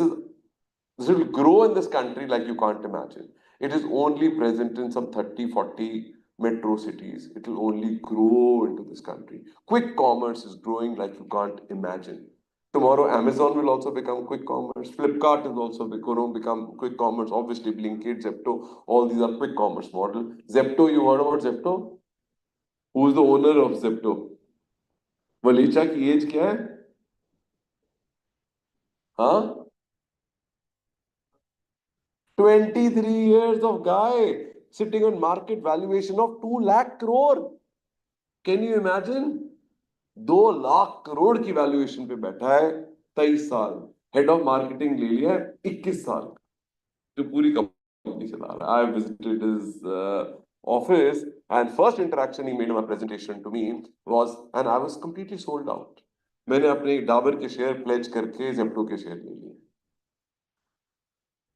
will grow in this country like you can't imagine. It is only present in some 30, 40 metro cities. It will only grow into this country. Quick commerce is growing like you can't imagine. Tomorrow, Amazon will also become quick commerce. Flipkart is also going to become quick commerce. Obviously, Blinkit, Zepto, all these are quick commerce model. Zepto, you heard about Zepto? Who is the owner of Zepto? Valicha की age क्या है? हाँ? 23 years of guy sitting on market valuation of 2 lakh crore. Can you imagine? 2 lakh crore की valuation पे बैठा है 23 साल head of marketing ले लिया है 21 साल जो पूरी कंपनी चला रहा है I visited his office and first interaction he made my presentation to me was and I was completely sold out. मैंने अपने डाबर के शेयर प्लेज करके जेप्टो के शेयर ले लिए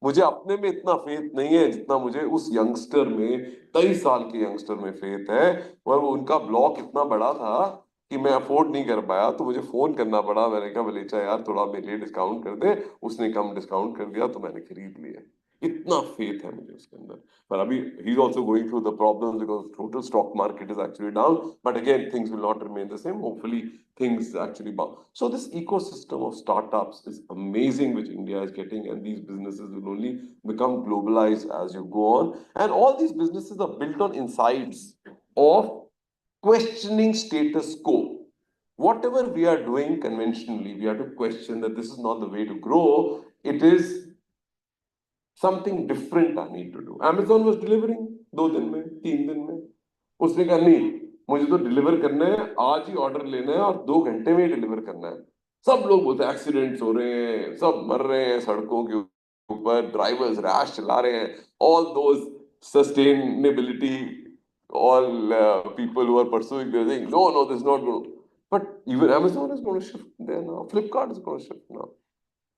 मुझे अपने में इतना फेथ नहीं है जितना मुझे उस यंगस्टर में 23 साल के यंगस्टर में फेथ है और उनका ब्लॉक इतना बड़ा था कि मैं अफोर्ड नहीं कर पाया तो मुझे फोन करना पड़ा मैंने कहा बलेचा यार थोड़ा मेरे लिए डिस्काउंट कर दे उसने कम डिस्काउंट कर दिया तो मैंने खरीद लिया इतना फेथ है मुझे उसके अंदर पर अभी he is also going through the problems because total stock market is actually down but again things will not remain the same hopefully things actually bounce. So this ecosystem of startups is amazing which India is getting and these businesses will only become globalized as you go on and all these businesses are built on insights of questioning status quo. Whatever we are doing conventionally, we have to question that this is not the way to grow. It is something different I need to do. Amazon was delivering 2 दिन में 3 दिन में उसने कहा नहीं मुझे तो deliver करना है आज ही ऑर्डर लेना है और 2 घंटे में ही डिलीवर करना है सब लोग बोलते हैं एक्सीडेंट्स हो रहे हैं सब मर रहे हैं सड़कों के ऊपर ड्राइवर्स रैश चला रहे हैं all those sustainability all people who are pursuing they're saying no this is not going to but even Amazon is going to shift there now Flipkart is going to shift now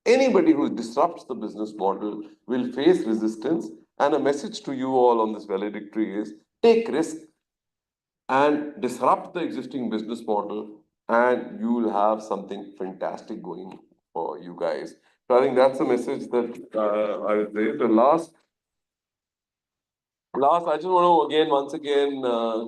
anybody who disrupts the business model will face resistance and a message to you all on this valedictory is take risk and disrupt the existing business model and you will have something fantastic going for you guys. So I think that's a message that I would say. The last, I just want to once again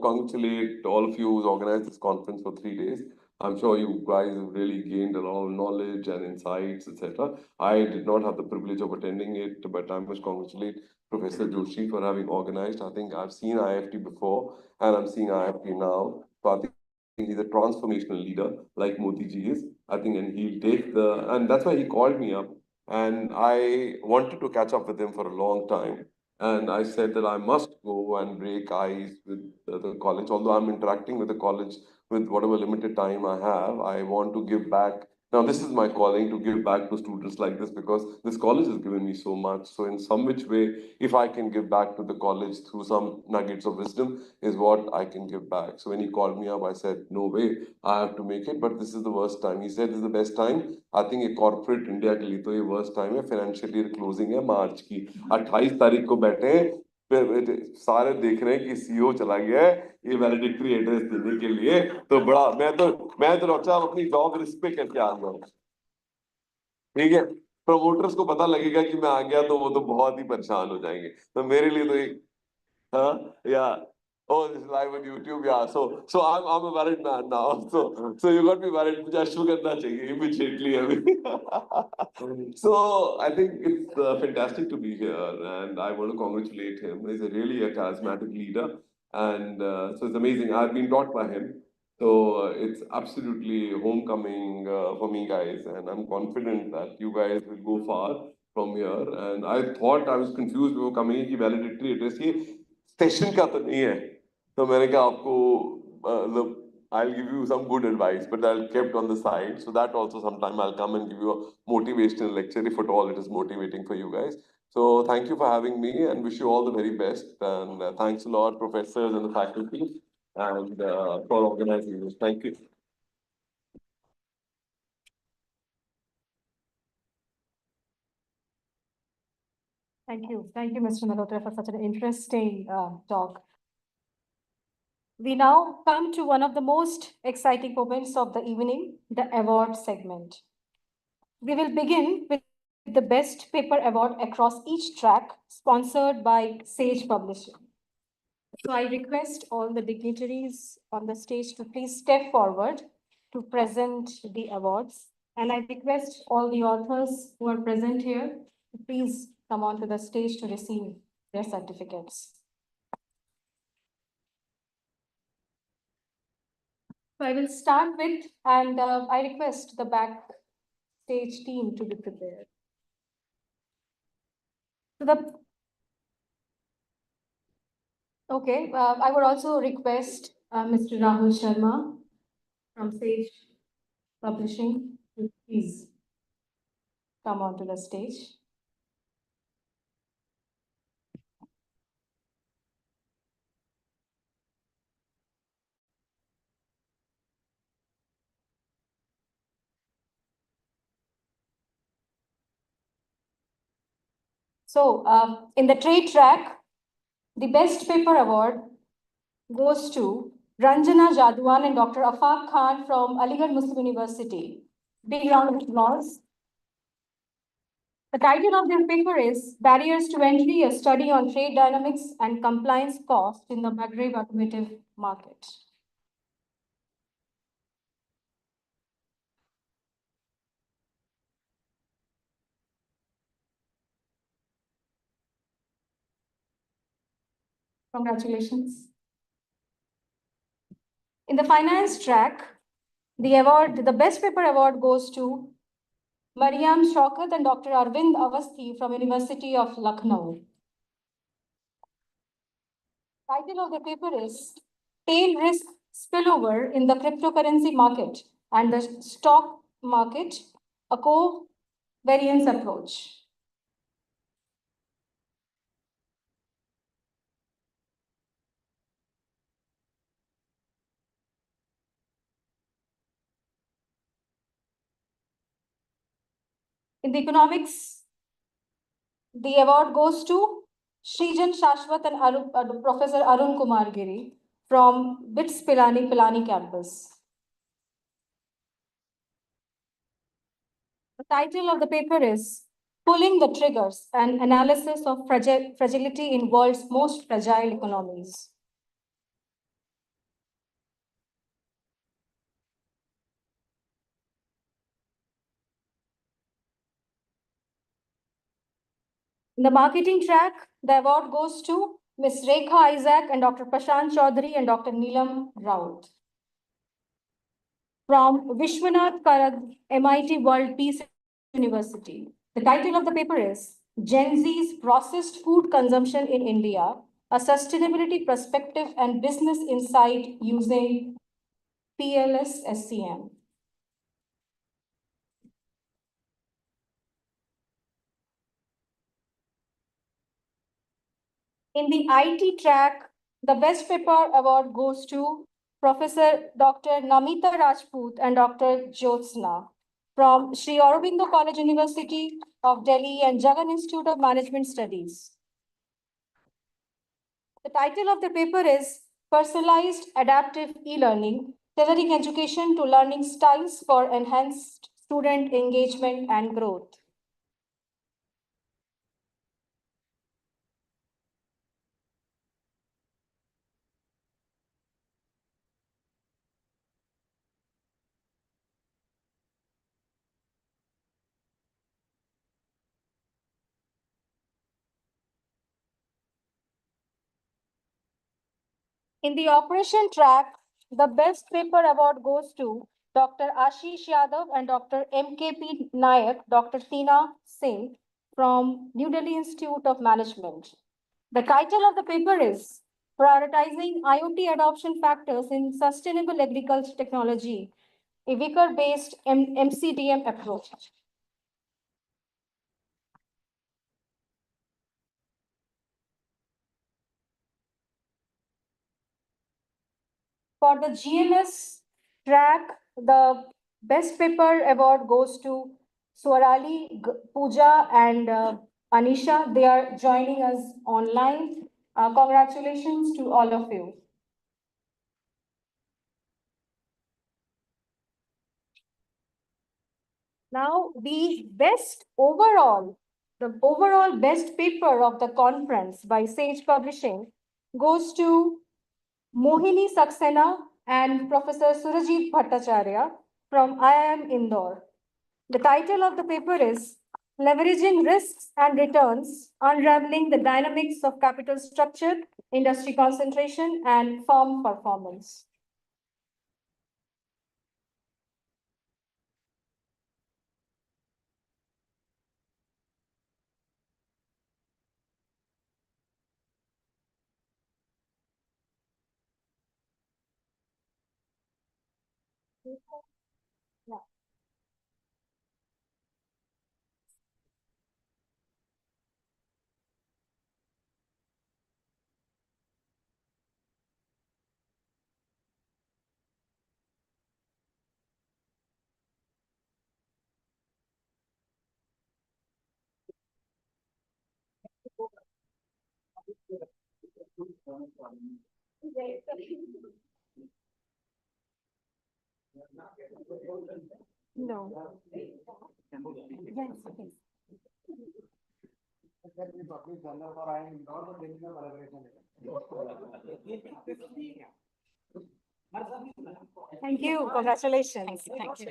congratulate all of you who organized this conference for 3 days. I'm sure you guys have really gained a lot of knowledge and insights, etc. I did not have the privilege of attending it, but I must congratulate Professor Joshi for having organized. I think I've seen IIFT before and I'm seeing IIFT now. So I think he's a transformational leader like Modi ji is. I think, and he'll take and that's why he called me up. And I wanted to catch up with him for a long time. And I said that I must go and break ice with the college. Although I'm interacting with the college with whatever limited time I have, I want to give back. Now, this is my calling to give back to students like this because this college has given me so much. So, in some which way, if I can give back to the college through some nuggets of wisdom, is what I can give back. So, when he called me up, I said, no way, I have to make it, but this is the worst time. He said, this is the best time. I think a corporate India के लिए तो ये worst time है, financial year closing है मार्च की 28 तारीख को बैठे हैं, सारे देख रहे हैं कि सीईओ चला गया है ये वैलिडिक्टरी एड्रेस देने के लिए, तो बड़ा मैं तो रोचा अपनी जॉब रिस्क पे करके आ जाऊं, ठीक है। प्रमोटर्स को पता लगेगा कि मैं आ गया तो वो तो बहुत ही परेशान हो जाएंगे, तो मेरे लिए तो एक yeah. Oh, this is live on YouTube. Yeah. So I'm a married man now. So you got me married. मुझे अश्व करना चाहिए immediately अभी. So I think it's fantastic to be here, and I want to congratulate him. He's really a charismatic leader, and so it's amazing. I've been taught by him. So it's absolutely homecoming for me, guys, and I'm confident that you guys will go far from here. And I thought I was confused before coming in कि valedictory address ये session का तो नहीं है, तो मैंने कहा आपको I'll give you some good advice, but I'll kept on the side. So that also sometime I'll come and give you a motivational lecture if at all it is motivating for you guys. So thank you for having me and wish you all the very best. And thanks a lot, professors and the faculty, and for organizing this. Thank you.
Thank you, Mr. Malhotra, for such an interesting talk. We now come to one of the most exciting moments of the evening, the award segment. We will begin with the Best Paper Award across each track, sponsored by Sage Publishing. So I request all the dignitaries on the stage to please step forward to present the awards. And I request all the authors who are present here to please come onto the stage to receive their certificates. So I will start with, and I request the backstage team to be prepared. So I would also request Mr. Rahul Sharma from Sage Publishing to please come onto the stage. So in the trade track, the Best Paper Award goes to Ranjana Jadwan and Dr. Afaq Khan from Aligarh Muslim University. Big round of applause. The title of their paper is Barriers to Entry, a Study on Trade Dynamics and Compliance Cost in the Maghreb Automotive Market. Congratulations. In the finance track, the Best Paper Award goes to Mariam Shaukat and Dr. Arvind Avasthi from University of Lucknow. Title of the paper is Tail Risk Spillover in the Cryptocurrency Market and the Stock Market, a Covariance Approach. In the economics, the award goes to Srijan Shashwat and Professor Arun Kumar Giri from BITS Pilani campus. The title of the paper is Pulling the Triggers, an Analysis of Fragility in World's Most Fragile Economies. In the marketing track, the award goes to Ms. Rekha Isaac and Dr. Prashant Chaudhary and Dr. Neelam Raut. From Vishwanath Karag, MIT World Peace University. The title of the paper is Gen Z's Processed Food Consumption in India, a Sustainability Perspective and Business Insight Using PLS SCM. In the IT track, the best paper award goes to Professor Dr. Namita Rajput and Dr. Jyotsna from Sri Aurobindo College University of Delhi and Jagan Institute of Management Studies. The title of the paper is Personalized Adaptive E-Learning, Tailoring Education to Learning Styles for Enhanced Student Engagement and Growth. In the operation track, the best paper award goes to Dr. Ashish Yadav and Dr. MKP Nayak, Dr. Tina Singh from New Delhi Institute of Management. The title of the paper is Prioritizing IoT Adoption Factors in Sustainable Agriculture Technology, a Wicker-based MCDM approach. For the GMS track, the best paper award goes to Swarali, Pooja, and Anisha. They are joining us online. Congratulations to all of you. Now, the overall best paper of the conference by Sage Publishing goes to Mohini Saxena and Professor Surajit Bhattacharya from IIM Indore. The title of the paper is Leveraging Risks and Returns, Unraveling the Dynamics of Capital Structure, Industry Concentration, and Firm Performance. Yeah. No. Yes, yes. Thank you. Congratulations. Thank you.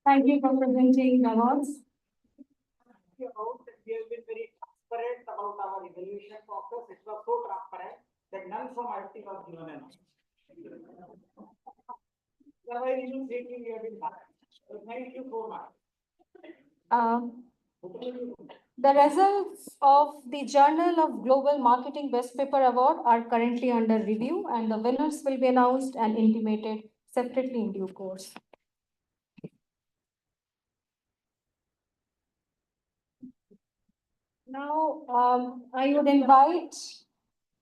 Thank you for presenting the awards.
We have been very transparent about our evaluation process. It was so transparent that none from IIFT was given an answer. Otherwise, you think we have been done. So thank you so much.
The results of the Journal of Global Marketing Best Paper Award are currently under review, and the winners will be announced and intimated separately in due course. Now, I would invite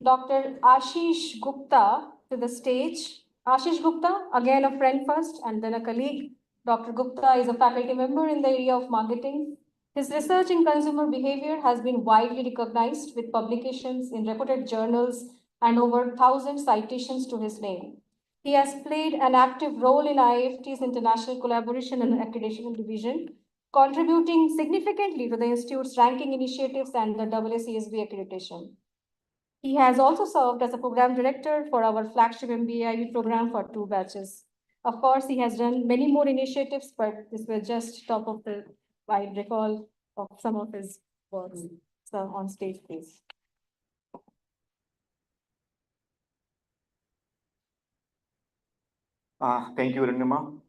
Dr. Ashish Gupta to the stage. Ashish Gupta, again a friend first and then a colleague. Dr. Gupta is a faculty member in the area of marketing. His research in consumer behavior has been widely recognized with publications in reputed journals and over 1,000 citations to his name. He has played an active role in IIFT's international collaboration and accreditation division, contributing significantly to the Institute's ranking initiatives and the AACSB accreditation. He has also served as a program director for our flagship MBA program for 2 batches. Of course, he has done many more initiatives, but this was just top of the, I recall of some of his works. So on stage, please.
Thank you, Arunima.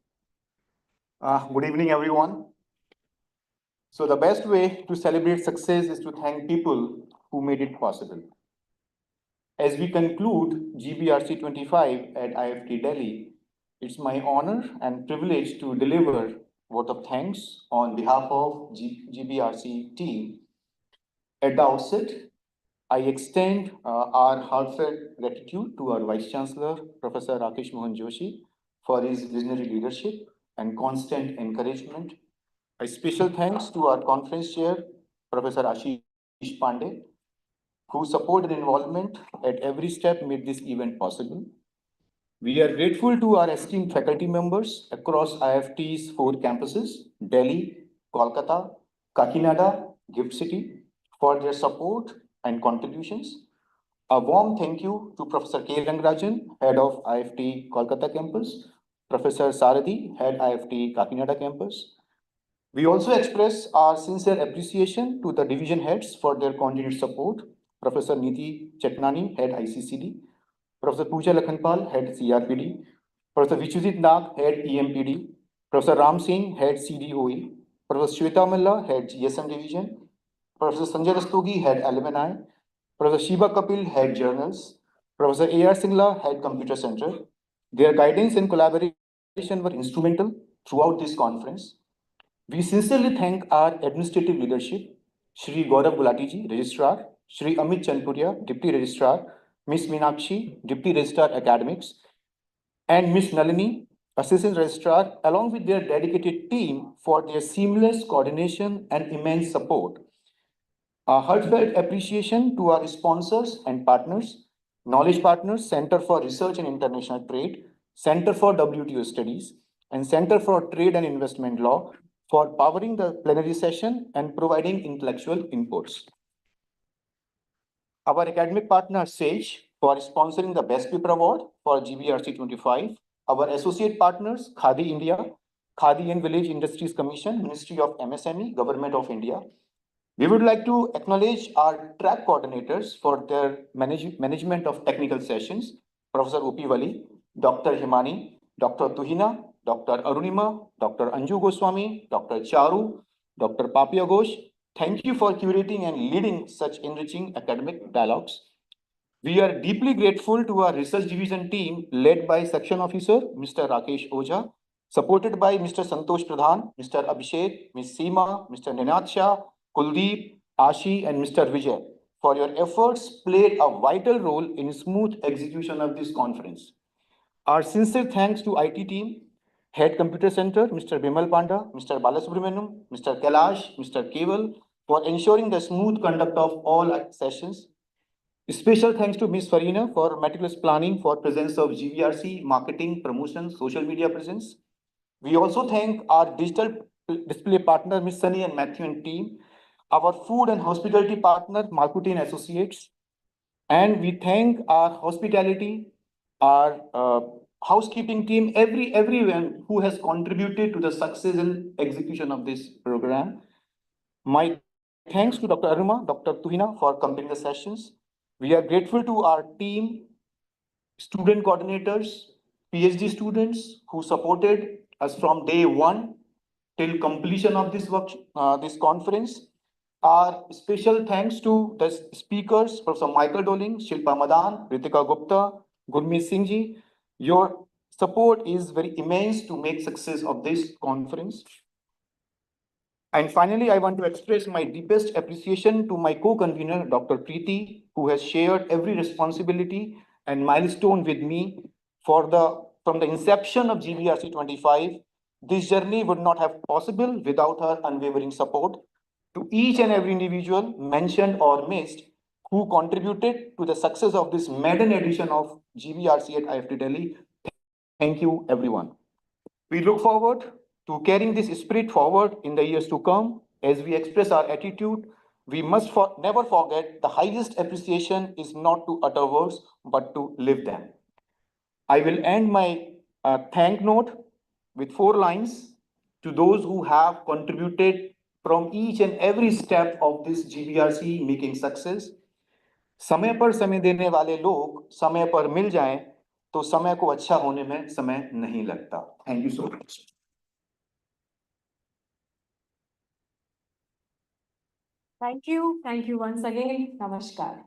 Good evening, everyone. So the best way to celebrate success is to thank people who made it possible. As we conclude GBRC 25 at IIFT Delhi, it's my honor and privilege to deliver a vote of thanks on behalf of GBRC team. At the outset, I extend our heartfelt gratitude to our Vice Chancellor, Professor Rakesh Mohan Joshi, for his visionary leadership and constant encouragement. A special thanks to our conference chair, Professor Ashish Pandey, whose support and involvement at every step made this event possible. We are grateful to our esteemed faculty members across IIFT's 4 campuses, Delhi, Kolkata, Kakinada, Gift City, for their support and contributions. A warm thank you to Professor K. Rangarajan, Head of IIFT Kolkata campus, Professor Saradi, Head IIFT Kakinada campus. We also express our sincere appreciation to the division heads for their continued support. Professor Niti Chetnani, Head ICCD, Professor Pooja Lakhanpal, Head CRPD, Professor Vichujit Nag, Head EMPD, Professor Ram Singh, Head CDOE, Professor Shweta Malla, Head GSM Division, Professor Sanjay Rastogi, Head Alumni, Professor Shiba Kapil, Head Journals, Professor A.R. Singla, Head Computer Center. Their guidance and collaboration were instrumental throughout this conference. We sincerely thank our administrative leadership, Shri Gaurav Gulati ji, Registrar, Shri Amit Chanpuria, Deputy Registrar, Ms. Meenakshi, Deputy Registrar Academics, and Ms. Nalini, Assistant Registrar, along with their dedicated team for their seamless coordination and immense support. A heartfelt appreciation to our sponsors and partners, Knowledge Partners, Center for Research and International Trade, Center for WTO Studies, and Center for Trade and Investment Law for powering the plenary session and providing intellectual inputs. Our academic partner, SAGE, for sponsoring the Best Paper Award for GBRC 25. Our associate partners, Khadi India, Khadi and Village Industries Commission, Ministry of MSME, Government of India. We would like to acknowledge our track coordinators for their management of technical sessions, Professor O.P. Wali, Dr. Himani, Dr. Tuhina, Dr. Arunima, Dr. Anju Goswami, Dr. Charu, Dr. Papia Ghosh. Thank you for curating and leading such enriching academic dialogues. We are deeply grateful to our research division team led by Section Officer Mr. Rakesh Ojha, supported by Mr. Santosh Pradhan, Mr. Abhishek, Ms. Seema, Mr. Ninad Shah, Kuldeep, Ashi, and Mr. Vijay. For your efforts played a vital role in smooth execution of this conference. Our sincere thanks to IT team, Head Computer Center, Mr. Bimal Panda, Mr. Balasubramaniam, Mr. Kailash, Mr. Keval, for ensuring the smooth conduct of all sessions. Special thanks to Ms. Farina for meticulous planning for presence of GBRC, marketing, promotion, social media presence. We also thank our digital display partner, Ms. Sunny and Matthew and team, our food and hospitality partner, Markuti and Associates, and we thank our hospitality, our housekeeping team, everyone who has contributed to the success and execution of this program. My thanks to Dr. Aruma, Dr. Tuhina for completing the sessions. We are grateful to our team, student coordinators, PhD students who supported us from day 1 till completion of this this conference. Our special thanks to the speakers, Professor Michael Doling, Shilpa Madan, Ritika Gupta, Gurmeet Singh ji. Your support is very immense to make success of this conference. And finally, I want to express my deepest appreciation to my co-convener, Dr. Preeti, who has shared every responsibility and milestone with me from the inception of GBRC 25. This journey would not have possible without her unwavering support. To each and every individual mentioned or missed,
who contributed to the success of this maiden edition of GBRC at IIFT Delhi. Thank you, everyone. We look forward to carrying this spirit forward in the years to come. As we express our attitude, we must never forget the highest appreciation is not to utter words, but to live them. I will end my thank note with 4 lines to those who have contributed from each and every step of this GBRC making success. समय पर समय देने वाले लोग समय पर मिल जाएं तो समय को अच्छा होने में समय नहीं लगता. Thank you so much.
Thank you once again. Namaskar.